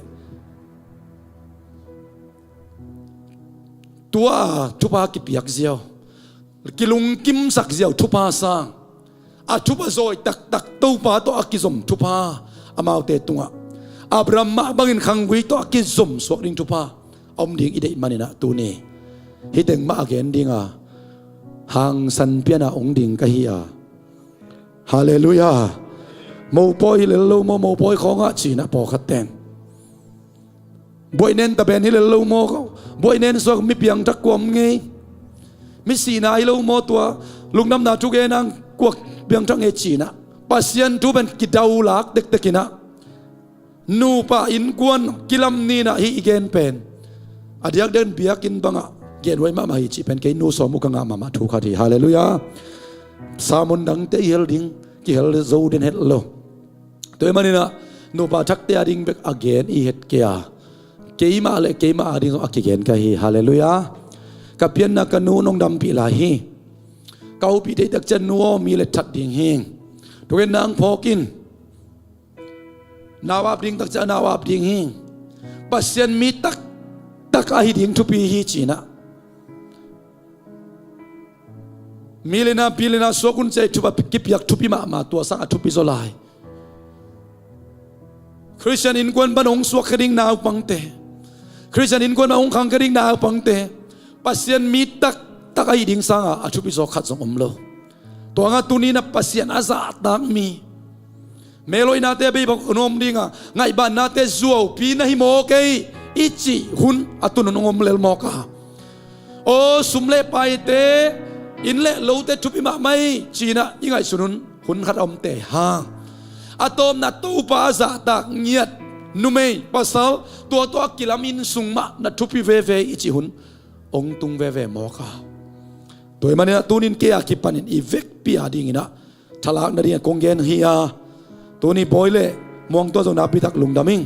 ตัวทุบากิเปียกเจียว กิลุงกิมสักเจียวทุพาสางอาทุพาโซยตักตักตู้ปาโตอากิสมทุพาอามาวเตตุงะอับรามมาบังอินขังวิโตอากิสมสวกดิงทุพาอมดิ่งอิเดมันนะตูนี่ฮิตเองมาเกนดิ่งอ่ะหางสันเปียนะองดิ่งกะฮีอ่ะฮาเลลูยาโมปอยเลโลโมปอยของอ่ะจีนะปอขัดแตงบอยเน้นตะเบนฮิเลโลโมเขาบอยเน้นสวกมีเปียงตะกวมไงมิสีนายโลโมตัวลุงน้ำนาทุกเอนังกวกเบียงทั้งเอจีนะปัสยันทุเป็นกิดาวลักเด็กตะกินะนูปะอินกวนกิลัมนีนะฮีอีเกนเป็นอดียกเดินเบียกินบังอะเกนไว้มามาฮิจิเป็นเกนูสมุกังอามาทุกขาทีฮาเลลูยาสามุนดังเตยเฮลดิงกิเฮลโซเดนเฮลโลตัวมันนี่นะนูปะทักเตยดิงเบกอเกนอีเฮตเกียเกยมาเลเกยมาอดิงอักเกนกะฮีฮาเลลูยากับเพียนนักนูนงดำปีลาฮีเกาปีเดตักจันนัวมีเลทัดดิ่งเฮงทุกนางพอกินนาวาบดิ่งตักจันนาวาบดิ่งเฮงปัสยันมีตักอาหิดิ่งทุปีฮีจีนะมีเลนาปีเลนาสวกุนใจทุบกิบยักทุปีมาตัวสังทุปีโซลายคริสเตียนอินกวนบันองสวกกระดิ่งนาวปังเตคริสเตียนอินกวนบันองขังกระดิ่งนาวปังเตpasien mitak tak ai ding sanga achu pi so khat song omlo to nga tuni na pasien aza tak mi meloi na te be bok nom dinga ngai ban na te zuo pi na hi mo ke ichi hun atun ngom lel mo ka o sumle pai te in le lo te thupi ma mai china ingai sunun hun khat om te ha atom na tu pa za tak ngiat numei pasal to kilamin sungma na thupi ve ve ichi hunองตุงเวเวมอกาตัวมันเนี่ยตูนินเกียกิปันินอีเวกปีอาดิงินะทลากนาดีกงเกนเฮียตัวนี้บอยเล่มองตัวจงนาพิทักลุงดามิง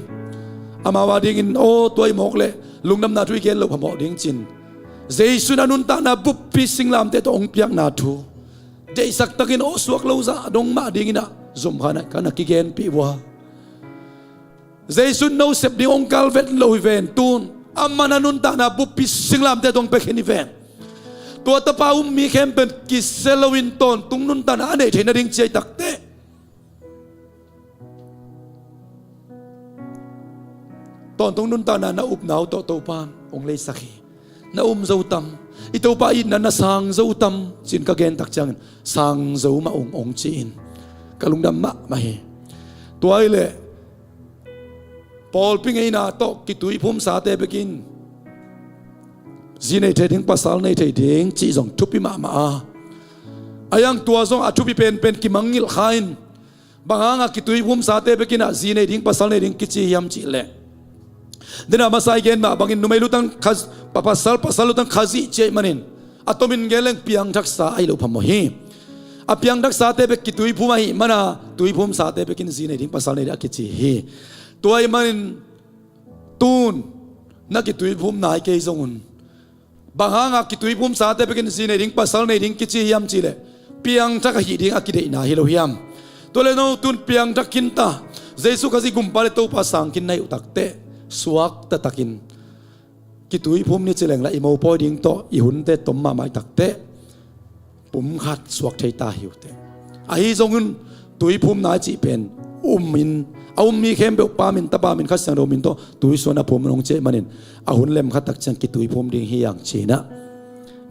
อามาวาดิงินโอตัวอีมอกเล่ลุงดำนาทุยเกนลุพมอดิงจินเจสุนานุนตานาบุปปิสิงลามเตตองเปียกนาทูเจสักตะกินโอสวกเลวซาดงมาดิงินะซุมขานกันกิเกนปีวัวเจสุนโนเซบดิองกัลเวตโลฮิเวนตูนอามานันุนตานาบุปิสิงลามเตตองเปกเฮนิเวนตัวตะปาอุมมีเข้มเป็นกิเซลวินตอนตุงนุนตานาอันเดชนาดิงเจตักเตตอนตุงนุนตานานาอุบนาวโตโตปานองเลสักฮีนาอุมเจ้าตัมอิโตปาอินนาสังเจ้าตัมจินกะเกนตักจังสังเจ้ามาองจีนกะลุงดำมาเฮตัวไอเล่ปอลพิงไอนาโตกิตุยพุ่มสาเตไปกินจีในเทถิงภาษาในเทถิงจีจงทุบพิมาอายังตัวจงอาทุบพิเป็นกิมังงิลขายน์บางครั้งกิตุยพุ่มสาเตไปกินจีในถิงภาษาในถิงกิจียามจีเล่เดินมาใส่เกณฑ์มาบางอินนุ่มลุตังขจภาษาลุตังขจีเจมันินอัตมินเกลังเปียงทักษะไอลุพมโหีอเปียงทักษะเตไปกิตุยพุ่มไอมันตุยพุ่มสาเตไปกินจีในถิงภาษาในถิงกิจีฮีตัวไอ้มันตูนนักกิตุยพุ่มนายเกยจงุนบางครั้งกิตุยพุ่มสาเตไปกินซีในดิ่งปัสสาวะในดิ่งกิจยามจีเล่เปียงทักหิดิ่งกิเดนาฮิโลฮิยามตัวเล่นตูนเปียงทักกินตาเจสุกสิกุมปาเลตูภาษากินในอุตักเตสวกตะตักินกิตุยพุ่มนี่จะแหล่งละอิโมปอยดิ่งโตอิหุนเตตมมาไม่ตักเตปุ่มขัดสวกไทตาหิวเตไอ้จงุนตุยพุ่มนายจีเป็นมินเอามีเข้มเบลปามินตาปามินขัดสังโรมินโตตุยส่วนอภุมนงเจมันินอาหุนเล่มขัดตักจังกิตุยภุมดิ่งเฮียงจีนะ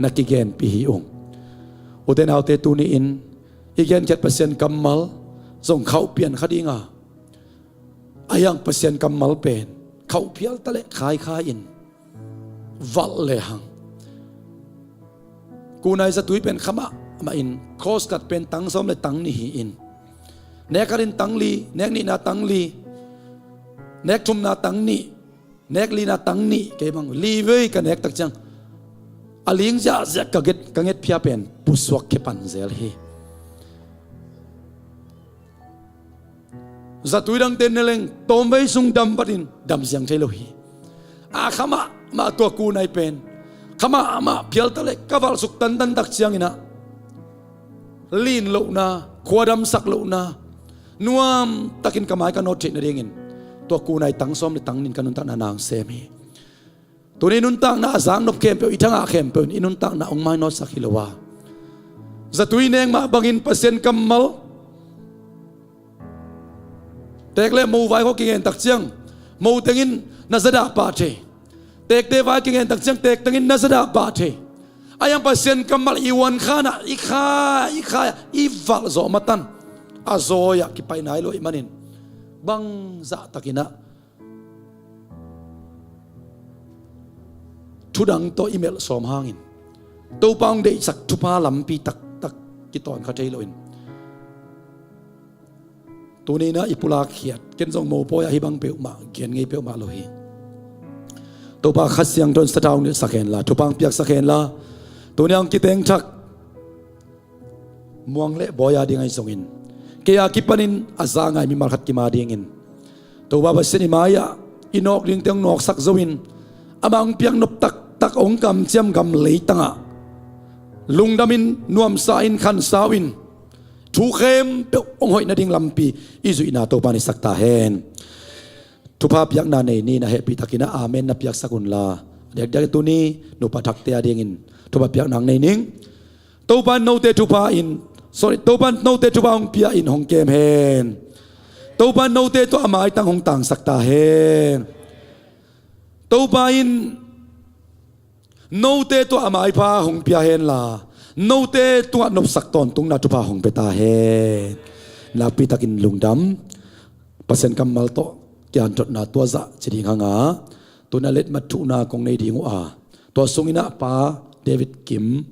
นักกิเกนปีฮีองอุเทนเอาเตตุนีอินอีเกน7%กำมัลส่งเข้าเปลี่ยนคดีงาอายัง%กำมัลเป็นเข้าเพียลตะเละขายอินวัลเลหังกูนายสตุยเป็นขมะมาอินโคสกัดเป็นตังซ้อมเลยตังนี่อินเนกรินตังลีเนกนี่นาตังลีเนกชุมนาตังนี่เนกลีนาตังนี่เก็บังลีเวกันเนกตักจังอลิงจะกะเก็ตพิอาเป็นปุสวกเขปันเซลฮีจัตุยดังเตนเนลงตอมไว้สุงดำปัดินดำเสียงเทโลฮีอาขมามาตัวกูนายเป็นขมาเพียลตะเล็กกวาลสุกตันตักเสียงอินะลีนโลนาขวดำสักโลนานัวมตักินกระไม้กันโนดเจนเรียงินตัวกูนายตังซ้อมหรือตังนินกันนุนตังนานางเซมีตัวนี้นุนตังนาจางนบเข้มเปียวอีทั้งอาเข้มเปียวอีนุนตังนาองไม้นอสักฮิโลวา zatui neng ma bangin pasien kamal tek le mo vai ko kingen tak chiang mo tengin na zada pa the tek te vai kingen tak chiang tek tengin na zada pa the ayang pasien kamal iwan khana ikha ival zo matan azoya ki pai nai lo imanin bang za takina thudang to email som hangin to pang de sak thupa lampi tak ki ton kha thei loin tuni na ipula khiat ken jong mo po ya hi bang pe ma gen ngei pe ma lo hi to pa khasyang don sataw ni sakhen la thupang piak sakhen la tuniang kiteng thak muang le boya dingai songin kaya kipanin azangai mi markhat ki ma dingin to ba ba seni maya inok ding teng nok sak zoin amang piang nop tak ong kam chiam gam lei tanga lungdamin nuam sa in khan sawin thu khem pe ong hoi na ding lampi izu ina to pani sakta hen thu pa piak na nei ni na he pi takina amen na piak sakun la dek tu ni no pathak te adingin thu pa piak nang nei ning to pan no te thu pa in sorry to pan no te thu pa ong pia in hong kem hen to pan no te to amai tang hong tang sakta hen to pa in no te to amai pa hong pia hen la no te tu nop sak ton tung na tu pa hong peta hen la pi takin lungdam pasen kamal to kyan tot na tua za chiding hanga tu na let mat thu na kong nei ding a to sungina pa David Kim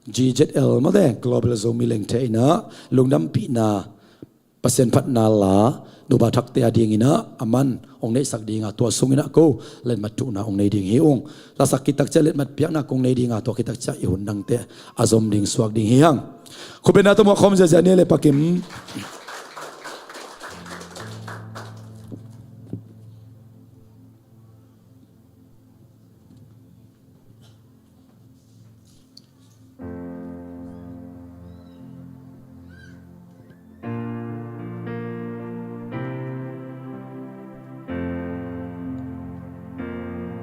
GZL ma de global Zomi leng the ina lungdam pi na pasen phat na la nu ba thak te ading ina aman ong nei sak dinga to sungina ko let mat tu na ong nei ding hi ong la sak ki tak che let mat piak na kong nei dinga to ki tak cha i hun dang te azom ding suak ding hi hang khobena to mo khom ja ja ne le pakim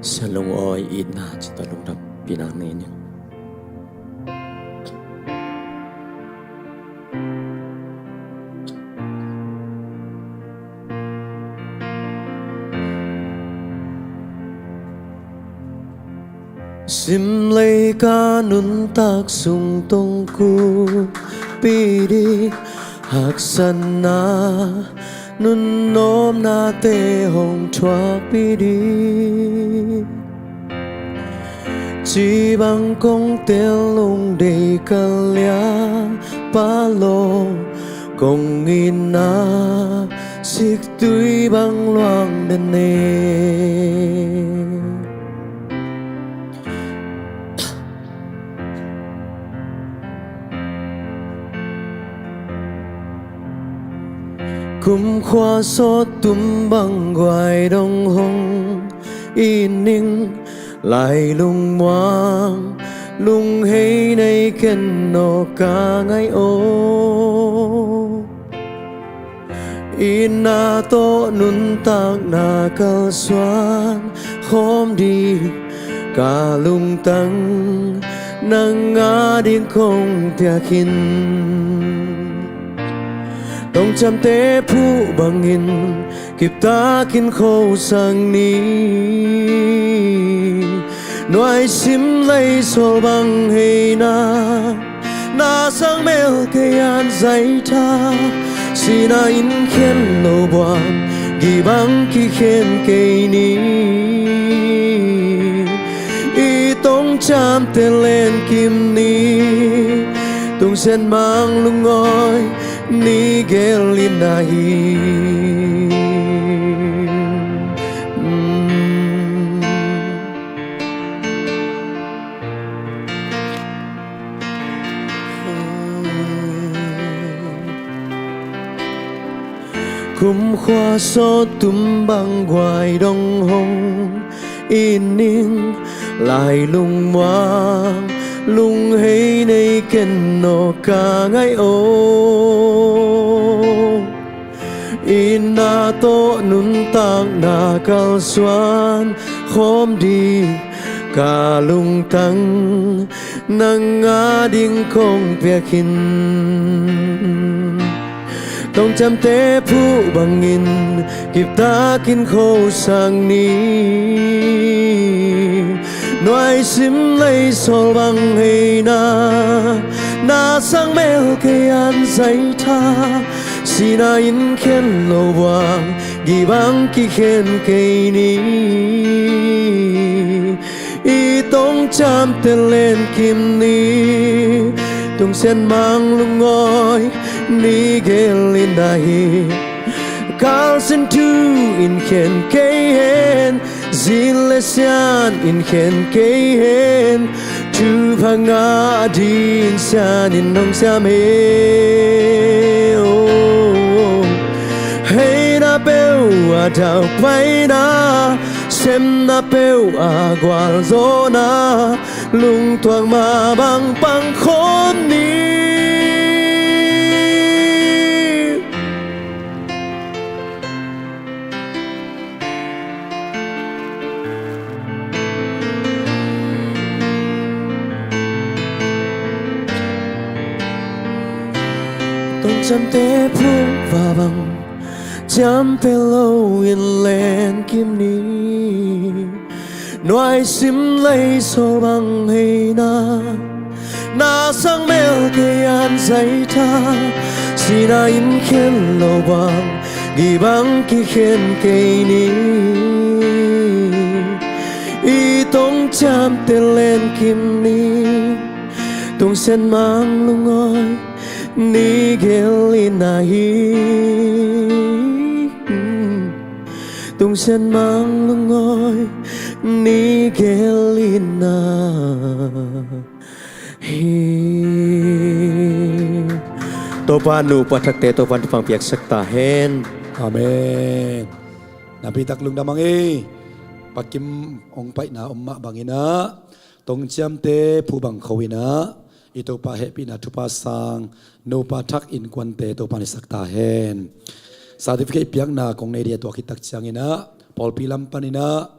sa lung oi in na chita lung dap pinang ni niya sim lay ka nun tak sung tong ku pidi haksan na nun nom na te hong chua pidi chỉ bằng công tiêu lung để cả lia ba lô công nghìn na xích tuy bằng loang đền nè cùng khoa số tum bằng ngoài đông hồng in ninh lại lung moang lung hay nay ken no cả ngày ô ina to nun tak na kal xoan khom đi cả lung tăng nang ngã điên không tia khin tông chăm tế phu bằng in kịp ta kin khâu sang ni nói sim lấy sol bằng hay na sang mel cây an dây ta si na in khen lô boang ghi bằng ki khen cây ni y tông chăm tên lên kim ni tung sen mang lung ngồi ni gelin nahi kum khoa so tum bang ngoài đông hồng in ninh lại lung moang lung hay nay ken no cả ngày ô ina to nun tak na kal xoan khom đi cả lung tăng nang nga ding kong piakin tong cham te phu bangin kip ta kin kho sang ni noi sim lei sol bang hei na sang mel ke an zai tha si na in khen lo wang gi bang ki khen ke ni y tông cham tên lên kim ni tung sen mang lung ngoi ni gelin dahi kal sen tu in khen kei hen zin le sian in khen kei hen tu phanga din sian in nong siam he hey na beu a dau pai na xem na beu a gwal zona lung thoang ma bang pang khom ni tông chăm te phu và bằng chăm pe lâu in len kim ni nói sim lấy so bằng hay na sang mel ke an zai tha si na in khen lo bang gi bang ki khen ke ni y tong cham te len kim ni tong sen mang lung ngoi ni gelina hi tung sen mang lung ngoi ni gelina hi to pa nu pathak te to pan pang piak sakta hen Amen. Nabi taklung damang pakim ong pai na umma bangina tong chiam te phu bang khowina ito pa happy na thupa sang no pa thak in kwan te to pani sakta hen certificate piang na kong nei dia to kitak changina pol pilam panina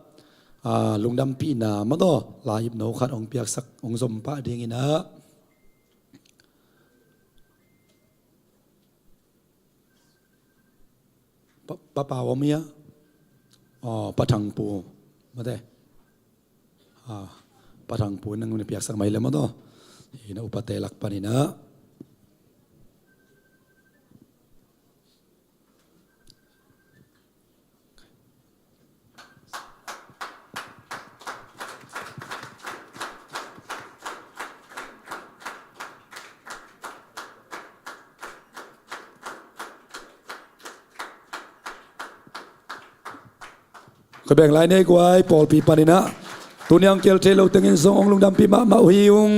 lungdam pi na mado laib no khat ong piak sak ong zom pa dingina pa omia patang pu mate patang pu nang ni piak sak mai le mado ina upate lak panina ko beng lai nei kwai pol pi panina tunyang kel thelo tengin song ong lungdam pi ma hiung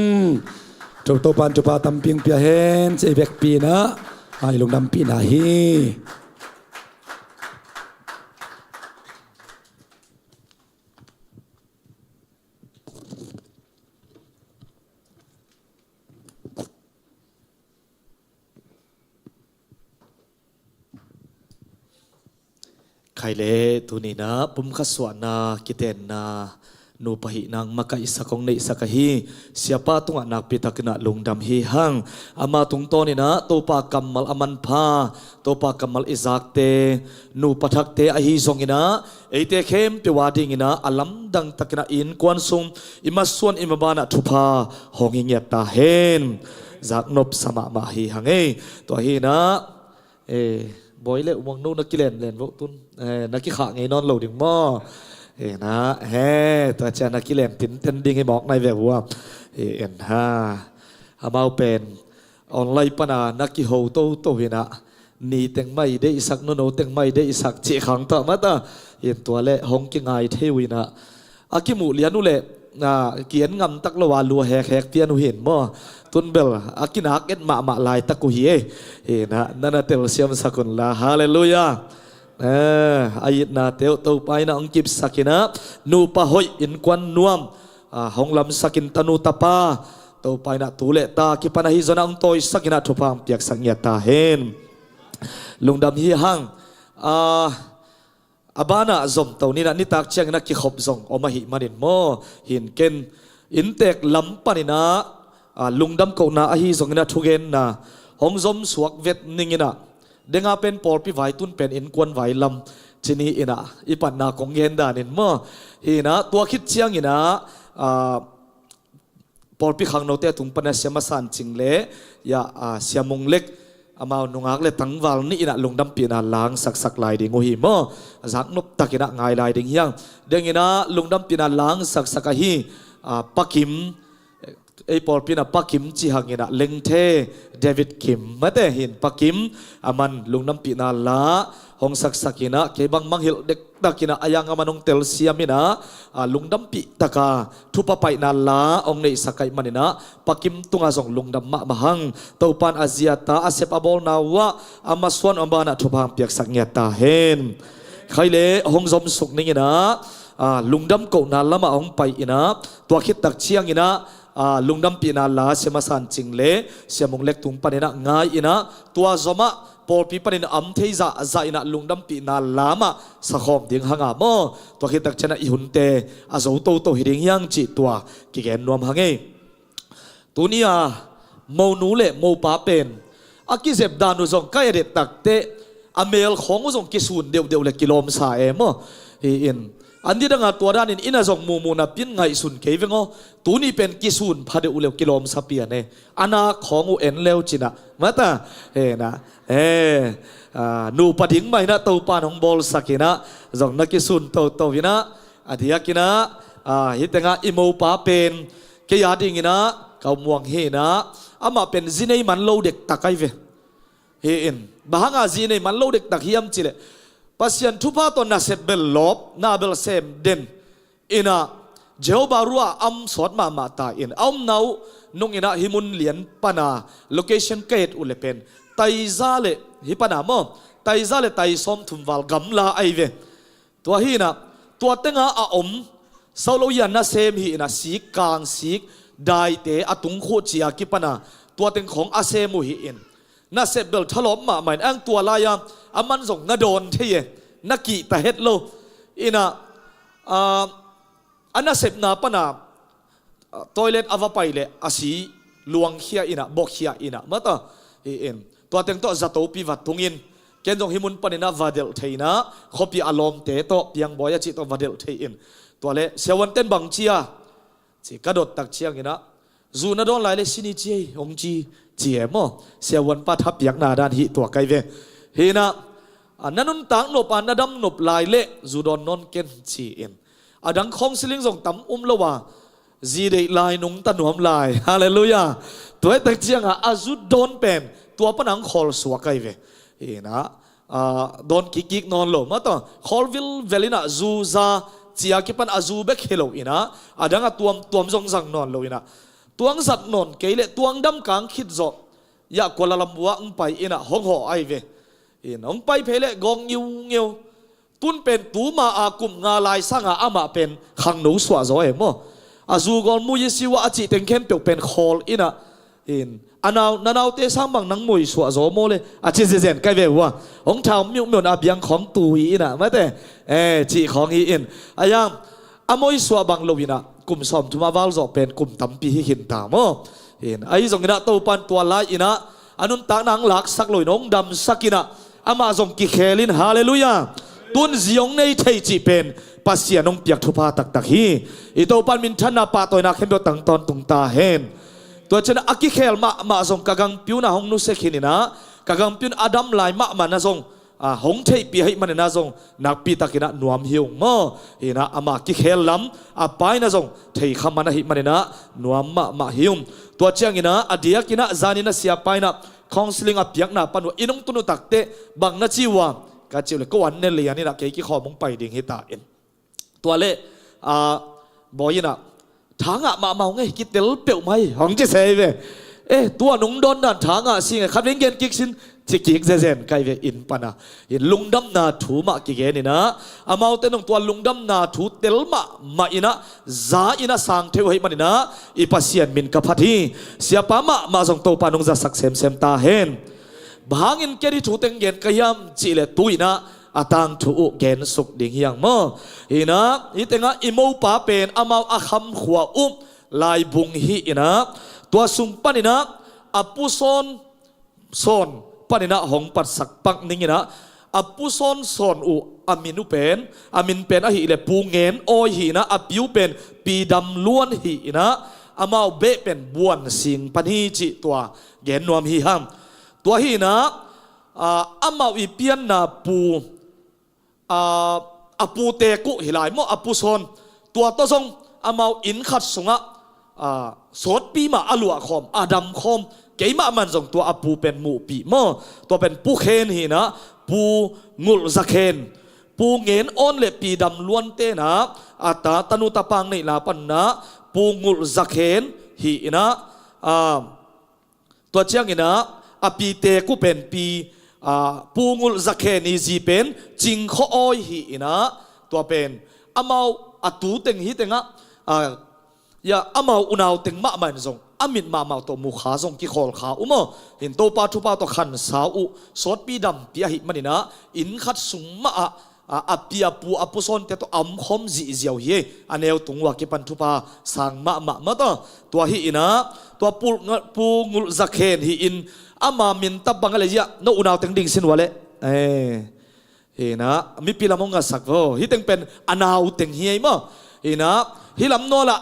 to pan to pa tamping pia hen che vek pi na ai lungdam pi na hiใครเล่ตุนีนะปุ่มขสวนากิเตนนานูปะหินางมะกะอิสกงเนอิสกะฮีเสียป้าตุงนักปิตะกนะลงดำฮีหังอามาตุงโตนี่นะโตปากัมมัลอามันพาโตปากัมมัลอิซักเตนูปะทักเตอฮีซงอินะเอเตเข้มเปวาดิงินะอลัมดังตะกนะอินกวนซุงอิมาส่วนอิมาบานะทุพาหงเงียตาเฮนจากนบสมะมาฮีหังตัวฮีนะบอยเล่อุมงนูนักกิเลนเล่นพวกตุนนักกิขาไงนอนหลดิ่งหม้อนะตัวเจ้านักกิเลนตินเทนดิ้งให้บอกในแบบว่าอามาเป็นออนไลน์ปนานักกิโฮโตเห็นะนี่เต็งไม่ได้สักโนโนเต็งไม่ได้สักเจีขังต่อมาตาเห็นตัวเล่หงกิงไงเทวินะอากิมูเลียนุเล่เกียนงำตักละวาลัวแหกเตียนเห็นมั้ตุนเบลอากินักเอ็ดมาลายตะกุฮีนะนั่นเตลเซียมสักุลลาฮาเลลูยาอายิตนาเตลตัวไปนะองกิบสักินะนูปะหอยอินควันนวมหงลำสักินตนูตาปาตัวไปนะตูเลตากิปนาฮิจนะองโตยสักินะทุพามเปียกสังเยตาเฮนลุงดำฮีหังอาบานะซอมตัวนี้นะนิตักเชียงนักกิขบซองอมาหิมันินโมหินเกนอินเตกลำปานินะ ลุงดำเก่าหน้าอาฮีสงนะทุเกนนะหงซอมสวกเวทนิงนะเด้งอาเป็นปอลปีไวตุนเป็นอินกวนไวลำทีนี้นะอีปันนาของเงินดานินมั่วฮีนะตัวคิดเชียงนะปอลปีขังโนเตตุงปนัสยามาสันจิงเล่ยาเสียมงเล็กอามาหนุงอักเลตั้งวัลนี่นะลุงดำปีน่าล้างสักลายดิ่งโอหิมจักนบตะกินะง่ายลายดิ่งยังเด้งนะลุงดำปีน่าล้างสักฮีปักขิมไอ้ปอลปีน่าปักขิมจีหังนะเล็งเทเดวิดขิมมาแต่เห็นปักขิมอามันลุงดำปีน่าล้าหงสักนะเคบังมังหิลเด็กตะกินะอายังอามันองเตลเซียมินะลุงดำปีตะกาทุปไปน่าล้าองในสักไอมันนะปักขิมตุงอาส่งลุงดำมะมหังเต้าปันอาเซียตาอาเซปอบอลนาวะอามาส่วนอัมบานะทุพังเปียกสักเงียตาเห็นใครเล่หงซอมสุกนี่นะลุงดำเก่าน่าละมาองไปอินะตัวคิดตักเชียงอินะลุงดำปีน่าล้าเสมาสันจิงเล่เสียมงเล็กตุงปันนะง่ายอินะตัวซอมะปอลปีปันนะอัมเทจะจะอินะลุงดำปีน่าล้ามาสักหอมดิ่งหางอ่ะมั้งตัวคิดตักชนะอิหุนเตอาจะโตหิดิ่งยังจีตัวกิเกนนวมหางเอตัวนี้โมนูเล่โมป้าเป็นอากิเซบดานุจงใกล้เด็ดตักเตอเมลของจงกิสุนเดียวเลยกิโลมสายมั้งอินอันนี้ดังตัวด้านอินจงมูนับยินไงสุนเกวิงอ๋ตัวนี้เป็นกิสุนพัดอุเลวกิโลมสับเปียนเออันน่ะของอุเอ็นเลวจินะมาตานะนูปดิ่งไม่นะตัวปานของบอลสักินะจงนักกิสุนตัววินะอธิยากินะฮิตงาอิโมป้าเป็นเกียรติงินะเขามวงเฮนะอามาเป็นจีเนมันโลเด็กตักไอเวเฮอินบางอาจีเนมันโลเด็กตักเฮียมจิเลปัสยันทุพาตอนน่าเซเบลลบน่าเบลเซมเดนอินะเจ้าบารัวอัมสอดมาตาอินอัมนาวนุ่งอินะฮิมุนเลียนปนาโลเคชั่นเกตอุเลเป็นไตซาเลฮิปนามอไตซาเลไตซอมทุมวัลกัมลาไอเวตัวฮีนะตัวเต็งอาอมสาวโลยันน่าเซมฮีนะสีกางสีได้เตอตุงโคจีอากิปนาตัวเต็งของอาเซมุฮีอินน่าเซเบลทลอมมาเหมือนอังตัวลายอามันส่งนาโดนเทียนักกีตาเฮดโลอินะอันน่าเซบนาปนาทอยเลตอวไปเลอาศีลวงเขียอินะบอกเขียอินะมาต่ออินตัวเต็งตัวจัตโตปีวัดทุงินเกณฑ์จงหิมุนปนินะวาเดลเทียนะขบีอารมณ์เตโตเปียงบอยจิตวาเดลเทียนตัวเลเสวันเต้นบังเชียจีกระโดดตักเชียงอินะจูนาโดนไล่เลสินิเจองจีเจียมเสวันป้าทับยักนาดานหิตัวไกเวเฮนะนันนุนตังนบนาดำนบลายเละจูดอนนนเกนจีอินดังคงสิลิงส่งตั้มละว่าจีเดลายนุงตันหวมลายฮาเลลูยาตัวตักเชียงจูดอนเป็นตัวปนังคอลสวกไกเวเฮนะโดนกิกนอนโลมาต่อคอลวิลเวลินะจูซาเจียกิปันจูเบกเฮโลอินะดังตัวมจงสังนอนโลอินะตัวงสัตนนเกลตัวงดำกางคิดจอยากกวลาลัมบัวไปอินะห้องหอไอเวอินะไปเพลกองงิวตุนเป็นตูมาอากุมงาลายสังอามาเป็นขังหนูสวะจอยมั้งจูกอนมุยสิวะจิเต็งเข้มเปียกเป็นคอลอินะอันาวเตสังบังนังมุยสวะจอโมเลยจิเจนใกล้เววะองเท้ามิวมิวอาเบียงของตุยอินะไม่แต่จีของอินอายังอามวยสวะบังโลวินะกลุ่มสอมทุมาวาลจอเป็นกลุ่มตั้มปีหินตามไอ้จงอินะตัวปันตัวลายอินะอันนุนตานางหลักสักลอยน้องดำสักินะอามาจงกิเคลินฮาเลลูยาตุนจิองในไทยจีเป็นปัสยานงเปียกทุพาตักฮีอีตัวปันมินทันนาปาตัวนักเห็นตัวตั้งตอนตุงตาเห็นตัวเช่นอากิเคลมาจงกะกังพิวนาหงนุเสกินินะกะกังพิวอดัมลายมานะจงหงเทปีให้มันนะจงนักปีตะกินะนวมหิวงอเห็นนะอามากิเคลล้ำไปนะจงเทขมันนะหิมันนะนวมมาหิวตัวเชียงอินะอดียกินะจานินะเสียไปนะคอนซิลิงอเปียกนะปนวอินงตุนุตักเตบังนะจิวากะจิวเลยก็วันเนลียนี่นะเกกิขอมงไปดิ่งฮิตาเอ็นตัวเล่บอยนะทางมาไงกิเตลเปียวไหมหงจะเซเวตัวนุ่งดอนนั่นทางสิงขับเล่นเกนกิกสินจิกิกเซนไกเวอินปนะอินลุงดำนาถูมากิเกนี่นะอามาเตนงตัวลุงดำนาถูเตลมาอินะซาอินะสังเทวให้มันนะอีปัสยันมินกับพัทีเสียปามาส่งตัวปานงจะสักเซมตาเห็นบางอินเกดิถูเต็งเย็นกยามจิเลตุยนะอาตังถูเกนสุกดิ่งยังมั้งอินะอิเตงะอิโมปาเป็นอามาอาคำขวาลายบุงฮีนะ ตัวสุงปันนะอปุซอนปันนะหงปัดสักปักนิ่งนะอปุซอนอุอามินุเป็นอหิเลปูเงินโอหินะอปิวเป็นปีดำล้วนหินะอามาเบเป็นบวนสิงปันหิจิตัวเย็นนวมหิhamตัวหินะอามาวิเปียนนาปูอาปูเตกุหิลายมออาปูซอนตัวต้นทรงอามาอินขัดสงะสดปีมาอลัวคอมอาดัมคอมเกี่ยมามันส่งตัวอาปูเป็นหมูปีมอตัวเป็นปูเคนหินะปูงุลสะเคนปูเงินอ้อนเล็ปีดำล้วนเตนะอาตาตนุตะปังในลาปันนะปูงุลสะเคนหินะตัวเชียงหินะอาปีเตกุเป็นปีปูงุลสะเคนอีจีเป็นจิงข้ออ้อยหินะตัวเป็นอามาอตูเต็งหิเต็งะอย่าอามาอุณาวเต็งมะมันส่งอามินมาตัวมุขาส่งกิขอลขาอุโมเห็นตัวปาทุปาตัวขันสาวสดปีดำปีหิมันนี่นะอินขัดสุงมะอาปีอาปูอาปุซอนเตตัวอัมคอมจีเจียวเฮอันเอวตุงว่ากิปันทุปาสังมะตัวหินะตัวปูงุลสะเคนหิอินอามามินตับบังอะไรเยอะโนอุณาวเต็งดิ่งสินวะเล่เห็นนะมีปีละมงกัสักโวฮิเต็งเป็นอนาวเต็งเฮียมั้งเห็นนะฮิลำโนละ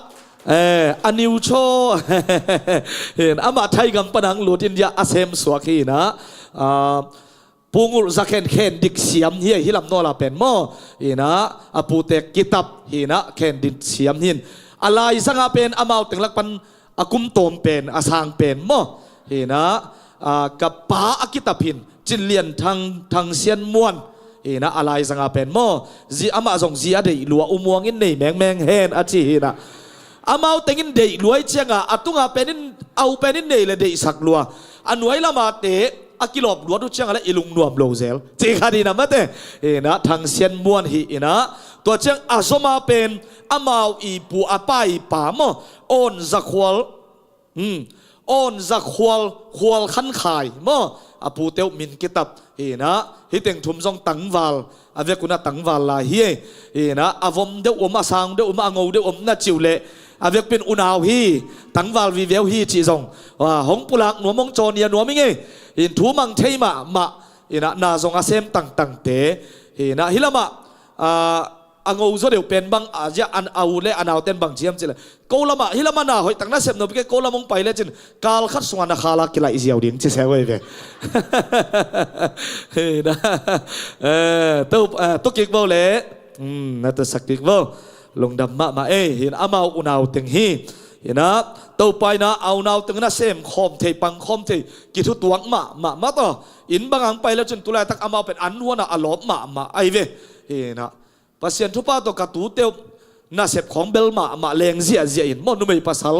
อันนิวโชเห็นอามาไทยกัมปนังหลุดอินเดียอาเซมสวากีนะปูงุลสักเคนดิกเสียมเฮียฮิลำโนละเป็นมั้งเห็นนะอาปูเตกิตับเห็นนะเคนดิกเสียมหินอะไรสังอาเป็นอามาเต็งลักปันอากุมโตมเป็นอาสางเป็นมั้งเห็นนะกับป้าอากิตาพินจินเลียนทางเซียนม้วนนะอะไรสังอาเป็นมั้งจีอามาส่งจีอาเดย์ลัวอุโมงอินนี่แมงเฮนอาชีนะอามาเต็งอินเดย์ลัวเชียงอาตุงอาเป็นเอาเป็นอินเดย์เลยเดย์สักลัวอันไว้ละมาเตะอากิลอบลัวทุกเชียงอะไรอิลุงนวมโลเซลเจคาดีนะมาเตะนะทางเซียนม้วนนะตัวเชียงอาสมาเป็นอามาอีปูอาป้ายป่ามอออนจักวลออนจักควลขันขายมั้งอาปูเตียวมินกิตับนะฮิเต็งทุ่มซองตังวาลอาเวกุน่าตังวาลลาเฮีนะอาวมเดียวมาสังเดียวมางูเดียวน่าจิวเละอาเวกเป็นอุณาวฮีตังวาลวิเวลฮีจีซองว่าหงปุลักหนัวมงโจเนียหนัวไม่ไงอินทูมังเทมานะนาซองอาเซมตังเตนะฮิลามะอังอูโซเดียวเป็นบางอาจจะอันเอาเล่อันเอาเต้นบางเชียมจิเลยกูละมาฮิลามานาหอยตั้งนั้นเสพนบเกกูละมงไปเลยจินกาลขัดสวรรค์ขาลากิลาอิเซียวดิ้งจิเซเว่ยเว้เฮ้ยนะตุกิกบ่เลยนั่นตัวสักกิกบ่ลงดำมาเห็นอามาอุณาวตึงฮีเห็นนะตัวไปนะเอานาวตึงนั้นเสมคอมเทปังคอมเทกิทุตัวมาต่ออินบางอังไปแล้วจนตัวแรกตักอามาเป็นอันวัวนะอารมณ์มาไอเวเห็นนะภาษาทุพาตัวกระตูเตียวน่าเสพของเบลมาเลงเสียอินมอนุไม่ภาษา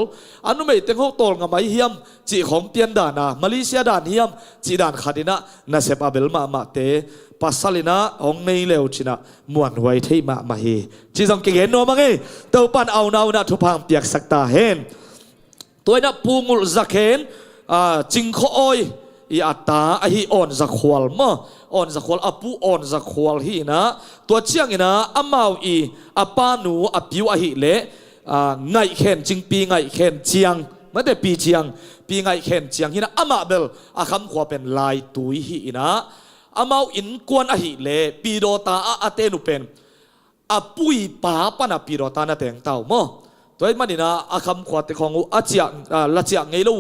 อันนุไม่เต็งเขาโตงกับไม่เฮียมจีของเตียนด่านะมาเลเซียด่านเฮียมจีด่านขัดินะน่าเสพอาเบลมาเตภาษาลินะองในเลวชินะมวนไว้ที่มาเฮจีจงเก่งเห็นโนมั้งไงตัวปันเอานาวนะทุพามเปียกสักตาเห็นตัวนั้นปูงุลสักเห็นจิงข้อยอีอัตตาไอฮีอ่อนสักขวลมั้งอ่อนสักขวลอปูอ่อนสักขวลฮีนะตัวเชียงนะอามาอีอาปานูอาปิวอหิเละไงเข็นจิงปีไงเข็นเชียงไม่ได้ปีเชียงปีไงเข็นเชียงฮีนะอามาเบลอาคำขวาเป็นลายตุยฮีนะอามาอินกวนอหิเละปีโดตาอาเตนุเป็นอาปุยป้าปนาปีโดตานาเตงเต้ามั้งตัวมันนี่นะอาคำขวาติของอาเจียละเจียงไงลู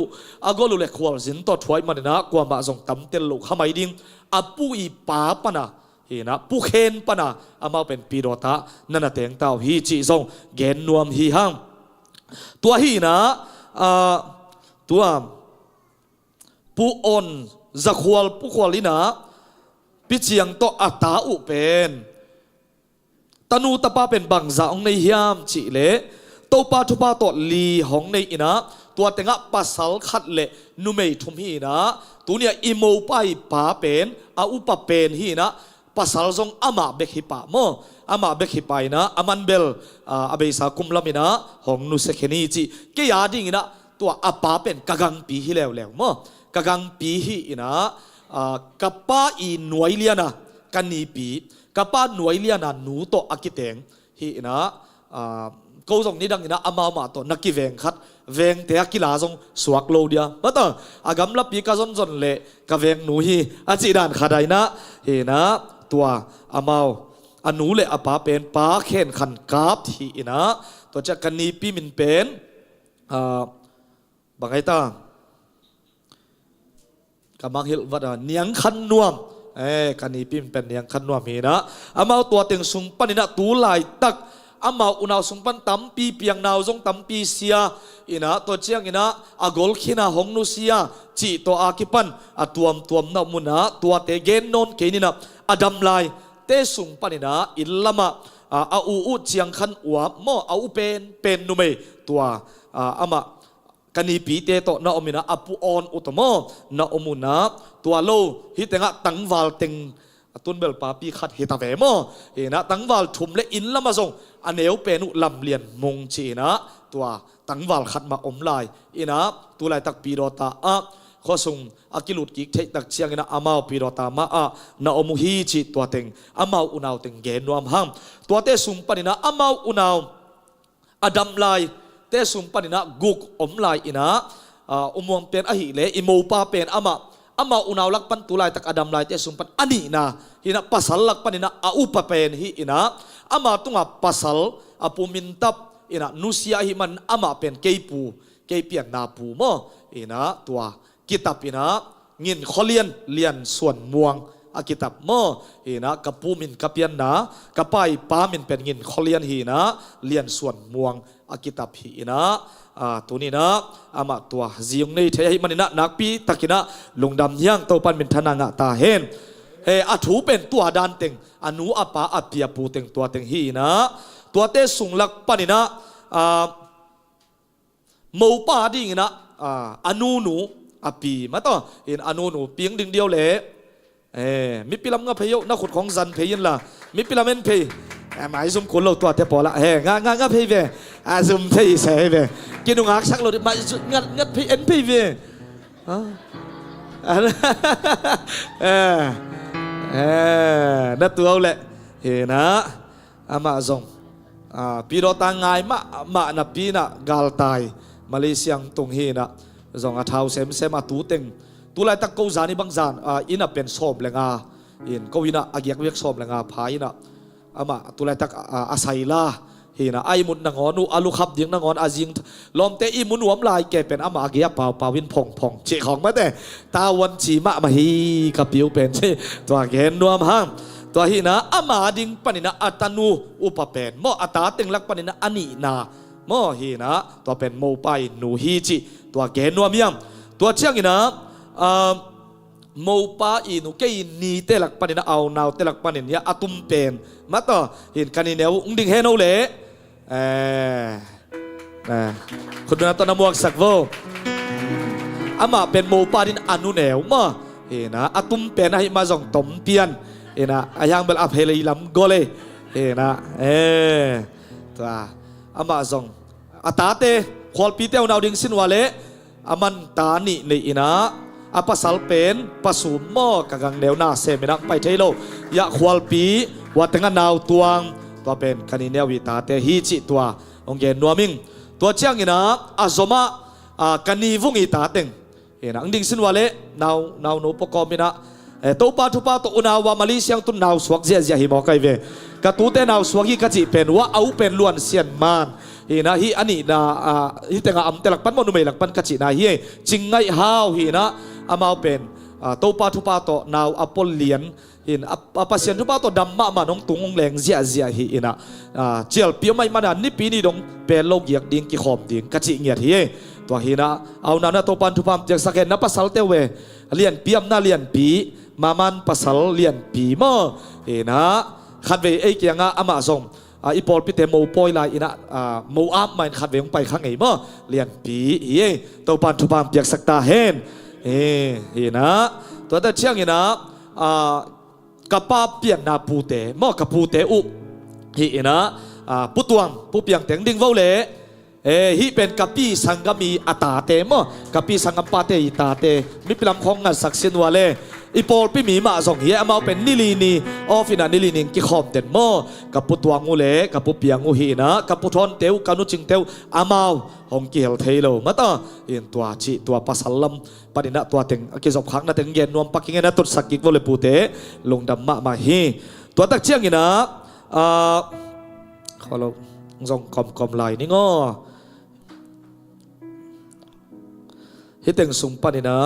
อากอลุเล็กขวาสินตัวถอยมันนี่นะกว่ามาส่งตั้มเตลูขมายดิ้งอาปุยป้าปนาเห็นนะปุเคนปนาอามาเป็นปีโดตานั่นน่ะเตงเต้าฮีจีส่งเกนนวมฮีฮังตัวฮีนะตัวปุออนจักขวลปุขวลินะพิเจียงโตอัตตาอุเป็นตนูตะปาเป็นบังซาองในเฮียมจิเลตัวปาทุปาตัวลีของในอินะตัวเตงะปัสสาวขัดเละนุเมย์ทุมฮีนะตัวเนี่ยอิโมไปปาเป็นอาอุปเป็นฮีนะปัสสาวทรงอามาเบกฮิปะโมอามาเบกฮิปะนะอามันเบลอาเบสาคุมลามินะของนุสเคนีจิเกียดิ้งนะตัวอาปาเป็นกะกังปีฮิแล้วโมกะกังปีฮีนะกับป้าอีหน่วยเลียนะกันนีปีกับป้าหน่วยเลียนะหนูโตอากิเตงฮีนะก็ส่งนี้ดังนะอามาตัวนักกิเวงคัด เวงเตะกีฬาทรงสวกโลเดียมาต่ออากำลับปีกาจนเละกะเวงหนูฮีอาจีดานขาดนะเฮนะตัวอามาอนุเละอปาเป็นปาเข็นขันกาบทีนะตัวจะกันนีปีมินเป็นบางไอ้ตากำมังเฮลวัดเนียงขันนวมกันนีปีมินเป็นเนียงขันนวมเฮนะอามาตัวเต็งสุงปันนะตูลายตักอามาอุณาสุงปันตั้มปีเปียงนาวจงตั้มปีเสียอินะตัวเจียงอินะอากอลขินะหงนุเสียจีตัวอากิปันตัวมนามุนะตัวเตเกนนนเกนินะอดัมไลเตสุงปันนะอิลลามะอาอูเจียงขันอวบมออาเป็นนุเมตัวอามากันนีปีเตโตนาอมินะอปุออนอุตมอนาอมุนะตัวโลฮิตงะตังวาลเต็งตุนเบลปาปีขัดเฮตาเวมอเอนะตังวาลทุมเลอินละมาส่งอันเอวเป็นอุลำเลียนมงจีนะตัวตังวาลขัดมาอมลายเอนะตัวลายตักปีโรตาข้อส่งอากิลุดกิกเทตักเชียงนะอามาปีโรตามานาอมุฮีจีตัวเต็งอามาอุนาวเต็งเกนวมหังตัวเตสุงปนินะอามาอุนาวอดัมลายเตสุงปนินะกุกอมลายอินะมวงเป็นอหิเลอิโมปาเป็นอามาอุนาวลักปันตุลายตักอดัมลายเตสุงปันอันนี้นะฮินะปัสสัลลักปันนะอุปเป็นฮิอินะอามาตุงปัสสัลปูมินตับอินะนุสียฮิมันอามาเป็นเกปูเกเปียนนาปูมออินะตัวกิตับอินะเงินขอเลียนส่วนม่วงอากิตับมอฮินะกับปูมินกับเปียนนากับไปปามินเป็นเงินขอเลียนฮินะเลียนส่วนม่วงอากิตับฮินะตัวนี้นะอามาตัวจียงในเทให้มันนะนักปีตะกินะลงดำย่างตัวปันเป็นทนางะตาเห็นอาถูเป็นตัวดานเต็งอนุอปาอปียปูเต็งตัวเต็งฮีนะตัวเตสุงลักปันนะมูปาดิ่งนะอนุหนูอปีมาต่อเห็นอนุหนูเพียงดึงเดียวเลยมิปิลำงะเพยนักขุดของซันเพยินละมิปิลำเอ็นเพยหมายสมควรเราตัวเตปอละงะเพยเวซุมเพยเสเวกินงักชักเราดิมางัดเพยเอ็นเพยเวนั่นตัวเอาแหละเห็นนะอามาซงปีรตังไงมานับปีน่ะกาลตายมาเลเซียตรงเฮนะซงอาเท้าเซมตูเต็งตุลายตะกูจานี่บางจานอินะเป็นสอบเลงาอินก็วินะอาเกียกเวียกสอบเลงาพายนะอามาตุลายตะอาศัยลาเฮนะไอมุนนางอนูอาลุขับยิงนางอนอาจิงลมเตอิมุนหวมลายแกเป็นอามาอาเกียเป่าวินพองเจของมาแต่ตาวันชีมะมาฮีกับปิวเป็นเจตัวเกนนวมห้างตัวฮีนะอามาดิงปนินะอัตนูอุปเป็นมออัตาเต็งลักปนินะอันนี้นามอฮีนะตัวเป็นโมไปหนูฮีจิตัวเกนนวมยังตัวเชียงฮีนะโมปาอินุเกยนีเตลักปนินะเอานาวเตลักปนินะอาตุมเป็นมาต่อเห็นกันนี่เนี่ยอุ้งดิ่งเฮโนเล่คุณดูนะตอนนำวกสักโวอามาเป็นโมปาดินอนุเนวมาเห็นนะอาตุมเป็นให้มาส่งตมเปียนเห็นนะอายังเบลอเพลีลำโกเลเห็นนะตัวอามาส่งอาตาเตควอลปีเตวนาวดิ่งสินวาเลอามันตานี่ในอินะอาปัสสัลเป็นปัสสุมมอกะกังเดวนาเซมินักไปเทโลยะควอลปีวัดตั้งนาวตวงตัวเป็นคณิเนวิตาเตฮีจิตัวองเกนนัวมิงตัวเชียงอินะอาโซมากันนีวุงอิตาเต็งเห็นอังดิ่งสินวาเลนาวโนปกอมินะตัวปาทุปาตัวอุณาวามาลีเซียงตุนนาวสวกเจียหิมอไกเวกตูเตนาวสวกฮิกจิเป็นว่าเอาเป็นล้วนเซียนมานเห็นนะฮีอันนี้นะฮิแต่งอัมเตลักปันมนุเมลักปันกจินะฮีจิงไงฮาวเห็นนะอามาเป็นตัวปาทุปาตัวนาวอปอลเลียนเห็นอาปัสยันทุปาตัวดำมาน้องตุงแรงเจียฮีนะเจียลเปียวไม่มานี่ปีนี้ดงเป็นโลกอยากดิ้งกิขอมดิ้งกจิเงียดฮีตัวฮีนะเอานานะตัวปันทุปามจากสักเห็นนับปัสสัลเตเวเลียนเปียมน่าเลียนปีมามันปัสสัลเลียนปีมอเห็นนะขัดเวไอเกียงอามาส่งอีปอลพิเตโมปอยลายอินะโมอัพมันขัดเวงไปข้างไงมอเลียนปีเฮ้ตัวปันทุปามจากสักตาเห็นเห็นนะตัวแต่เชียงเห็นนะกระป้าเปลี่ยนนาปูเตมอกับปูเตอุเห็นนะปุตวงปูเปียงเต็งดิ่งวอลเล่ฮิเป็นกับปีสังกมีอัตาเตมอกับปีสังกปาเตอิตาเตมิพิลำของงัดสักเซนวาเล่ อีโปลพี่มีมาส่งเฮียมาเป็นนิลีนีออฟินานิลีนิงกิขอมเต็นโมกับปุตวงูเล่กับปุเปียงูฮีนะกับปุทอนเตียวกันุจิงเตียวอามาหงเกียลเทโลมาต่ออินตัวจีตัวปัสสัลลัมปนินะตัวเต็งกิจบขังนะเต็งเย็นนวมปักกิงนะตุสักกิกวเลปูเตลงดำมาฮีตัวตักเชียงอีนะขอเราส่งกอมไหลนี่ง้อฮิตเต็งสุงปนินะ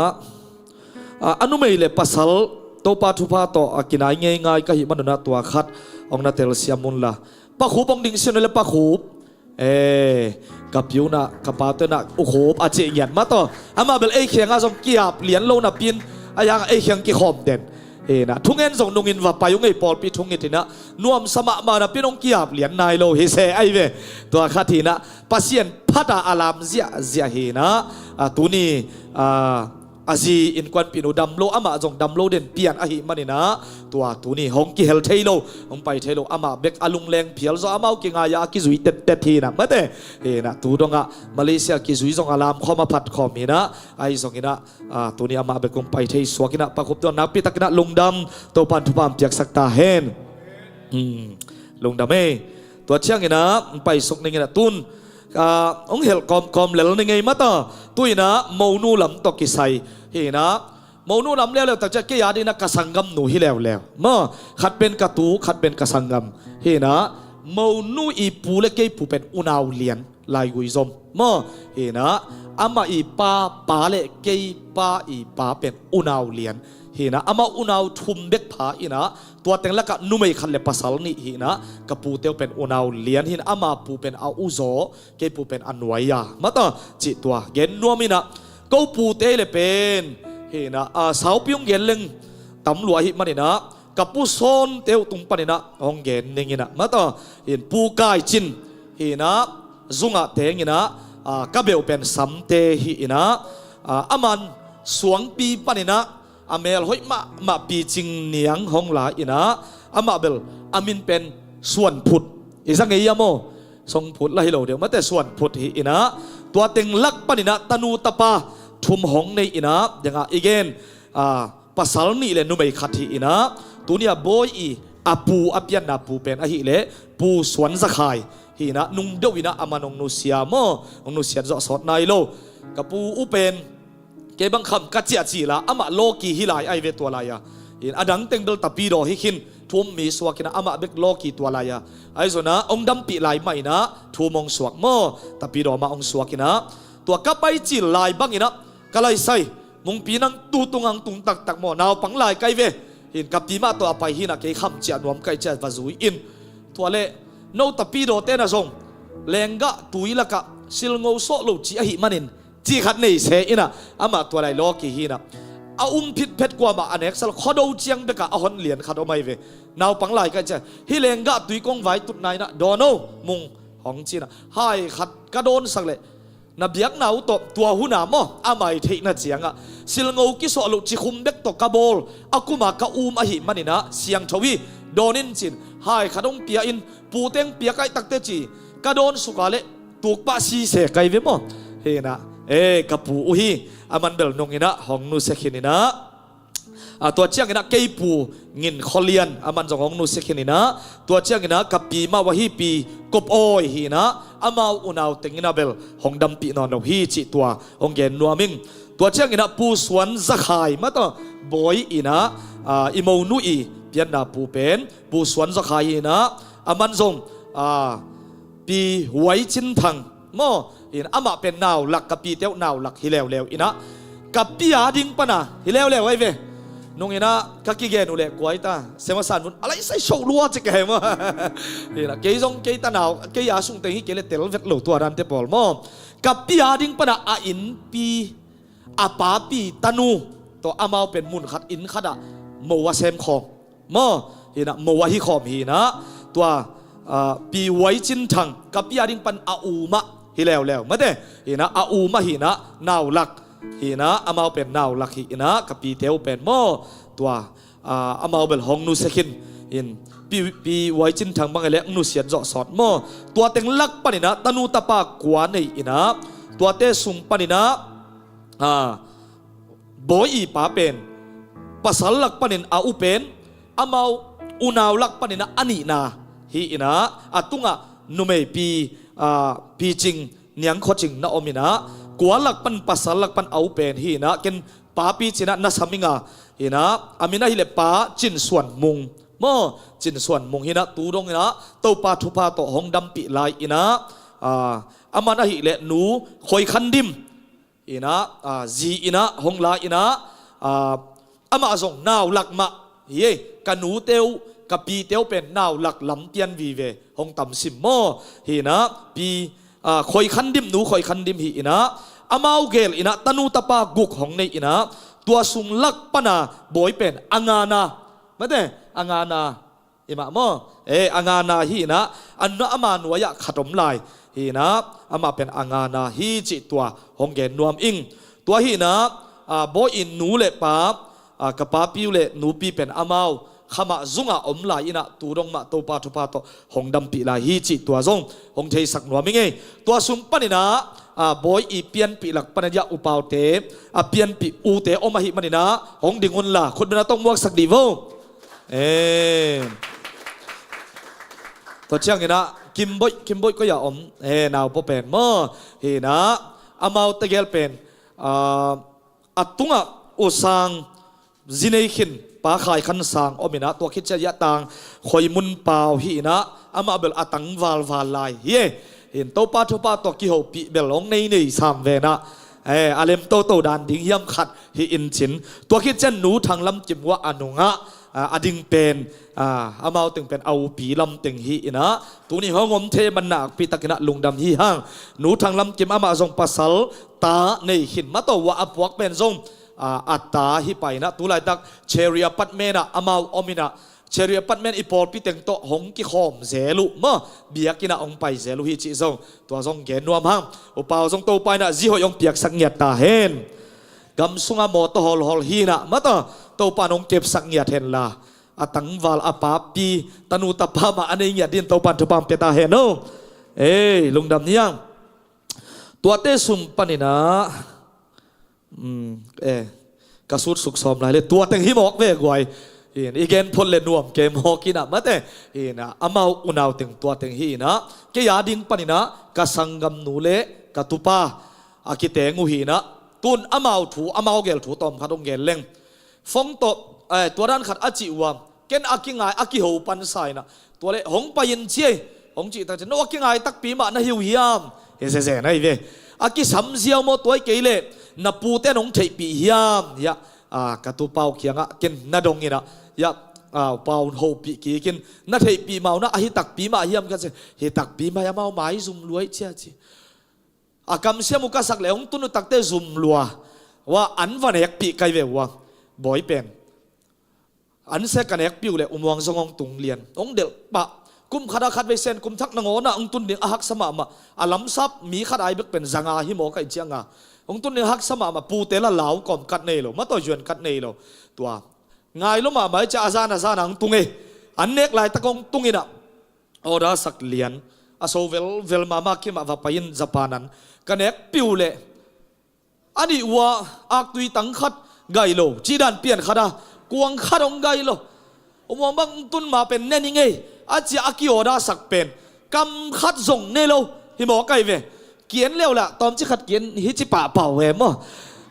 อนุไม่เลยปัสสาวะตัวปาทุพาโตกินง่ายๆก็หิมันนะตัวขัดองนาเตลเซียมุนละปะขูปองดิ่งเสียนเลยปะขูกับยูนะกับปาเตนะโอ้โหอาเจียนมาต่ออามาเบลเขียงอาสมกีบเหรียญโลนับปินอายังเขียงกี่ขอมเด่นนะทุ่งเงินส่งนุ่งอินว่าไปยุ่งไอ้ปอลปีทุ่งเงินทีนะนวมสมะมานะพี่น้องกีบเหรียญนายโลเฮเซไอเวตัวขัดทีนะปัสเซียนพัดอารามเสียเฮนะตัวนี้อาจีอินควันปิโนดัมโลอามาจงดัมโลเด่นเปลี่ยนอาหิมันนี่นะตัวนี้ฮงกิเฮลเทโลฮงไปเทโลอามาเบกอาลุงแรงเพียลซออามากิงอายากิจุยเต็ดทีนะมาเต้นะตัวดงะมาเลเซียกิจุยจงอารามข้อมาพัดข้อมีนะไอจงกินะตัวนี้อามาเบกคงไปเทสวกินะปะคบตัวนับปีตะกินะลุงดำตัวปันทุพามเปียกสักตาเฮนลุงดำตัวเชียงกินะไปสุกในกินะตุนองเฮลกอมเลลในไงมาต่อตุยนะโมนูลำตกิไซเฮนะโมนูลำแล้วแต่จะเกียดีนะกสังกัมหนูฮิแล้วมาขัดเป็นกระตูขัดเป็นกสังกัมเฮนะโมนูอีปูเล็กเกปูเป็นอุณาวเลียนลายกุยซอมมาเฮนะอามาอีปาเล็กเกปาอีปาเป็นอุณาวเลียนเฮนะอามาอุณาวทุมเบ็กผาอีนะตัวเต็งละกะนุ่มไอขันเลปัสสาวนี่เฮนะกปูเตียวเป็นอุณาวเลียนเฮนะอามาปูเป็นอาอุโซเกปูเป็นอันไวยามาต่อจิตตัวเกนนัวมินะก็ปูเตเลเป็นเฮนะสาวพิงเกนเลงตำรวจหิมันนะกับปูซอนเตียวตุงปนนะองเกนนี่นะมาต่อเห็นปูกายจินเฮนะจุงะเตงนะกับเบลเป็นสัมเตหินะอามันสวงปีปนนะอเมลหอยมาปีจิงเนียงห้องหลายนะอามาเบลอามินเป็นส่วนผุดอีสังเงียโมทรงผุดละฮิโลเดียวมาแต่ส่วนผุดหินะตัวเต็งลักปนินะตนูตปาทุมหงในอินะอย่างอีเกนภาษานี่เลยนุ่มไอขัดหินะตัวเนี้ยโบยอีอาปูอาเปียนนาปูเป็นอหิเลปูสวนสะขายหินะนุ่งเดวินะอามันองนุเซียโมองนุเซียจอสอดนายโลกับปูอุเป็นเก็บังคำกัจเจียจีละอามาโลกีฮิลายไอเวตัวลายหินอดังเต็งเบลตาปีโดฮิคินทุ่มมีสวกินะอามาเบกโลกีตัวลายไอโซนะองดำปีลายไม่นะทุ่มองสวกโมตาปีโดมาองสวกินะตัวกับไปจีลายบังอินะก็เลยใส่มุงปีนังตูตุงังตุงตักหมอนาวปังลายไกเวหินกับปีมาตัวไปหินะเกยคำเจียนวมไกเจียนวาซุยอินตัวเล่โนตปีโดเตนะทรงแรงกะตุยละกะซิลงโซโลจีอหิมันินจีขัดในเสอินะอามาตัวไรโลกีหินะเอาผิดเพชรกว่ามาอันเอกสลขอดูเจียงเบกะเอาหอนเหรียญขัดเอาไม่เวนาวปังลายไกเจียฮิแรงกะตุยกงไว้ตุดนายนะโดโนมุงของจีนะให้ขัดกระโดนสักเลยนับยักษ์หนาวตัวหุ่นหนามอ่ะอาไม่เทน่าเจียงอ่ะสิลงเอากิโซลุจิคุมเด็กตกกระโบลอากุมากะอูมอหิมันนี่นะเสียงชวีโดนินจินหายขนมเปียอินปูเต็งเปียไก่ตักเตจีกระโดนสุกาเลตุกปะซีเสกไก่เวมเฮนะกับปูอุฮีอามันเบลนงอินะหองนุเสกินินะตัวเชียงอินะเกยปูงินคอเลียนอามันจงหองนุเสกินินะตัวเชียงอินะกับปีมาวะฮีปีกบโอยฮีนะอามาอุนาวเต็งอินะเบลหองดำปีนอนเอาฮีจิตัวองเกนนัวมิงตัวเชียงอินะปูสวนสะขายมาต่อบอยอินะอิโมนุอีเปียนนาปูเป็นปูสวนสะขายอินะอามันจงปีหวยชินทังโมอินอามาเป็นนาวหลักกับปีเตียวนาวหลักฮิเลวอินะกับปีอาดิงปนะฮิเลวไว้เวนงอินะกักกิเกนุเลกวยตาเสมาสันมุนอะไรใส่โชว์ลัวจิกเหมอินะเกยงเกยตานาวเกยอาสุงเตงฮิเกเลเตลเวกโลตัวรันเตปอลโมกับปีอาดิงปนะอาอินปีอาปาปีตานูตัวอามาเป็นมุนขัดอินขัดอะโมวาเซมคอมโมอินะโมวาฮิคอมฮินะตัวปีไว้จินทังกับปีอาดิงปันอาอูมะฮิแล้วมาเด้ฮินะอาอูมะฮินะนาวลักฮินะอามาเป็นนาวลักฮินะกับปีเทียวเป็นโมตัวอามาเป็นหงนุเสกินอินปีไว้จินทังบางอะไรนุเสียจ่อสอดโมตัวเต็งลักปนินะตนูตะปากวานอินะตัวเตสุงปนินะโบอีป้าเป็นป pasal lak panin a upen amau unaw lak panin ani na hi ina atunga numei pi ching niang kho ching na omina kualak pan pasal lak pan au pen hi na ken pa pi china na saminga hina amina hi le pa chin suan mung mo chin suan mung hina tu dong ina to pa thu pa to hong dam pi lai ina amana hi le nu khoi khan dim ina ji ina hong la ina ama zong naw lak ma ye kanu teu kapi teu pen naw lak lam tian vi ve hong tam sim mo hina pi khoi khan dim nu khoi khan dim hi ina amau gel ina tanu tapa guk hong nei ina tua sung lak pana boy pen angana mate angana ima mo angana hi na anna ama nuaya khatom lai hi na ama pen angana hi chi tua hong gen nuam ing tua hi na boy in nu le pa kapa piu le nu pi pen amau khama zunga om lai ina tu dong ma to pa thu pa to hong dam pi lai hi chi tua zong hong thei sak nuam ing tua sung panina boy i pian pi lak panaya upau te pian pi u te omahi manina hong dingun la khut bena tong muak sak di vo to chiang ina kim boy ko ya om naw po pen mo hi na amau tegel pen atunga usang zinei khin pa khai khan sang omina to khit cha ya tang khoi mun pau hi na ama bel atang wal lai hi in to pa thu pa to ki ho pi bel ong nei nei sam ve na alem to dan ding yam khat hi in chin to khit chen nu thang lam chim wa anunga ading pen amau teng pen au pi lam teng hi ina tu ni hongom the man na pi takina lungdam hi hang nu thang lam chim ama zong pasal ta nei hin ma to wa apwak pen zong atta hi paina tu lai tak cheria patmena amau omina cheria patmen ipol pi teng to hong ki khom zelu ma biakina ong pai zelu hi chi zong to zong gen nuam hang upau zong to paina ji ho yong piak sak ngiat ta hen gam sunga mo to hol hi na ma to panong kep sak ngiat hen la atang wal apa pi tanu tapa ma ane ngiat din to pan thu pam peta hen no lungdam niang tua te sum panina kasut suk som lai le tua teng hi mok ve gwai igen phol le nuam ke mo kina mate ina amau unaw teng tua teng hi na ke ya ding panina ka sangam nu le ka tupa akite ngu hi na tun amau gel thu tom khadong gel leng phong to tua dan khat achi wa ken akingai aki ho pan sai na tua le hong pa yin che hong chi ta no akingai tak pi ma na hiu hiam se nai ve aki sam ziaw mo toy ke le na pu te nong thei pi hiam ya ka tu pau khianga ken na dong ina ya pau ho pi ki ken na thei pi mau na hi tak pi ma hiam ka se hi tak pi ma ya mau mai zum luai chia chi akam sia mu ka sak le ong tunu tak te zum lua wa an van ek pi kai ve wa boy pen an se kan ek piu le umwang zongong tung lian ong del pa kum khada khat ve sen kum thak na ngona ong tun ding ahak sama ma alam sap mi khat ai bek pen zanga hi mo kai chianga ong tun ding hak sama ma pu te la lau kom kat nei lo ma to juan kat nei lo tua ngai lo ma mai cha azana ang tunge an nek lai takong tungina ora sak lian aso vel mama ki ma va pain japanan kanek piu le ani wa ak tui tang khat gai lo chi dan pian khada kuang kharong gai lo omong bang tun ma pen nen nge achi akioda sak pen kam khat zong ne lo hi mo kai ve kiến leo là tóm chỉ khát kiến hi chỉ bảo bảo em mà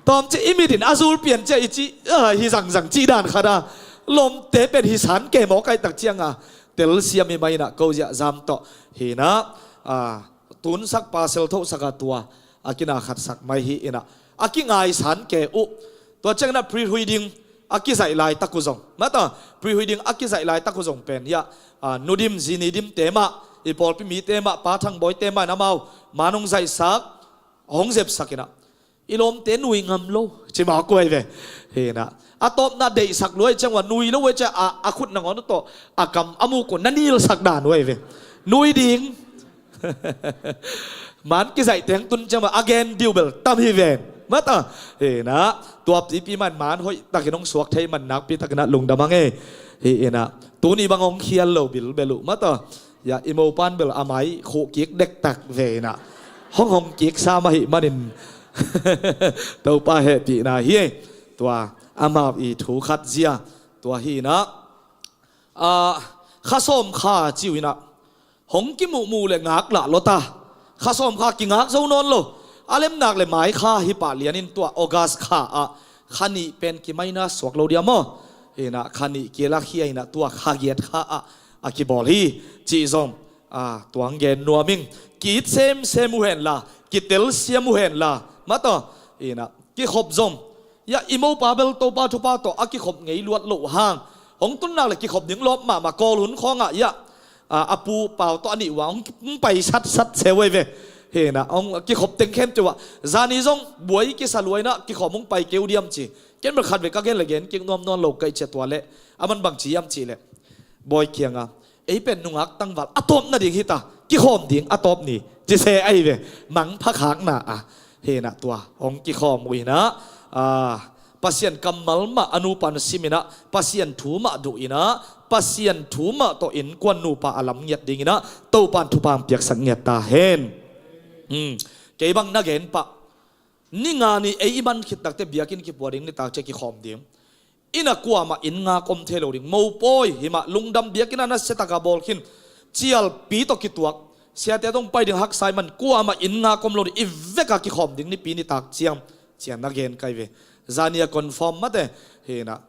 tóm chỉ imidin azul biển chỉ hi rằng chỉ đàn khát à lom tế bên hi sán kề mỏ cái đặc chiang à tel siam mi mai na câu dạ zam to hi na tun sak parcel thâu sak tua akina khát sak mai hi ina akingai sán kề u tua chang na pre-wedding aki zai lai takuzong mata pre-wedding aki zai lai takuzong pen ya nudim zinidim tema ipol pi mi tema pa thang boy tema namau manong zai sak hong zep sakina ilom te nui ngam lo chi ma ko ve he na atop na dei sak loi changwa nui lo we cha akhut na ngon to akam amu ko nanil sak dan we ve nui ding man ki zai teng tun chama again diubel tam hi ven mata he na tuap ti pi man hoi takinong suak thei man nak pi takna lungdamang he na tu ni bangong khial lo bil belu mata ya imo pan bel amai kho kiek dek tak ve na hong kiek sa ma hi manin tau pa he pi na hi tua อามาอีถูขัดเจียตัวฮีนะข้าส้มข้าจิวนะหงกิมูเลยงักละโลตาข้าส้มข้ากิงักเจ้านนโลอาเลมนักเลยหมายข้าฮิปาเลียนินตัวออกัสข้าขันนี่เป็นกิไม่น่าสวกโลเดียมเห็นนะขันนี่เกลักเฮียนะตัวข้าเกียรข้ากิบอลฮีจีซอมตัวเงินนัวมิงกิดเซมูเห็นละกิดเตลเซียมูเห็นละมาต่อเห็นนะกิขบซอมยาอิโมปาเบลโตปาทุปาโตกิขบไงลวดโลห่างหงต้นนักเลยกิขบหนึ่งลบมากอลุนของยะอาปูเป่าตัวนี้ว่าไปชัดเซเว่ยเห็นนะกิขบเต็งเข้มจัวจานิซงบวยกิสลวยนะกิขบมึงไปเกี่ยวเดียมจีเกินมาขัดเวกเกินเลยเกินกินนอนโลกไกเจตัวเละมันบางจียมจีเละบอยเคียงเป็นนุ่งอักตั้งวัดอะตอมน่ะดิ่งฮิตากิขอมดิ่งอะตอมนี่จะเซไอเวมังพักหางน่ะเห็นนะตัวองกิขอมวินะpasien kamal ma anupan simina pasien thuma du ina pasien thuma to in kwan nu pa alam ngiat dingina to pan thu pam piak sang ngiat ta hen ke bang na gen pa ni nga ni e iban khit tak te biakin ki puading ni tak che ki khom ding ina kwa ma in nga kom thelo ding mo poi hima lungdam biakin na se taka bol khin chial pi to ki tuak sia te tong pai ding hak sai man kwa ma in nga kom lo i veka ki khom ding ni pi ni tak chiam na gen kai ve zania confirm mate hena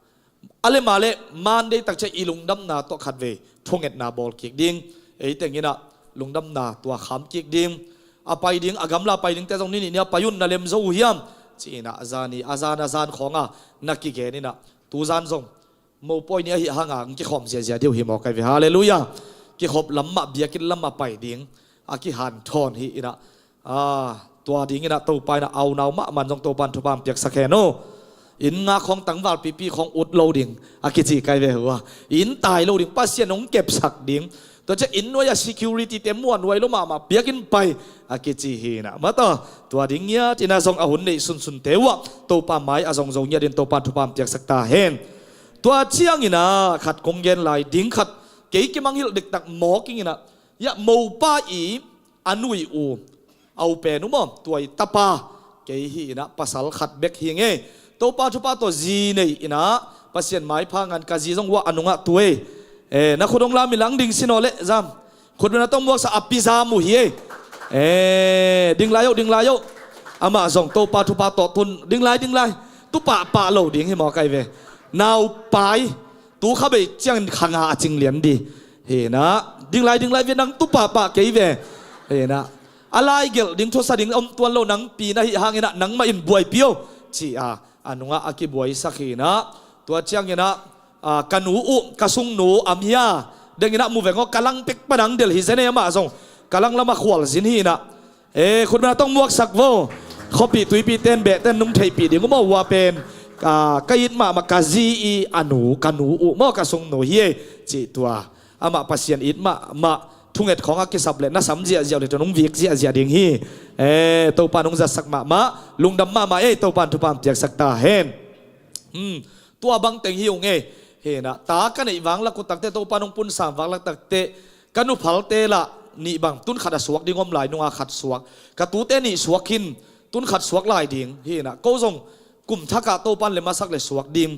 ale male mande tak che ilungdam na to khatve thonget na bol kick ding ei tengina lungdam na tua kham kick ding apai ding agamla pai ding te jong ni ni payun na lem zo hiam china azan khonga nakki ge ni na tu zan zong mo poi ni hi hanga ki khom zia deu hi mo kai ve hallelujah ki khop lamma biakin lamma pai ding aki han thon hi inaตัวดิ้งนะตัวไปนะเอาเนามามันจงตัวปันทุบามเปียกสักแค่โนอินงาของตั้งวัลปีของอุดโลดิ่งอากิจิไกเวหัวอินตายโลดิ่งป้าเสียนงเก็บสักดิ่งตัวจะอินว่า security เต็มมวนไว้ลมาเปียกินไปอากิจิฮีนะมาต่อตัวดิ้งเนี้ยที่น่าทรงอาหุ่นในสุนเทวะตัวป้าไม้อาทรงเนี้ยดินตัวปันทุบามเปียกสักตาเห็นตัวเชียงนี่นะขัดกงเย็นไหลดิ้งขัดเก๋กิมังฮิลเด็กตักหมอกิงนะยะโมป้าอีอนุยอูเอาเป็นนุ่มตัวตาปาเกหีนะภาษาขัดเบกฮิงตัวปาทุปาตัวจีนี่นะภาษาหมายพังกันกาจีจงว่าอนุงะตัวนักขุดงลามิลังดิ่งสิโนเลจามขุดมันต้องว่าสะอภิซามุฮีดิ่งลายโยอามาส่งตัวปาทุปาตัวทุนดิ่งลายตุปะเหล่าดิ่งให้หมอไก่เวนาวไปตัวเข้าไปเจียงขังหาจิงเหรียญดีเฮนะดิ่งลายเวนังตุปะเกยเวเฮนะอะไรเกี่ยวดิ้งทศดิ้งตัวเราหนังปีนะฮิหางนะหนังมาอินบวยเปียวจีอนุงะอากิบวยสักฮีนะตัวเชียงนะกันหนูกระสุงหนูอัมยาเด้งนะมูเวงก็กำลังเป็กปะนังเดลฮิเซเนยมาส่งกำลังละมาขวลสินฮีนะคุณมาต้องมวกสักโวเขาปีตุยปีเต้นเบะเต้นนุ่งไทยปีเดี๋ยวก็มาว่าเป็นกยินมากาซีอีอนุกันหนูมากระสุงหนูเฮจีตัวมาปัสยันอิดมาทุ่งเอ็ดของอากิสับเลยน่าสำเจียเจียวเลยจะนุ่งวิกเจียดิ่งฮีตัวปานุ่งจะสักมาลุงดำมาตัวปานทุปามเจียสักตาเห็นตัวบังเต็งฮิวเห็นนะตากันไอ้วังละกุตักเตตัวปานุ่งปุ่นสามวังละตักเตกันนุพัลเตละนี่บังตุนขัดสวกดิ่งอมไหลนุ่งอาขัดสวกกระตูเตนี่สวกขินตุนขัดสวกลายดิ่งเห็นนะก็ส่งกลุ่มทักกะตัวปานเลยมาสักเลยสวกดิ่ง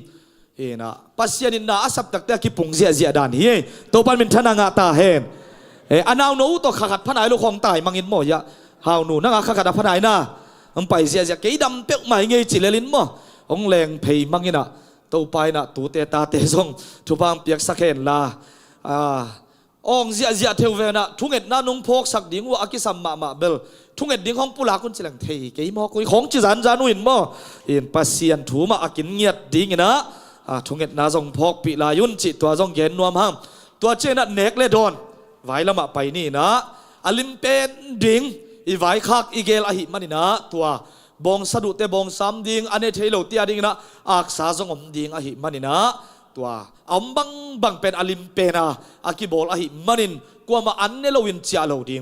เห็นนะปัสยานินนาอาศับตักเตกิปุงเจียดานเฮ้ตัวปานเป็นธนางาตาเห็นอันเอาหนูตัวขัดพนัยลูกของตายมังอินหมอยะหาวหนูนั่งขัดพนัยน่ะมันไปเสียเกี่ยดำเปียกใหม่เงยจิเลลินหมอองแรงเพย์มังอินะตัวไปน่ะตูเตตาเตซงทุบามเปียกสักเห็นละองเสียเทวเวนะทุ่งเอ็ดน่านุ่งพกสักดิ่งว่าอากิสัมมาเบลทุ่งเอ็ดดิ่งของปุลาคุณเฉลิงเทย์เกี่ยหมอคุยของจิจันจานุอินหมอเห็นปัสเซียนถูมาอากินเงียดดิ่งนะทุ่งเอ็ดน่าทรงพกปีลายุนจิตัวทรงเย็นนวมห้ามตัวเจน่ะเนกเลดอนไว้ละมาไปนี่นะอลิมเป็นดิ่งอีไว้คักอีเกลอหิมันนี่นะตัวบองสะดุดแต่บองซ้ำดิ่งอันนี้เทโลเตียดิ่งนะอักษาสงมดิ่งอหิมันนี่นะตัวอมบังเป็นอลิมเป็นอากิบอลอหิมันนินกว่ามาอันเนโลวินเจียโลดิ่ง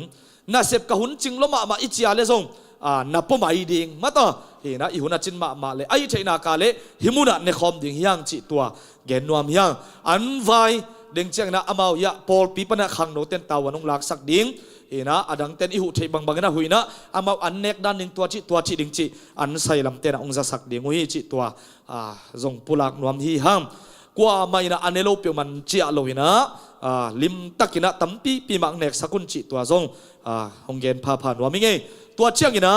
น่าเสพกะหุนจิงละมาอิเจียเลซงนับปมาอีดิ่งมาต่อเห็นนะอีหุนจินมาเลยไอเทนากาเลหิมุนะเนคอมดิ่งยังจิตัวเกนนวมยังอันไว้ ding chang na amau ya pol pi pana khang no ten tawa nong lak sak ding ina adang ten ihu thei bang bang na huina amau annek dan ning tua chi ding chi an sai lam ten ong za sak ding hui chi tua zong pulak nuam hi ham kwa mai na anelo pe man chi a loina lim takina tampi pi mak nek sakun chi tua zong honggen pha pha nuam nge tua chiang ina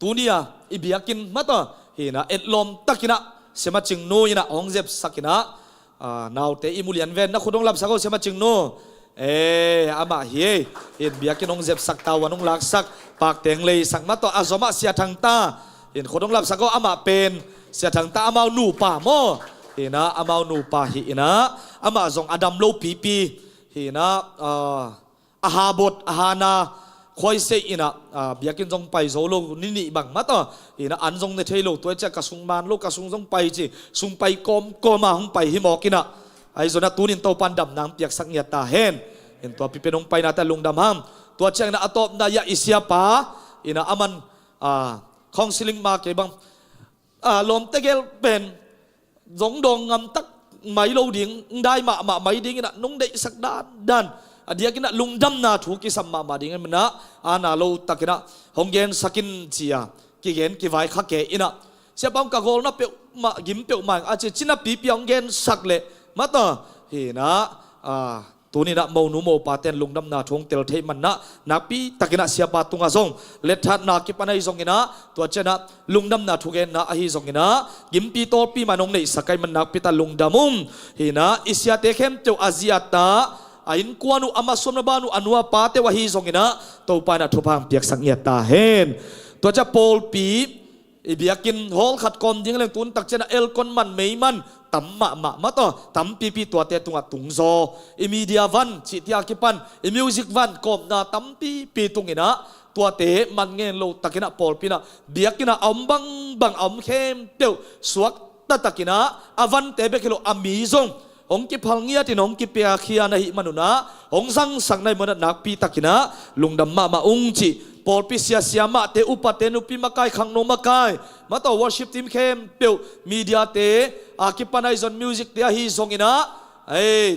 tunia ibiakin mata hina etlom takina sema ching no ina ongjep sakina naw te imulian ven na khudong lap sako sema ching no ama hi in biakin ongjep sakta wanong lak sak pak teng lei sak mato azoma sia thang ta in khudong lap sako ama pen sia thang ta amau nu pa mo hina amau nu pa hi ina ama zong adam lo pi hina ahabot ahana khoi se ina biakin jong pai zo lo ni bang mato ina an jong ne thelo to cha ka sung man lo ka sung jong pai chi sung pai koma hung pai hi mo kina ai zona tunin to pan dam nang piak sak nya ta hen in to pipenong pai na ta lungdam ham to chang na atop na ya isya pa ina aman counseling ma ke bang lom tegel pen jong dong ngam tak mai lo ding dai ma mai ding ina nung dei sak dan dia kena lungdam na thu ki samma ma ding na ana lo takina honggen sakin chia ki gen ki vai kha ke ina sia pam ka gol na pe ma gim pe ma a che china pi honggen sak le ma to hi na tuni na mo nu mo pa ten lungdam na thong tel thei man na pi takina sia pa tunga zong let that na ki panai zong ina to chena lungdam na thu gen na a hi zong ina gim pi to pi manong nei sakai man nak pi ta lungdamum hi na isya te khem te aziata ain kuanu ama somna banu anua pate wahi zongina to pana thupang piak sangia ta hen to cha pol pi ibiakin hol khat kom ding leng tun tak chena el kon man mei man tam ma to tam pi to te tunga tungzo i media van chi tia kipan i music van kom na tam pi tungina to te man ngen lo takina pol pina biakina bang khem teu suak ta takina avan te be kilo amizong ong ki phalngia tin ong ki pia khia na hi manuna ong sang nai mona nak pi takina lungdam ma ung chi pol pi sia ma te upate nu pi makai khang no makai ma to worship team khem peu media te ki panai zon music te hi zongina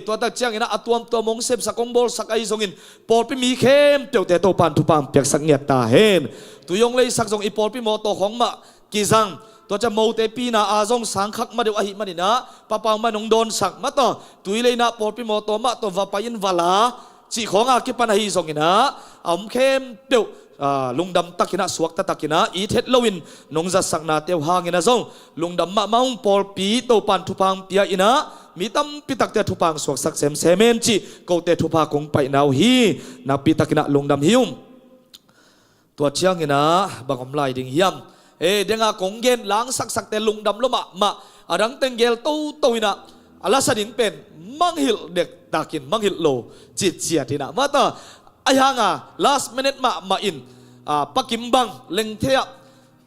to tak chiang ina atuam to mong sep sakong bol sakai zongin pol pi mi khem peu te to pan tu pam pek sak ngiat ta hen tu yong lei sak zong i pol pi mo to khong ma ki zang to cha mo te pi na azong sang khak ma deu a hi manina papa ma nong don sak ma to tuile na por pi mo to ma to va pain vala chi khonga ki pan hi zongina khem teu lungdam takina suak ta takina i thet lowin nongza sakna teu hangina zong lungdam ma maung por pi to pan thupang pia ina mi tam pitak te thupang suak sak semen chi ko te thupa kong pai nau hi na pi takina lungdam hium to chiang ina bangom lai ding hiam denga konggen lang sak te lungdam lo ma arang tenggel to ina alasadin pen manghil dek takin manghil lo chit ina mata ayanga last minute ma in pakimbang lengthea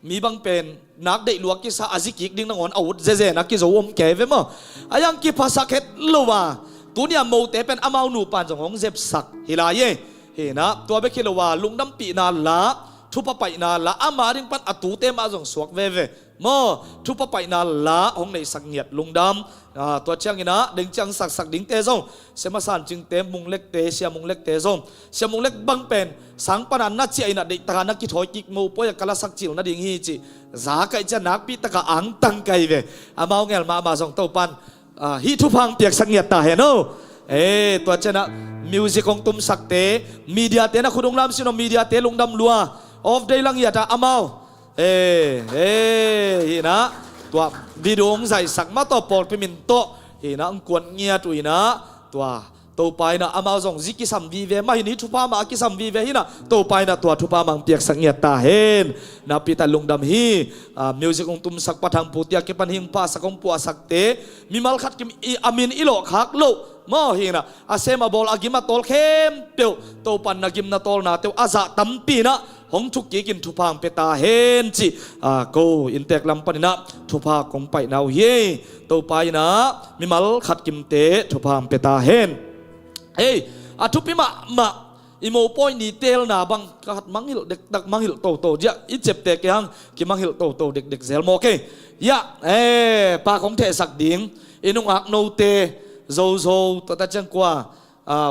mi bang pen nak dei luak ki sa azikik ding nangon awut zeze nak ki zo om ke ve mo ayang ki phasakhet lo wa tunia mo te pen amau nu pan jong hong zep sak hilaye he na to be khilowa lungdam pi na la thupa pai na la amaring pan atu te ma jong suak ve mo thupa pai na la hong nei sak ngiat lungdam to chang ina ding chang sak ding te zong sema san ching te mung lek te sia mung lek te zong sia mung lek bang pen sang panan na chi ina de ta na ki thoi kik mo po ya kala sak chil na ding hi chi za kai cha nak pi ta ka ang tang kai ve amao ngel ma zong to pan hi thu phang piak sak ngiat ta he no to chana music ong tum sak te media te na khudong lam sino media te lungdam lua of day lang yata amao hina tua video ong zai sak ma to pol pimin to hina ang kwan ngia tu ina tua to pai na amao zong ziki sam vi ve ma hini thupa ma ki sam vi ve hina to pai na tua thupa mang piak sak ngia ta hen na pita lungdam hi music ong tum sak pathang putia ke pan hing pa sakong pu asak te mimal khat kim amin ilo khak lo mo hina asema bol agima tol khem teu to pan na gim na tol na teu aza tampi na hong thuk ki kin thupang peta hen chi ko intek lam panina thupa kong pai nau hi to pai na mimal khat kim te thupang peta hen thupi ma imo poi ni tel na bang khat manghil dek dak manghil to ja i chep te kyang ki manghil to dek zel mo ke ยะปาของเทสักดิงอินุงอักโนเตโซตัวตาจังกว่า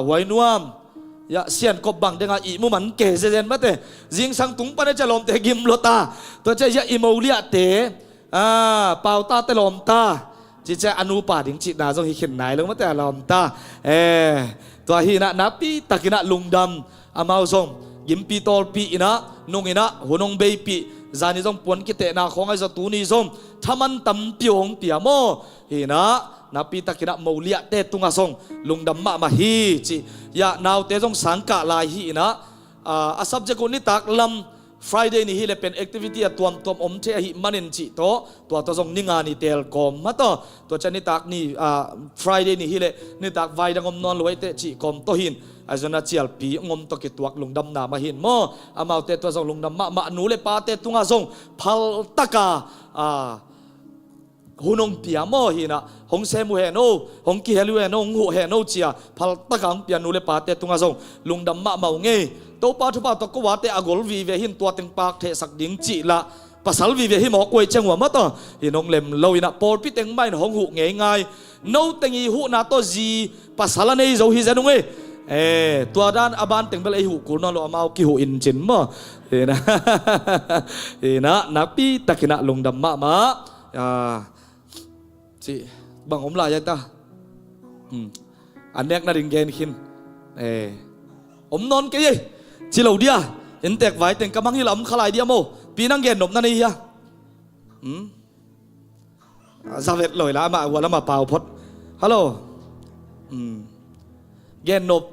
ไว้นวมยะเสียนกบบังเดงอีมุมันเกเซเจนมาเตจิงสังตุงปะเนจะลมเตกิมโลตาตัวเจะยะอิโมเลียเตเปาตาเตลมตาจิเจอนุปาดิงจินาจงฮิขินไหนลงมาแต่ลมตาตัวฮีนะนับปีตะกินะลุงดำอามาซงยิมปีตอลปีอินะนงอินะหัวนงเบยปีจานิจงปวนกิเตนาของไอ้สตูนีซงทำมันตำเปียวงเปียโมฮีนะนับปีตะกินะโมเลียเตตุงอาซงลุงดำมาฮีจิยะนาวเตจงสังกะลายฮีนะสับเจกุนิตักลำFriday นี่ฮิเลเป็น activity ตัวอมเทหิมันินจิโตตัวทรงนิงานี่เตลกอมมาตัวจะนิตักนี่Friday นี่ฮิเลนิตักไวดังอมนอนลอยเตจิกอมโตหินไอจนาเจียลปีงอมตกิตัวลุงดำนามาหินโมอามาเตตัวทรงลุงดำมาหนูเลปาเตตุงอาทรงพัลตะกาหุ่นงเปียโมหินะหงเซมูเฮโนหงกิเฮลูเฮโนหงหูเฮโนเจียพัลตะกังเปียนูเลปาเตตุงอาทรงลุงดำมาเงตัวป้าทุบป้าตะกวาเตอากอลวีเวหินตัวเต็งปากเทสักดิ่งจีละภาษาวีเวหิมอกวยจังหวะมาต่อหินงเล็มลอยนะปอลพิเต็งไม่หงหูง่ายง่ายโนเต็งอีหูนาโตจีภาษาละเนี่ยจะหิจะนุ่งตัวด้านอาบานเต็งเบลไอหูกูนอนloเอากิหูอินจินมั้นะนับปีตะกินะลงดำมาจีบังอมลายตาอันเนี้ยน่าดิงเกนขินอมนอนกี่จิเหลาเดียเห็นแตกไว้แต่งกำมังที่หลำขลายเดียโมปีนั่งเกนหนบนั่นนี่ฮะซาเวตลอยละมาวัวละมาเป่าพดฮัลโหลเกนหนบ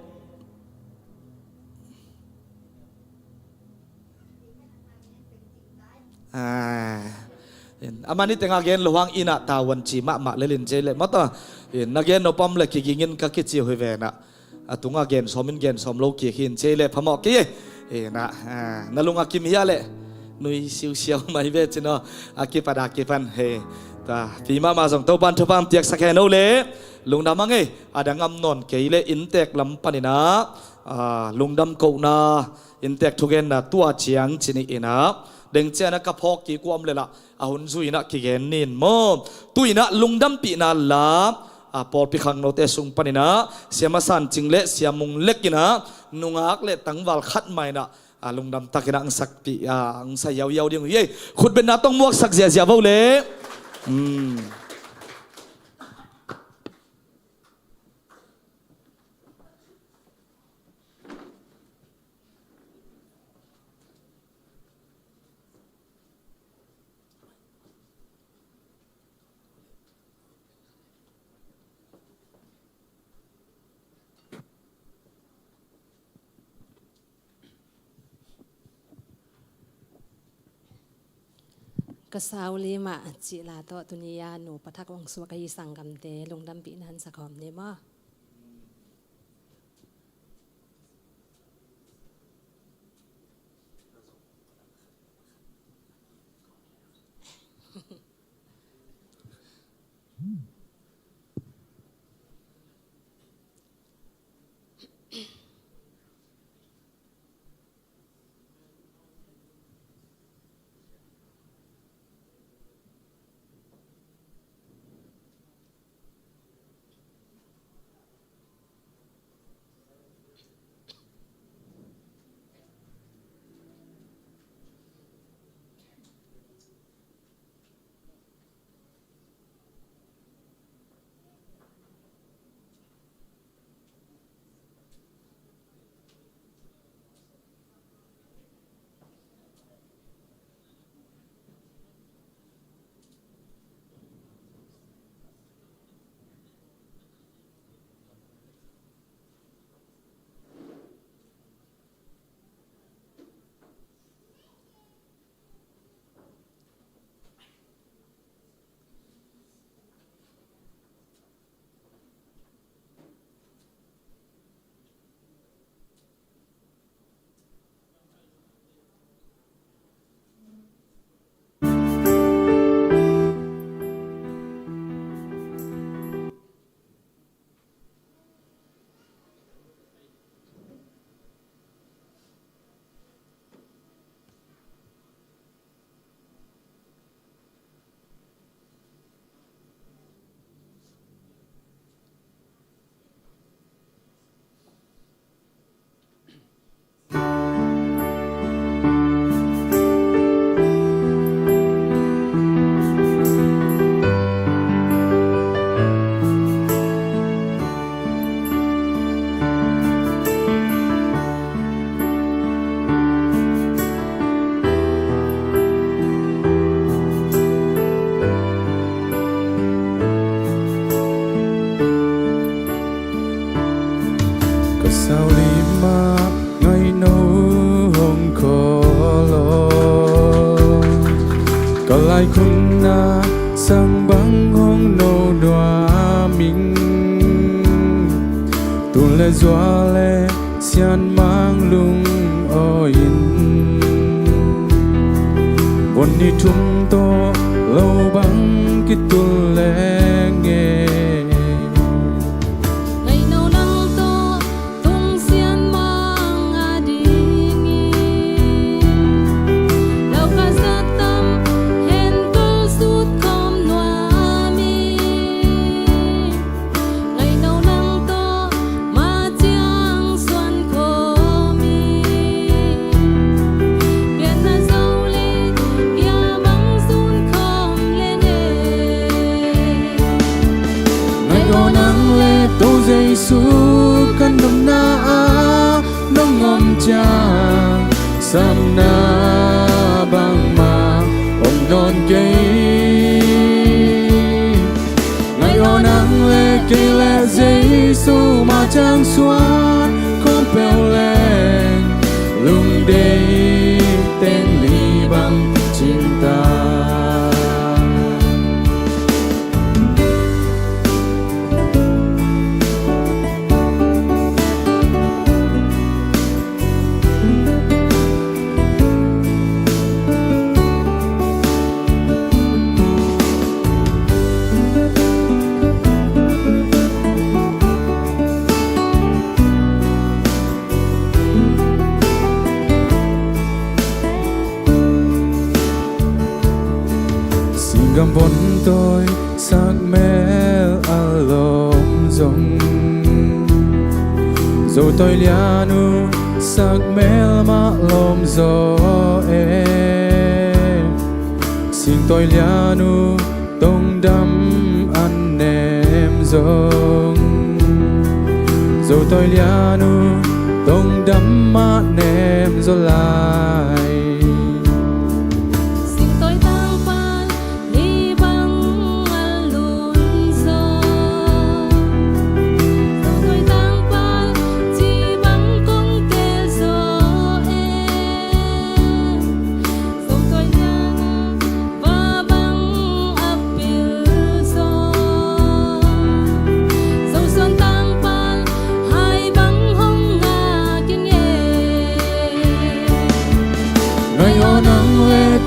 อามานี่แต่งเกนหลวงอินะตาวันจีมาเลลินเจเลมาต่อเห็นนักเกนหนบปั๊มเลยกิงินกักกิจิหอยเวนะตุงอาเกนสอมินเกนสอมโลกีหินเจเลพมอกกี้นะนั่นลุงอากิมฮิอาเลนุยซิวเชียวไม่เวจินออากิปัดอากิปันตาฟีมาส่งตัวบันทุบันเตียกสักแค่โนเลลุงดำมังอาดังอำนนเกยเลอินเตกลำปนินะลุงดำกูนาอินเตกทุกเกนนะตัวเจียงจินีนะเด้งเจนะกับพอกกีกวมเลยละอาหุนซุยนะกิเกนนินโมตุยนะลุงดำปีนาลาปอลพิขังโนเตสุงปนินะเสียมาสันจิงเละเสียมุงเล็กกินะนุงอักเละตั้งวัลขัดไม่นะลุงดำตักกินะอังสักปีอังสายยาวๆเดียวเย่ขุดเป็นนาต้องมวกสักเสียเว้าเล่กษาวลีมาจิลาโตตุนิยาหนูปะทักวังสวกยิสังกัมเตลงดำปีนันสะขอมเนม sao lima ngày nấu hồng khó lo có lại khung na sang băng hồng nô đoa mình tuôn lệ doa lệ xian mang lung oin vốn đi chung to lâu băng kít tuôn lệ nghe ngày nào nắng to tung xiên mang đi lâu cả giấc tâm hẹn cơ suốt không noa mi ngày nào nắng to mà chẳng xuân khô mi biển là dâu ly kia băng sun không lên ngày có nắng lệ tô dây su căn nồng na nông ngom cha sam na bang ma om non cây ngày có nắng lệ cây lệ dây su mà chẳng xoan không bèo lên lung đây tên ly bằng cinta gam vốn tôi sắc mel alom dòng rồi tôi lianu sắc mel ma lom gió xin tôi lianu tông đắm ăn nem dòng rồi tôi lianu tông đắm ma nem gió lại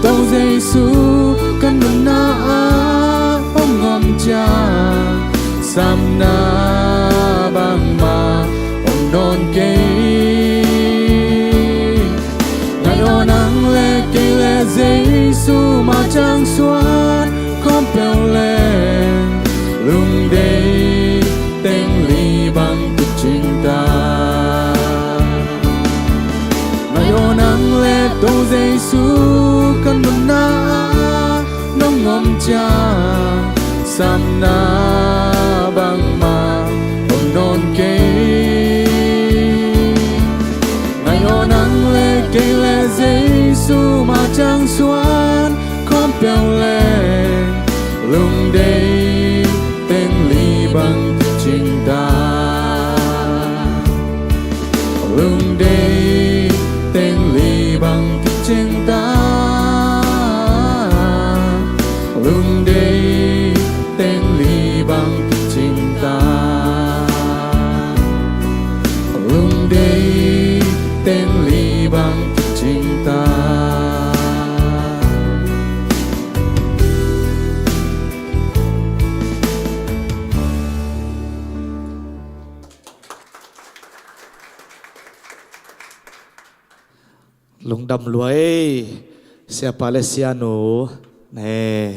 tàu dây su căn nồng na ông ngom cha sam na bang ma ông non cây ngày đó nắng lệ cây lệ dây su mà chẳng xoan không bèo lên lung đây tên ly bằng cực cinta ngày đó nắng lệ tàu dây su căn nồng na nông ngom cha sam na bang ma ông non cây ngày ho nắng lệ cây lệ dây su mà chẳng xoan không bèo lên lung đây tên ly bằng cinta lung đây tên ly bằng cinta lung đây tên ly bằng cinta lung đây tên ly bằng cinta lung đầm lối sia Palestiano nè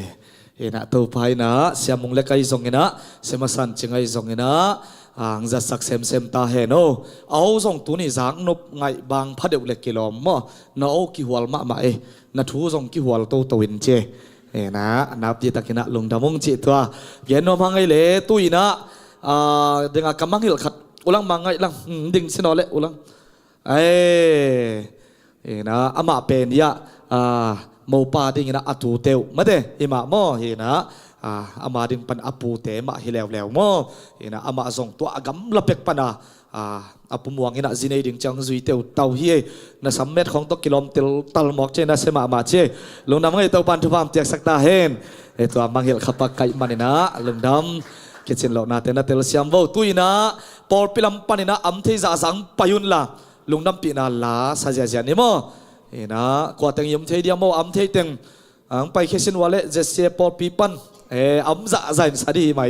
ina to pai na sia mung le kai zong ina sema san chingai zong ina ang za sak sem ta he no au zong tu ni zang nop ngai bang phadeu le kilom mo na o ki hwal ma e na thu zong ki hwal to in che e na nap ti takina lung damong chi twa gen no mangai le tu ina denga kamang hil khat ulang mangai lang ding sinole ulang ai na ama pen ya mo pa ding na atu teu made ima mo hi na อามาดิงปันอปูเตมาฮิเลวเลวมอนะอามาส่งตัวอากำละเป็กปันอาปุมวงฮินะจีเนดิงจังจุยเตวเตาเฮียนะสัมเม็ดของตกิโลมติลตัลมอกเจนะเสมาเจลงน้ำให้เตาปันทุบามเตียกสักตาเฮนตัวมังเฮลขับปากไก่มันนะลงน้ำคิดเช่นเรานาเตนะเตลเซียมวตุยนะปอลปิลัมปันนะอัมเทจ่าสังปยุนละลงน้ำปีนาลาซาเจนี่มอนะกว่าแต่งยมเทียมอัมเทเต็งไปแค่สินวันเละเจเซียปอลปีปันอัมจะใจสาดีไหม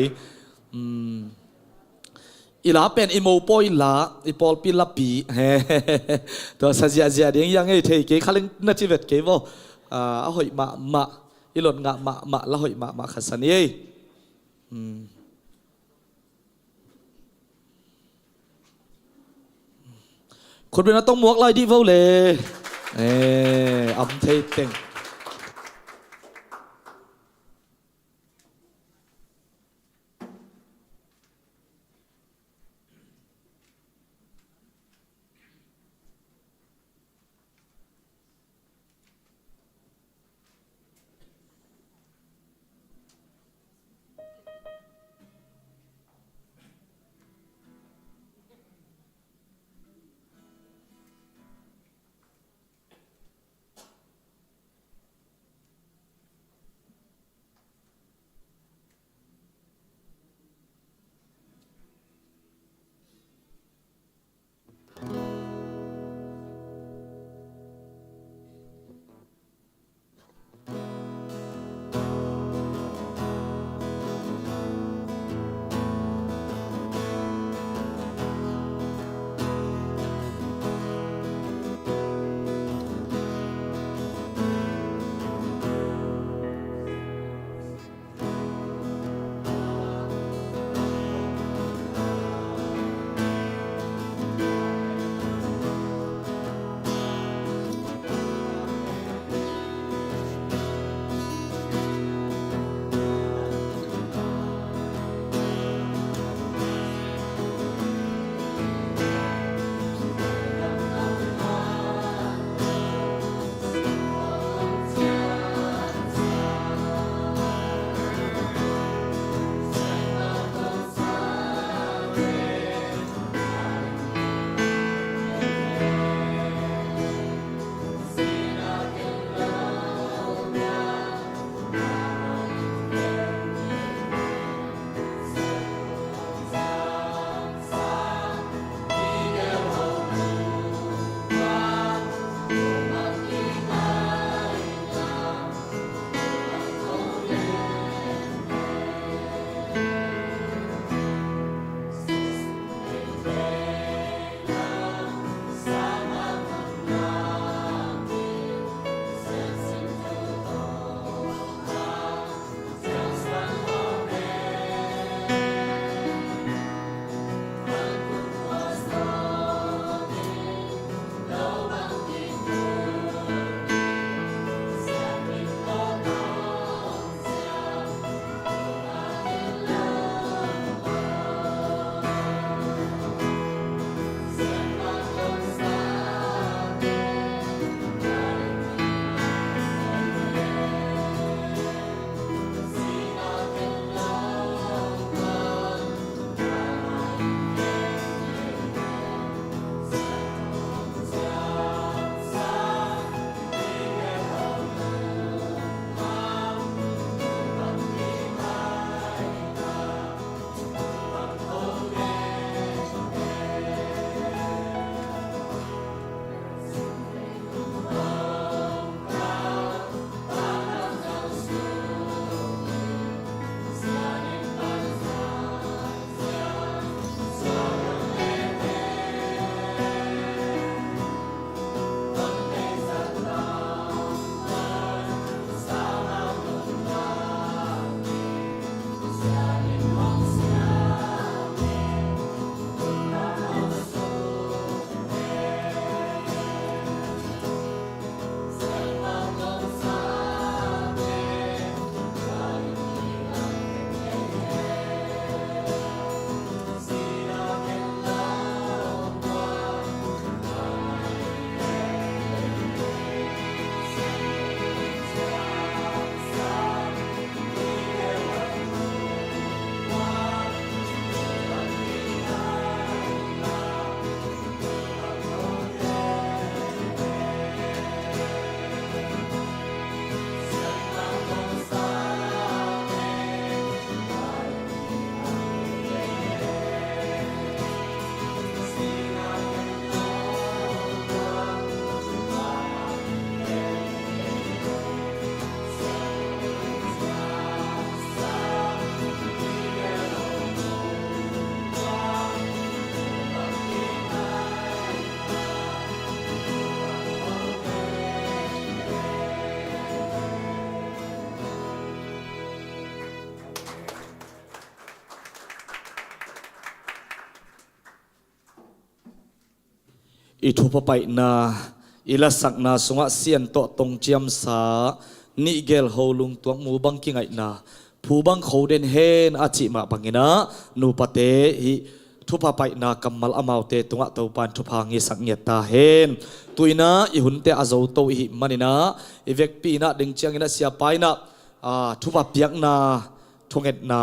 อีลาเป็นอิโมปอยลาอีปอลปีลาปีตัวซาเจียเจียเดียงยังไงเทเกขัลิงนัดชีวิตเกวหอยมาอีหล่นงะมาละหอยมาขัสนีคนเป็นนักต้องหมวกลายดีเวลเลยอัมเทเต็ง i thu pa pai na ila sak na sunga sian to tong chiam sa ni gel holung tuang mu bang ki ngai na phu bang kho den hen a chi ma bangina nu pate hi thu pa pai na kamal amau te tunga to pan thu phangi sak nge ta hen tuina i hun te azo to hi manina i vek pi na ding chiang ina sia pai na thu pa piak na thunget na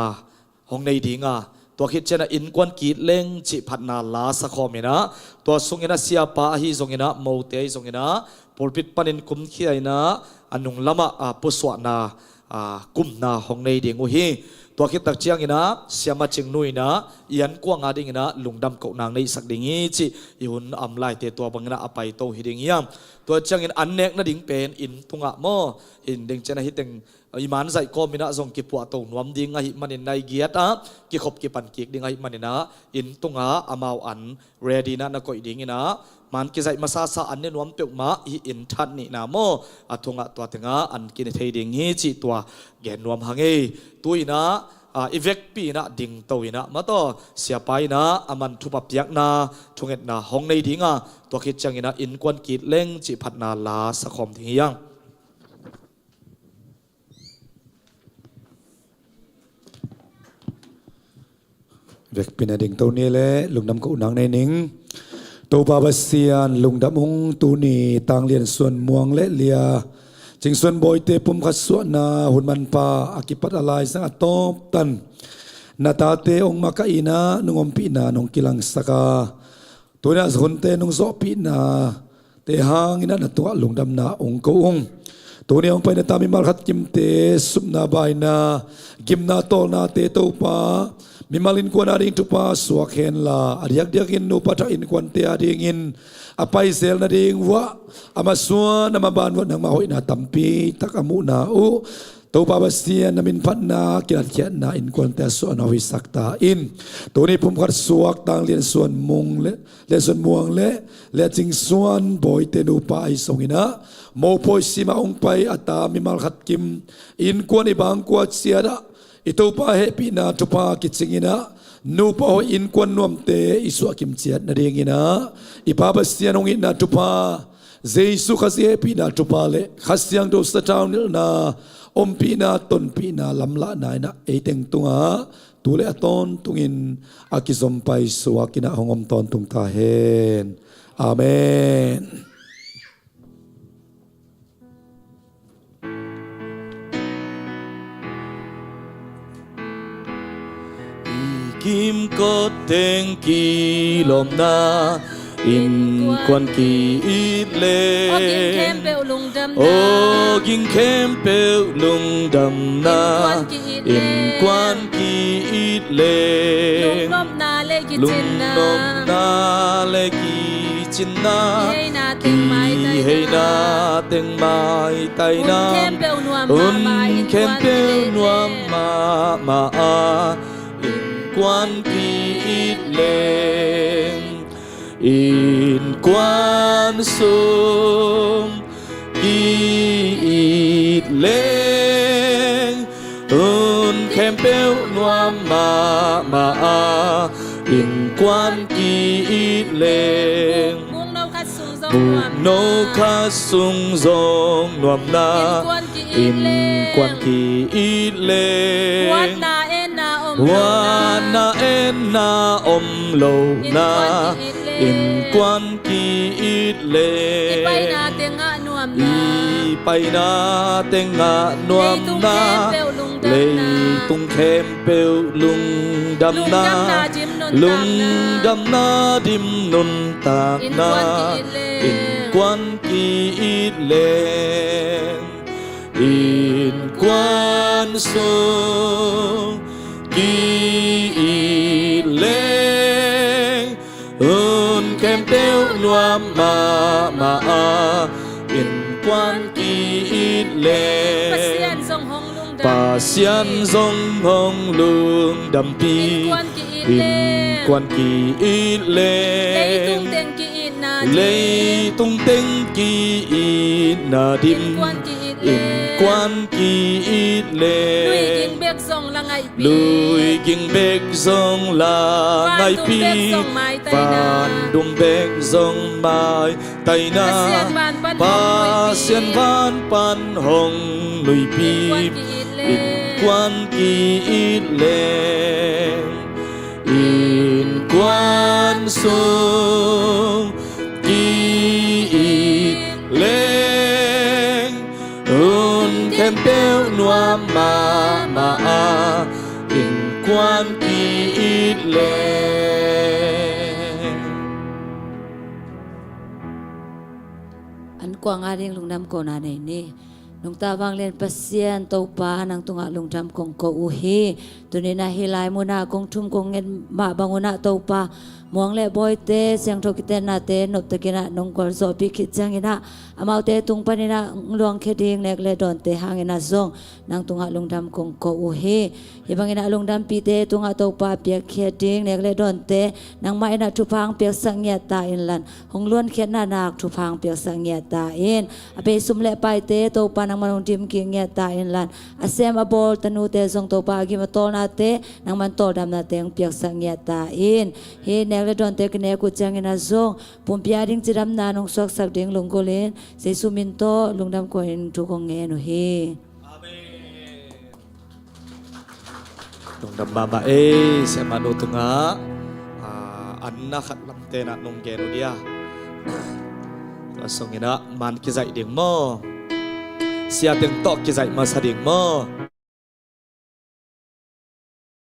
hong nei dingaตัวคิดเช่นอินควันกีดเล่งจิพัดนาลาสักคอมินะตัวสงินะเสียปะฮีสงินะโมเตยสงินะปอลปิดปันินคุมขี้ไอนะอันนุงละมะปุสวนากุมนาหงในดิ่งอุฮีตัวคิดตักเจียงอินะเสียมาจิงนุยนะยันกวางอาดิ่งนะลุงดำเกานางในสักดิ่งอีจิอิหุนอัมไลเตตัวบังนะอภัยโตฮิดิ่งยังตัวเจียงอินอันเนกนะดิ่งเป็นอินตุงะโมอินดิ่งเจนะฮิติงอิมันใจก็มีนะทรงกิปวะตงนวมดิ่งไอมันในเกียรติกิขบกิปันกิกดิ่งไอมันนะอินตุงะอามาวอันเรดีนะนักก็ดิ่งนะมันกิใจมาซาซาอันนี้นวมเปียกมาอินทัดนี่นะโมอัตุงะตัวถึงอันกินเทดิ่งฮีจิตัวแกนนวมหังเอตุยนะอีเวกปีนะดิ่งโตยนะมาต่อเสียไปนะอามันทุบเปียกนะทุงเอ็ดนะห้องในดิ่งตัวคิดจังนะอินควันกีดเล่งจิพัดนาลาสะคมทิ้งยังเวกปีนะดิ่งโตนี้แหละลุงดำกูนางในนิ่งตัวบาบาเซียนลุงดำหงตูนีต่างเรียนส่วนม่วงและเลียจึงส่วนบอยเตปุ่มขัดสวนาหุ่นมันปาอากิปัตอะไรสังอตบตันนาตาเตองมาคอินานุงอมปีนานงกิลังสกาตัวนี้สกุลเตนุงโซปีนาเตหางอินานาตัวลุงดำนาองกงตัวนี้องไปนาตามิมาขัดกิมเตสุมนาบายนากิมนาโตนาเตโตปามิมาลินกวนอาดิงทุปาสวกเฮนลาอาดิยักเดียกินนุปัตอินกวนเตอาดิงินอภัยเซลนาดิงวะอามาสวนอามาบานวันนังมาหอยนาตัมปีตักอามุนาอุตัวบาบาเซียนนามินพันนากิลัดเขียนนาอินกวนเตสวนอาวิสักตาอินตัวนี้ผมขัดสวกต่างเรียนส่วนมุงเรียนส่วนม่วงและจิงส่วนบอยเตนุปาไอสงินะโมโพสิมาองไปอัตามิมาลขัดกิมอินกวนอิบางกวดเสียดะitu pa happy na tu pa kitsingina nu pa ho in kwan nuam te isu akim chiat na ringina ipaba sianong ina tu pa jesu khasi happy na tu pa le khasyang do sa town na ompi na ton pi na lamla na na eteng tunga tule aton tungin akizom pai suakina hongom ton tung ta hen amen kim có tên kỳ lom na in quan kỳ ít lên ô kinh kem bèo lung đầm na in quan kỳ ít lên lung nôm na lê kỳ chín na kỳ hay na tiếng mai tay na un kem bèo nuam ma quan kỳ ít lên in quan sum kỳ ít lên un kem bèo nuam ma in quan kỳ ít lên buông nâu khát sung rong nuam na in quan kỳ ít lên Wana enna om lo na in quan kỳ ít le pai na tenga nuam na lei tung khem peu lung dam na dim nun tak na in quan kỳ ít le in quan so kỳ lên ơn kem teo nuam ma in quan kỳ lên pa xian dong hong lung đam pi in quan kỳ lên lấy tung tên kỳ na dim in quan kỳ ít lệ lui ging bek song la ngai pi lui kinh bek dòng là ngày pi van đum bek dòng mai tay na ba xiên van pan hồng lui pi in quan kỳ ít lệ in quan sung kỳ ít lệ un kem beo noa ma in quan kỳ ít lệ an kwang aring lungnam ko na nei ni nung ta wang len pasien to pa nang tunga lungtam kong ko uhi tunina hilai muna kong thum kong ngen ma banguna to pa muang le boy te siang tho kiten na te nop te kina nong kor zo pi khit chang ina amau te tung panina luang kheding nek le don te hangina zong nang tunga lungtam kong ko uhi ibangina lungdam pi te tunga to pa pia kheding nek le don te nang mai na thupang pia sangya ta in lan hong luan khet na nak thupang pia sangya ta in ape sum le pai te to pa nang manong tim ki nge ta in lan asem abol tanu te zong to pa gi ma tol na te nang man tol dam na teng pia sangya ta in he nek le don te kne ku chang ina zong pum pia ding chiram na nong sok sak ding lung ko len se sumin to lungdam ko in thu kong nge no he Nung damama sa manu tunga anna khat lam te na nung geno dia song ina man ki zai ding mo sia teng tok ki zai ma sa ding mo